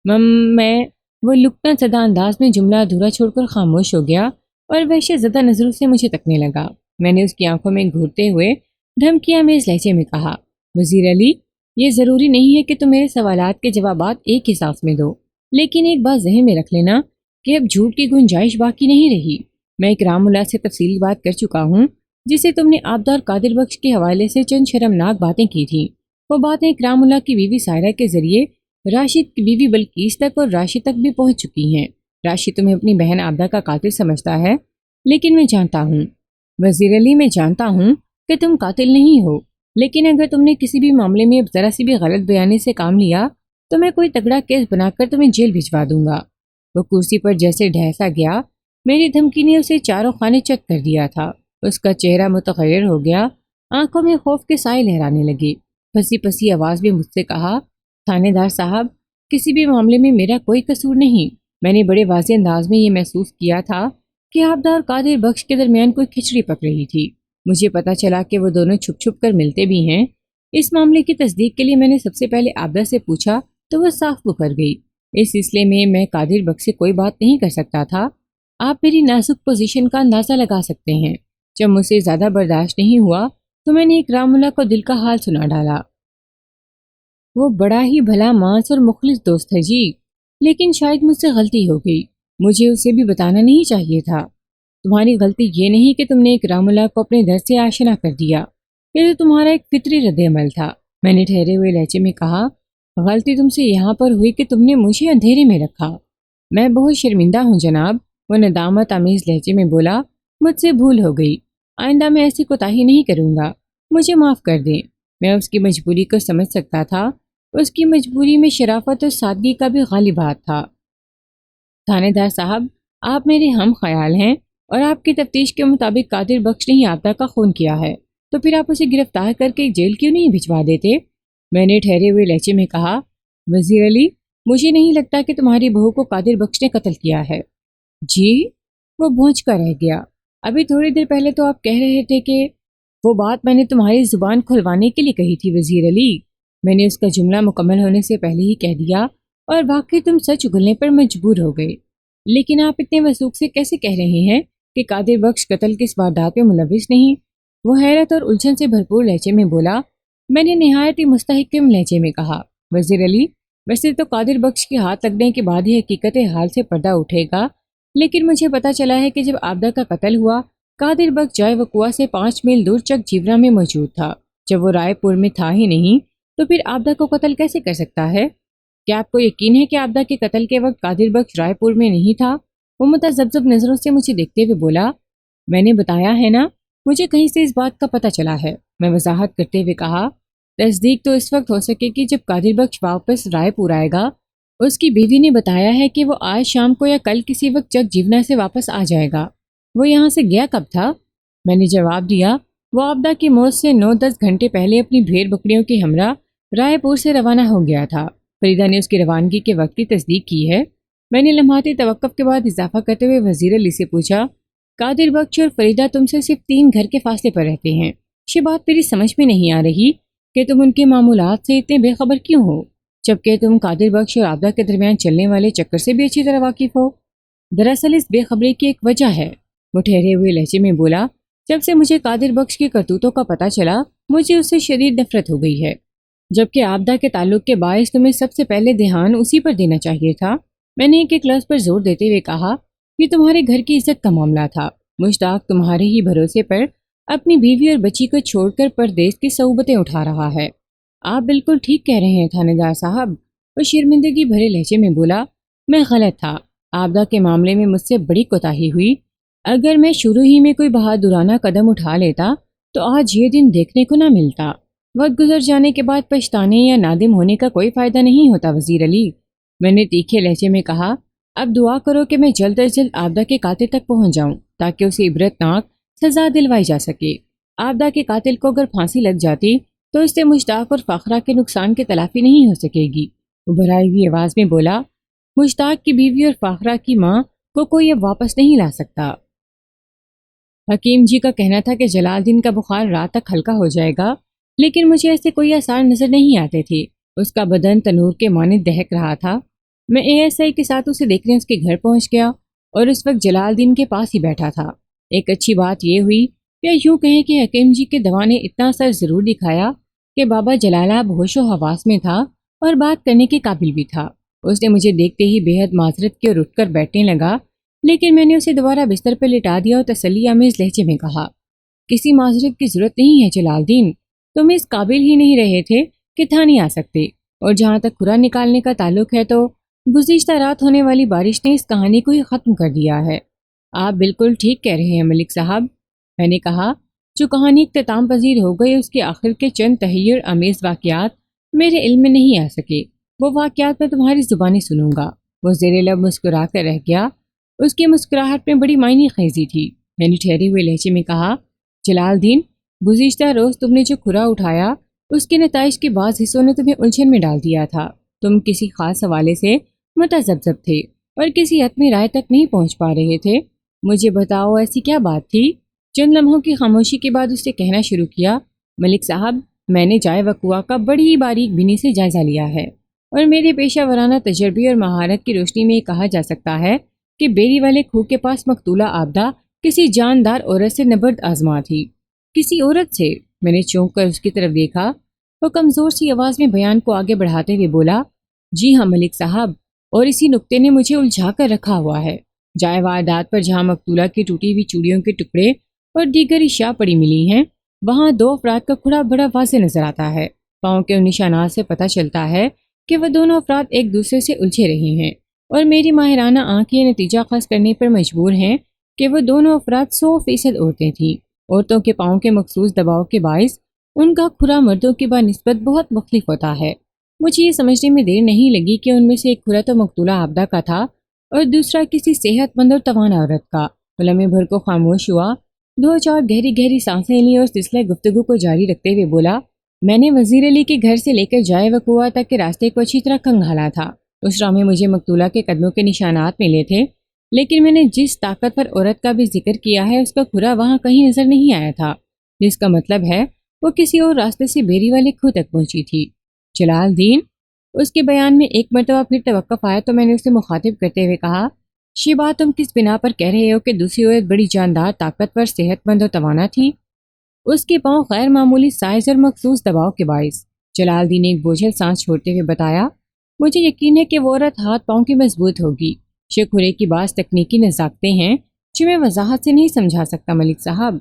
میں وہ لکنا زدہ انداز میں جملہ ادھورا چھوڑ کر خاموش ہو گیا اور وحشت زدہ نظروں سے مجھے تکنے لگا۔ میں نے اس کی آنکھوں میں گھورتے ہوئے دھمکی آمیز لہجے میں کہا، وزیر علی، یہ ضروری نہیں ہے کہ تم میرے سوالات کے جوابات ایک ہی سانس میں دو، لیکن ایک بات ذہن میں رکھ لینا کہ اب جھوٹ کی گنجائش باقی نہیں رہی۔ میں اکرام اللہ سے تفصیلی بات کر چکا ہوں جسے تم نے آبدار قادر بخش کے حوالے سے چند شرمناک باتیں کی تھیں۔ وہ باتیں اکرام اللہ کی بیوی سائرہ کے ذریعے راشد کی بیوی بلقیس تک اور راشد تک بھی پہنچ چکی ہیں۔ راشد تمہیں اپنی بہن آبدہ کا قاتل سمجھتا ہے، لیکن میں جانتا ہوں وزیر علی، میں جانتا ہوں کہ تم قاتل نہیں ہو، لیکن اگر تم نے کسی بھی معاملے میں ذرا سی بھی غلط بیانی سے کام لیا تو میں کوئی تگڑا کیس بنا کر تمہیں جیل بھجوا دوں گا۔ وہ کرسی پر جیسے ڈھیسا گیا، میری دھمکی نے اسے چاروں خانے چت کر دیا تھا۔ اس کا چہرہ متغیر ہو گیا، آنکھوں میں خوف کے سائے لہرانے لگے۔ پھنسی پھنسی آواز میں مجھ سے کہا، تھانے دار صاحب، کسی بھی معاملے میں میرا کوئی قصور نہیں۔ میں نے بڑے واضح انداز میں یہ محسوس کیا تھا کہ آبدہ اور قادر بخش کے درمیان کوئی کھچڑی پک رہی تھی۔ مجھے پتا چلا کہ وہ دونوں چھپ چھپ کر ملتے بھی ہیں۔ اس معاملے کی تصدیق کے لیے میں نے سب سے پہلے آبدہ سے پوچھا تو وہ صاف مکر گئی۔ اس سلسلے میں قادر بخش سے کوئی بات نہیں کر سکتا تھا۔ آپ میری نازک پوزیشن کا اندازہ لگا سکتے ہیں۔ جب مجھ سے زیادہ برداشت نہیں ہوا تو میں نے اکرام اللہ کو دل کا حال سنا ڈالا۔ وہ بڑا ہی بھلا مانس اور مخلص دوست ہے جی، لیکن شاید مجھ سے غلطی ہو گئی۔ مجھے اسے بھی بتانا نہیں چاہیے تھا۔ تمہاری غلطی یہ نہیں کہ تم نے اکرام اللہ کو اپنے در سے آشنا کر دیا، یہ تو تمہارا ایک فطری رد عمل تھا۔ میں نے ٹھہرے ہوئے لہجے میں کہا، غلطی تم سے یہاں پر ہوئی کہ تم نے مجھے اندھیرے میں رکھا۔ میں بہت شرمندہ ہوں جناب، وہ ندامت آمیز لہجے میں بولا، مجھ سے بھول ہو گئی، آئندہ میں ایسی کوتاہی نہیں کروں گا، مجھے معاف کر دیں۔ میں اس کی مجبوری کو سمجھ سکتا تھا، اس کی مجبوری میں شرافت اور سادگی کا بھی غالب ہاتھ تھا۔ تھانے دار صاحب، آپ میرے ہم خیال ہیں اور آپ کی تفتیش کے مطابق قادر بخش نے ہی آبدہ کا خون کیا ہے، تو پھر آپ اسے گرفتار کر کے جیل کیوں نہیں بھجوا دیتے؟ میں نے ٹھہرے ہوئے لہجے میں کہا، وزیر علی، مجھے نہیں لگتا کہ تمہاری بہو کو قادر بخش نے قتل کیا ہے۔ جی؟ وہ بھونچ کر رہ گیا۔ ابھی تھوڑی دیر پہلے تو آپ کہہ رہے تھے کہ وہ بات میں نے تمہاری زبان کھلوانے کے لیے کہی تھی وزیر علی۔ میں نے اس کا جملہ مکمل ہونے سے پہلے ہی کہہ دیا، اور واقعی تم سچ اگلنے پر مجبور ہو گئے۔ لیکن آپ اتنے وثوق سے کیسے کہہ رہے ہیں کہ قادر بخش قتل کی اس واردات میں ملوث نہیں؟ وہ حیرت اور الجھن سے بھرپور لہجے میں بولا۔ میں نے نہایت ہی مستحکم لہجے میں کہا، وزیر علی، ویسے تو قادر بخش کے ہاتھ لگنے کے بعد ہی حقیقت حال سے پردہ اٹھے گا، لیکن مجھے پتا چلا ہے کہ جب آبدہ کا قتل ہوا، قادر بخش جائے وقوع سے 5 میل دور چک جیورا میں موجود تھا۔ جب وہ رائے پور میں تھا ہی نہیں تو پھر آبدہ کو قتل کیسے کر سکتا ہے؟ کیا آپ کو یقین ہے کہ آبدہ کے قتل کے وقت قادر بخش رائے پور میں نہیں تھا؟ وہ متذبذب نظروں سے مجھے دیکھتے ہوئے بولا، میں نے بتایا ہے نا، مجھے کہیں سے اس بات کا پتہ چلا ہے۔ میں وضاحت کرتے ہوئے کہا، تصدیق تو اس وقت ہو سکے گی جب قادر بخش واپس رائے پور آئے گا۔ اس کی بیوی نے بتایا ہے کہ وہ آج شام کو یا کل کسی وقت چک جیونا سے واپس آ جائے گا۔ وہ یہاں سے گیا کب تھا؟ میں نے جواب دیا، وہ آبدہ کی موت سے 9-10 گھنٹے پہلے اپنی بھیڑ بکریوں کی ہمراہ رائے پور سے روانہ ہو گیا تھا۔ فریدہ نے اس کی روانگی کے وقت کی تصدیق کی ہے۔ میں نے لمحاتی توقف کے بعد اضافہ کرتے ہوئے وزیر علی سے پوچھا، قادر بخش اور فریدہ تم سے صرف 3 گھر کے فاصلے پر رہتے ہیں۔ یہ بات میری سمجھ میں نہیں آ رہی کہ تم ان کے معمولات سے اتنے بے خبر کیوں ہو، جبکہ تم قادر بخش اور آبدہ کے درمیان چلنے والے چکر سے بھی اچھی طرح واقف ہو۔ دراصل اس بے خبری کی ایک وجہ ہے، وہ ٹھہرے ہوئے لہجے میں بولا۔ جب سے مجھے قادر بخش کی کرتوتوں کا پتہ چلا، مجھے اس سے شدید نفرت ہو گئی ہے، جبکہ آبدہ کے تعلق کے باعث تمہیں سب سے پہلے دھیان اسی پر دینا چاہیے تھا۔ میں نے ایک لفظ پر زور دیتے ہوئے کہا، یہ تمہارے گھر کی عزت کا معاملہ تھا۔ مشتاق تمہارے ہی بھروسے پر اپنی بیوی اور بچی کو چھوڑ کر پردیس کی صعوبتیں اٹھا رہا ہے۔ آپ بالکل ٹھیک کہہ رہے ہیں تھانے دار صاحب، وہ شرمندگی بھرے لہجے میں بولا۔ میں غلط تھا، آبدہ کے معاملے میں مجھ سے بڑی کوتاہی ہوئی۔ اگر میں شروع ہی میں کوئی بہادرانہ قدم اٹھا لیتا تو آج یہ دن دیکھنے کو نہ ملتا۔ وقت گزر جانے کے بعد پچھتانے یا نادم ہونے کا کوئی فائدہ نہیں ہوتا وزیر علی، میں نے تیکھے لہجے میں کہا۔ اب دعا کرو کہ میں جلد از جلد آبدہ کے قاتل تک پہنچ جاؤں تاکہ اسے عبرتناک سزا دلوائی جا سکے۔ آبدہ کے قاتل کو اگر پھانسی لگ جاتی تو اس سے مشتاق اور فاخرہ کے نقصان کی تلافی نہیں ہو سکے گی۔ وہ بھرائی ہوئی آواز میں بولا، مشتاق کی بیوی اور فاخرہ کی ماں کو کوئی اب واپس نہیں لا سکتا۔ حکیم جی کا کہنا تھا کہ جلال الدین کا بخار رات تک ہلکا ہو جائے گا، لیکن مجھے ایسے کوئی آثار نظر نہیں آتے تھے۔ اس کا بدن تنور کے مانند دہک رہا تھا۔ میں اے ایس آئی کے ساتھ اسے دیکھنے اس کے گھر پہنچ گیا اور اس وقت جلال الدین کے پاس ہی بیٹھا تھا۔ ایک اچھی بات یہ ہوئی، یا یوں کہیں کہ حکیم جی کے دوا نے اتنا اثر ضرور دکھایا کہ بابا جلال اب ہوش و حواس میں تھا اور بات کرنے کے قابل بھی تھا۔ اس نے مجھے دیکھتے ہی بے حد معذرت کی اور اٹھ کر بیٹھنے لگا، لیکن میں نے اسے دوبارہ بستر پر لٹا دیا اور تسلی آمیز لہجے میں کہا، کسی معذرت کی ضرورت نہیں ہے جلال الدین، تم اس قابل ہی نہیں رہے تھے کہ تھانے آ سکتے، اور جہاں تک کھرا نکالنے کا تعلق ہے تو گزشتہ رات ہونے والی بارش نے اس کہانی کو ہی ختم کر دیا ہے۔ آپ بالکل ٹھیک کہہ رہے ہیں ملک صاحب، میں نے کہا۔ جو کہانی اختتام پذیر ہو گئی، اس کے آخر کے چند تحیر آمیز واقعات میرے علم میں نہیں آ سکے۔ وہ واقعات میں تمہاری زبانی سنوں گا۔ وہ زیر لب مسکرا کر رہ گیا۔ اس کی مسکراہٹ میں بڑی معنی خیزی تھی۔ میں نے ٹھہرے ہوئے لہجے میں کہا، جلال الدین، گزشتہ روز تم نے جو کھرا اٹھایا، اس کے نتائج کے بعض حصوں نے تمہیں الجھن میں ڈال دیا تھا۔ تم کسی خاص حوالے سے متذبذب تھے اور کسی حتمی رائے تک نہیں پہنچ پا رہے تھے۔ مجھے بتاؤ، ایسی کیا بات تھی؟ چند لمحوں کی خاموشی کے بعد اس نے کہنا شروع کیا، ملک صاحب، میں نے جائے وقوع کا بڑی باریک بینی سے جائزہ لیا ہے، اور میرے پیشہ ورانہ تجربے اور مہارت کی روشنی میں یہ کہا جا سکتا ہے کہ بیری والے کھو کے پاس مقتولہ آبدہ کسی جاندار عورت سے نبرد آزما تھی۔ کسی عورت سے؟ میں نے چونک کر اس کی طرف دیکھا۔ وہ کمزور سی آواز میں بیان کو آگے بڑھاتے ہوئے بولا، جی ہاں ملک صاحب، اور اسی نکتے نے مجھے الجھا کر رکھا ہوا ہے۔ جائے واردات پر جہاں مقتولہ کی ٹوٹی ہوئی چوڑیوں کے ٹکڑے اور دیگر اشیاء پڑی ملی ہیں، وہاں دو افراد کا کھڑا بڑا واضح نظر آتا ہے۔ پاؤں کے ان نشانات سے پتہ چلتا ہے کہ وہ دونوں افراد ایک دوسرے سے الجھے رہے ہیں، اور میری ماہرانہ آنکھ یہ نتیجہ خاص کرنے پر مجبور ہیں کہ وہ دونوں افراد 100% عورتیں تھیں۔ عورتوں کے پاؤں کے مخصوص دباؤ کے باعث ان کا کھرا مردوں کی بنسبت بہت مختلف ہوتا ہے۔ مجھے یہ سمجھنے میں دیر نہیں لگی کہ ان میں سے ایک کھرا تو مقتولہ آبدہ کا تھا اور دوسرا کسی صحت مند اور توانا عورت کا۔ لمحے بھر کو خاموش ہوا، 2-4 گہری گہری سانسیں لی اور سلسلہ گفتگو کو جاری رکھتے ہوئے بولا، میں نے وزیر علی کے گھر سے لے کر جائے وقوع تک کے راستے کو اچھی طرح کھنگالا تھا۔ اس راہ میں مجھے مقتولہ کے قدموں کے نشانات ملے تھے، لیکن میں نے جس طاقتور عورت کا بھی ذکر کیا ہے، اس کا کھرا وہاں کہیں نظر نہیں آیا تھا، جس کا مطلب ہے وہ کسی اور راستے سے بیری والے کھو تک پہنچی تھی۔ جلال الدین، اس کے بیان میں ایک مرتبہ پھر توقف آیا تو میں نے اسے مخاطب کرتے ہوئے کہا، شیبا، تم کس بنا پر کہہ رہے ہو کہ دوسری عورت بڑی جاندار، طاقتور، صحت مند اور توانا تھی؟ اس کے پاؤں غیر معمولی سائز اور مخصوص دباؤ کے باعث، جلال الدین نے ایک بوجھل سانس چھوڑتے ہوئے بتایا، مجھے یقین ہے کہ وہ عورت ہاتھ پاؤں کی مضبوط ہوگی۔ شکھرے کی بعض تکنیکی نزاکتیں ہیں جو میں وضاحت سے نہیں سمجھا سکتا ملک صاحب۔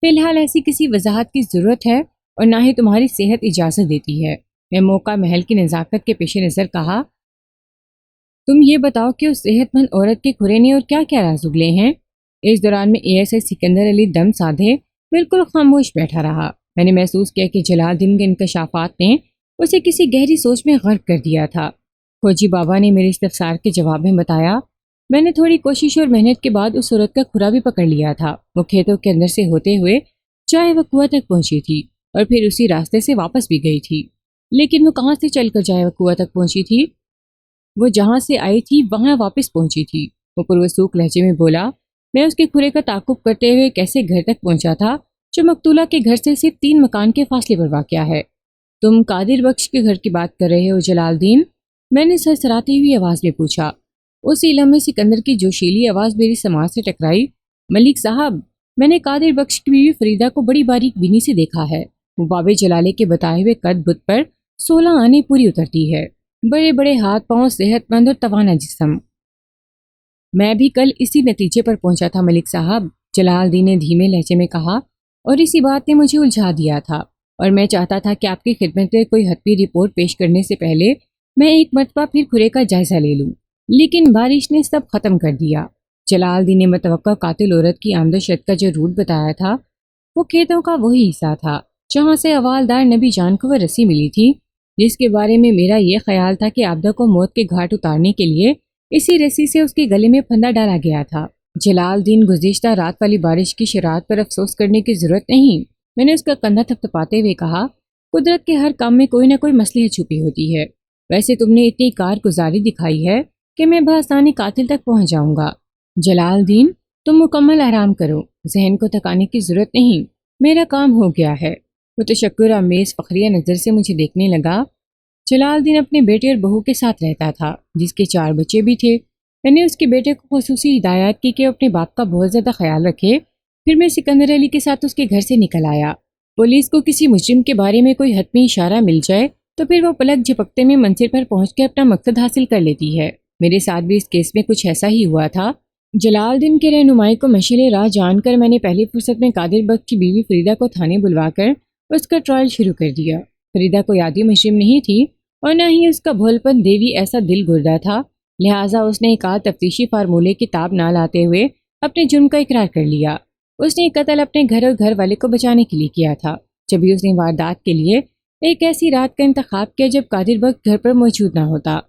فی الحال ایسی کسی وضاحت کی ضرورت ہے اور نہ ہی تمہاری صحت اجازت دیتی ہے۔ میں موقع محل کی نزاکت کے پیش نظر کہا، تم یہ بتاؤ کہ اس صحت مند عورت کے کھرے نے اور کیا کیا راز اگلے ہیں؟ اس دوران میں اے ایس آئی سکندر علی دم سادھے بالکل خاموش بیٹھا رہا۔ میں نے محسوس کیا کہ جلال الدین کے انکشافات نے اسے کسی گہری سوچ میں غرق کر دیا تھا۔ فوجی بابا نے میرے استفسار کے جواب میں بتایا، میں نے تھوڑی کوشش اور محنت کے بعد اس عورت کا کھرا بھی پکڑ لیا تھا۔ وہ کھیتوں کے اندر سے ہوتے ہوئے جائے وقوع تک پہنچی تھی اور پھر اسی راستے سے واپس بھی گئی تھی۔ لیکن وہ کہاں سے چل کر جائے وقوع تک پہنچی تھی؟ وہ جہاں سے آئی تھی وہاں واپس پہنچی تھی۔ وہ پروسوک لہجے میں بولا، میں اس کے کھرے کا تعاقب کرتے ہوئے کیسے گھر تک پہنچا تھا جو مقتولہ کے گھر سے صرف 3 مکان کے فاصلے پر واقع ہے۔ تم قادر بخش کے گھر کی بات کر رہے ہو جلال الدین؟ میں نے سرسراتی ہوئی آواز میں پوچھا۔ اسی لمحے سکندر کی جوشیلی آواز میری سماعت سے ٹکرائی، ملک صاحب، میں نے قادر بخش کی بیوی فریدہ کو بڑی باریک بینی سے دیکھا ہے۔ وہ باب جلالے کے بتائے ہوئے قد بت پر 16 آنے پوری اترتی ہے، بڑے بڑے ہاتھ پاؤں، صحت مند اور توانا جسم۔ میں بھی کل اسی نتیجے پر پہنچا تھا ملک صاحب، جلال الدین نے دھیمے لہجے میں کہا، اور اسی بات نے مجھے الجھا دیا تھا، اور میں چاہتا تھا کہ آپ کی خدمت میں کوئی حتمی رپورٹ پیش کرنے سے پہلے میں ایک مرتبہ پھر کھرے کا جائزہ لے لوں۔ لیکن بارش نے سب ختم کر دیا۔ جلال الدین نے متوقع قاتل عورت کی آمد و شرط کا جو روٹ بتایا تھا وہ کھیتوں کا وہی حصہ تھا جہاں سے حوالدار نبی جان کو وہ رسی ملی تھی، جس کے بارے میں میرا یہ خیال تھا کہ عابدہ کو موت کے گھاٹ اتارنے کے لیے اسی رسی سے اس کے گلے میں پھندا ڈالا گیا تھا۔ جلال الدین، گزشتہ رات والی بارش کی شرارت پر افسوس کرنے کی ضرورت نہیں، میں نے اس کا کندھا تھپتھپاتے ہوئے کہا۔ قدرت کے ہر کام میں کوئی نہ کوئی مصلحت چھپی ہوتی ہے۔ ویسے تم نے اتنی کارگزاری دکھائی ہے کہ میں بآسانی قاتل تک پہنچ جاؤں گا۔ جلال الدین، تم مکمل آرام کرو، ذہن کو تھکانے کی ضرورت نہیں، میرا کام ہو گیا ہے۔ وہ تشکر آمیز فخریہ نظر سے مجھے دیکھنے لگا۔ جلال الدین اپنے بیٹے اور بہو کے ساتھ رہتا تھا، جس کے 4 بچے بھی تھے۔ میں نے اس کے بیٹے کو خصوصی ہدایات کی کہ وہ اپنے باپ کا بہت زیادہ خیال رکھے۔ پھر میں سکندر علی کے ساتھ اس کے گھر سے نکل آیا۔ پولیس کو کسی مجرم کے بارے میں کوئی حتمی اشارہ مل جائے تو پھر وہ پلک جھپکتے میں منزل پر پہنچ کے اپنا مقصد حاصل کر لیتی ہے۔ میرے ساتھ بھی اس کیس میں کچھ ایسا ہی ہوا تھا۔ جلال الدین کے رہنمائی کو مشعل راہ جان کر میں نے پہلی فرصت میں قادر بخش کی بیوی فریدہ کو تھانے بلوا کر اس کا ٹرائل شروع کر دیا۔ فریدہ کوئی عادی مجرم نہیں تھی اور نہ ہی اس کا بھولپن دیوی ایسا دل گردہ تھا، لہٰذا اس نے ایک تفتیشی فارمولے کی تاب نہ لاتے ہوئے اپنے جرم کا اقرار کر لیا۔ اس نے قتل اپنے گھر اور گھر والے کو بچانے کے لیے کیا تھا، جبھی اس نے واردات کے لیے ایک ایسی رات کا انتخاب کیا جب قادر بخش گھر پر موجود نہ ہوتا،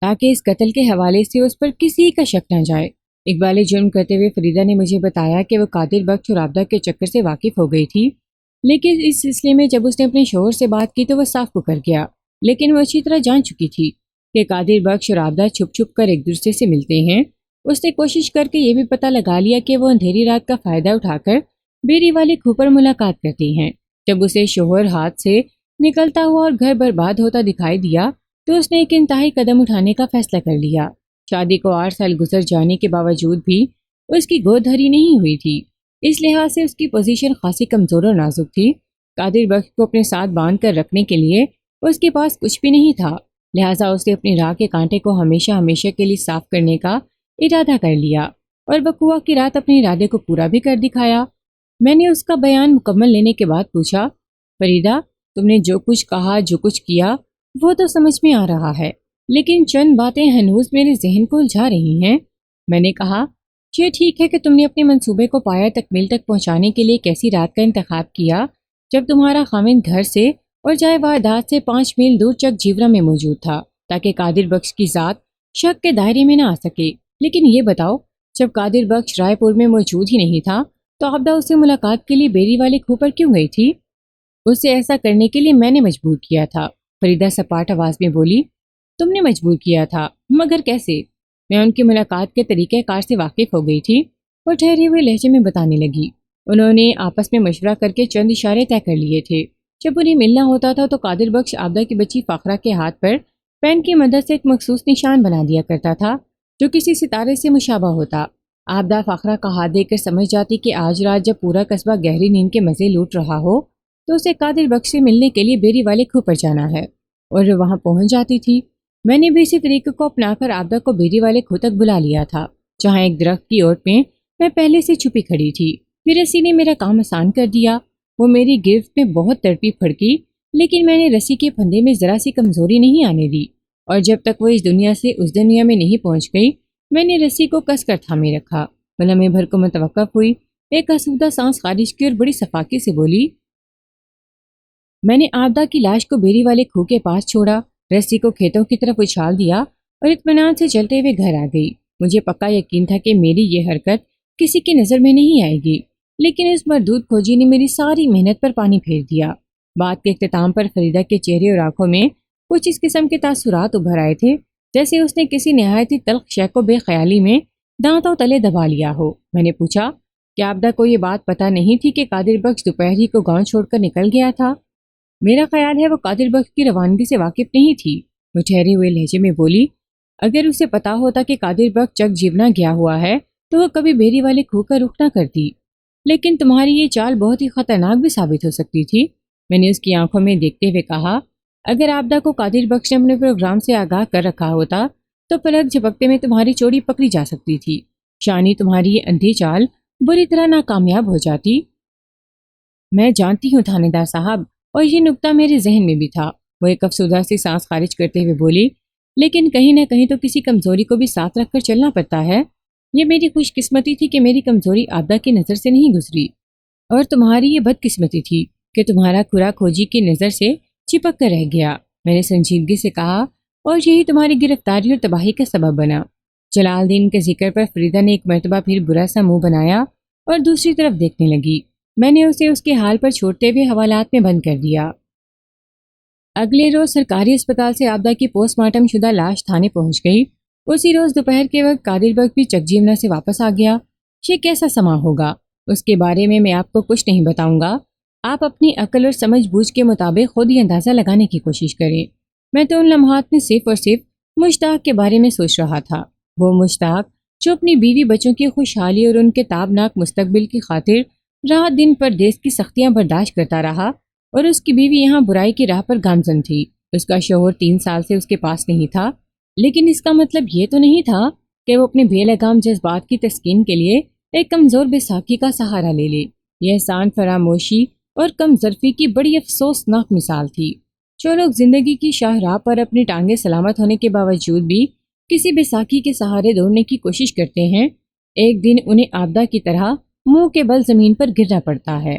تاکہ اس قتل کے حوالے سے اس پر کسی کا شک نہ جائے۔ اقبال جرم کرتے ہوئے فریدہ نے مجھے بتایا کہ وہ قادر بخش اور عابدہ کے چکر سے واقف ہو گئی تھی، لیکن اس سلسلے میں جب اس نے اپنے شوہر سے بات کی تو وہ صاف مکر گیا، لیکن وہ اچھی طرح جان چکی تھی کہ قادر بخش اور عابدہ چھپ چھپ کر ایک دوسرے سے ملتے ہیں۔ اس نے کوشش کر کے یہ بھی پتہ لگا لیا کہ وہ اندھیری رات کا فائدہ اٹھا کر بیری والے کھو پر ملاقات کرتی ہیں۔ جب اسے شوہر ہاتھ سے نکلتا ہوا اور گھر برباد ہوتا دکھائی دیا تو اس نے ایک انتہائی قدم اٹھانے کا فیصلہ کر لیا۔ شادی کو 8 سال گزر جانے کے باوجود بھی اس کی گود دھری نہیں ہوئی تھی، اس لحاظ سے اس کی پوزیشن خاصی کمزور اور نازک تھی۔ قادر بخش کو اپنے ساتھ باندھ کر رکھنے کے لیے اس کے پاس کچھ بھی نہیں تھا، لہٰذا اس نے اپنی راہ کے کانٹے کو ہمیشہ ہمیشہ کے لیے صاف کرنے کا ارادہ کر لیا اور بقوا کی رات اپنے ارادے کو پورا بھی کر دکھایا۔ میں نے اس کا بیان مکمل لینے کے بعد پوچھا، فریدہ، تم نے جو کچھ کہا، جو کچھ کیا، وہ تو سمجھ میں آ رہا ہے، لیکن چند باتیں ہنوز میرے ذہن کو الجھا رہی ہیں۔ میں نے کہا، یہ ٹھیک ہے کہ تم نے اپنے منصوبے کو پایا تکمیل تک پہنچانے کے لیے ایک ایسی رات کا انتخاب کیا جب تمہارا خاوند گھر سے اور جائے واردات سے 5 میل دور چک جیورا میں موجود تھا، تاکہ قادر بخش کی ذات شک کے دائرے میں نہ آ سکے۔ لیکن یہ بتاؤ، جب قادر بخش رائے پور میں موجود ہی نہیں تھا تو عابدہ اس سے ملاقات کے لیے بیری والے کھو پر کیوں گئی تھی؟ اسے ایسا کرنے کے لیے میں نے مجبور کیا تھا، فریدہ سپاٹ آواز میں بولی۔ تم نے مجبور کیا تھا، مگر کیسے؟ میں ان کی ملاقات کے طریقہ کار سے واقف ہو گئی تھی اور ٹھہرے ہوئے لہجے میں بتانے لگی۔ انہوں نے آپس میں مشورہ کر کے چند اشارے طے کر لیے تھے۔ جب انہیں ملنا ہوتا تھا تو قادر بخش عابدہ کی بچی فاخرہ کے ہاتھ پر پین کی مدد سے ایک مخصوص نشان بنا دیا کرتا تھا جو کسی ستارے سے مشابہ ہوتا۔ عابدہ فاخرہ کا ہاتھ دے کر سمجھ جاتی کہ آج رات جب پورا قصبہ گہری نیند کے مزے لوٹ رہا ہو تو اسے قادر بخش سے ملنے کے لیے بیری والے کھو پر جانا ہے، اور وہ وہاں پہنچ جاتی تھی۔ میں نے بھی اسی طریقے کو اپنا کر عابدہ کو بیری والے کھو تک بلا لیا تھا، جہاں ایک درخت کی اوٹ میں پہلے سے چھپی کھڑی تھی۔ پھر رسی نے میرا کام آسان کر دیا۔ وہ میری گرفت میں بہت تڑپی پھڑکی، لیکن میں نے رسی کے پھندے میں ذرا سی کمزوری نہیں آنے دی، اور جب تک وہ اس دنیا سے اس دنیا میں نہیں پہنچ گئی میں نے رسی کو کس کر تھامے رکھا۔ وہ لمحے بھر کو متوقف ہوئی، ایک آسودہ سانس خارج کی اور بڑی صفاقی سے بولی، میں نے عابدہ کی لاش کو بیری والے کھو کے پاس چھوڑا، رسی کو کھیتوں کی طرف اچھال دیا اور اطمینان سے چلتے ہوئے گھر آ گئی۔ مجھے پکا یقین تھا کہ میری یہ حرکت کسی کی نظر میں نہیں آئے گی، لیکن اس مردود کھوجی نے میری ساری محنت پر پانی پھیر دیا۔ بات کے اختتام پر فریدہ کے چہرے اور آنکھوں میں کچھ اس قسم کے تاثرات ابھر آئے تھے جیسے اس نے کسی نہایت ہی تلخ شے کو بے خیالی میں دانتوں تلے دبا لیا ہو۔ میں نے پوچھا، کیا عابدہ کو یہ بات پتہ نہیں تھی کہ قادر بخش دوپہر ہی کو گاؤں چھوڑ کر نکل گیا تھا؟ میرا خیال ہے وہ قادر بخش کی روانگی سے واقف نہیں تھی، وہ ٹھہرے ہوئے لہجے میں بولی۔ اگر اسے پتا ہوتا کہ قادر بخش چک جیونا گیا ہوا ہے تو وہ کبھی بیری والے کھو کا رخ نہ کرتی، لیکن تمہاری یہ چال بہت ہی خطرناک بھی ثابت ہو سکتی تھی، میں نے اس کی آنکھوں میں دیکھتے ہوئے کہا۔ اگر عابدہ کو قادر بخش نے اپنے پروگرام سے آگاہ کر رکھا ہوتا تو پلک جھپکتے میں تمہاری چوری پکڑی جا سکتی تھی، شانی تمہاری یہ اندھی چال بری طرح ناکامیاب ہو جاتی۔ میں جانتی ہوں تھانے دار صاحب، اور یہ نکتہ میرے ذہن میں بھی تھا، وہ ایک افسردہ سی سانس خارج کرتے ہوئے بولی۔ لیکن کہیں نہ کہیں تو کسی کمزوری کو بھی ساتھ رکھ کر چلنا پڑتا ہے۔ یہ میری خوش قسمتی تھی کہ میری کمزوری عابدہ کی نظر سے نہیں گزری، اور تمہاری یہ بد قسمتی تھی کہ تمہارا کھرا کھوجی کی نظر سے چپک کر رہ گیا۔ میں نے سنجیدگی سے کہا، اور یہی تمہاری گرفتاری اور تباہی کا سبب بنا۔ جلال الدین کے ذکر پر فریدہ نے ایک مرتبہ پھر برا سا منہ بنایا اور دوسری طرف دیکھنے لگی۔ میں نے اسے اس کے حال پر چھوڑتے ہوئے حوالات میں بند کر دیا۔ اگلے روز سرکاری اسپتال سے عابدہ کی پوسٹ مارٹم شدہ لاش تھانے پہنچ گئی۔ اسی روز دوپہر کے وقت قادر بک بھی چکجیمنا سے واپس آ گیا۔ یہ کیسا سما ہوگا، اس کے بارے میں آپ کو کچھ نہیں بتاؤں گا۔ آپ اپنی عقل اور سمجھ بوجھ کے مطابق خود ہی اندازہ لگانے کی کوشش کریں۔ میں تو ان لمحات میں صرف اور صرف مشتاق کے بارے میں سوچ رہا تھا۔ وہ مشتاق جو اپنی بیوی بچوں کی خوشحالی اور ان کے تابناک مستقبل کی خاطر رات دن پردیس کی سختیاں برداشت کرتا رہا، اور اس کی بیوی یہاں برائی کی راہ پر گامزن تھی۔ اس کا شوہر 3 سال سے اس کے پاس نہیں تھا، لیکن اس کا مطلب یہ تو نہیں تھا کہ وہ اپنے بے لگام جذبات کی تسکین کے لیے ایک کمزور بیساکھی کا سہارا لے لے۔ یہ احسان فراموشی اور کم ظرفی کی بڑی افسوسناک مثال تھی۔ جو لوگ زندگی کی شاہراہ پر اپنی ٹانگیں سلامت ہونے کے باوجود بھی کسی بیساکھی کے سہارے دوڑنے کی کوشش کرتے ہیں، ایک دن انہیں عابدہ کی طرح منہ کے بل زمین پر گرنا پڑتا ہے۔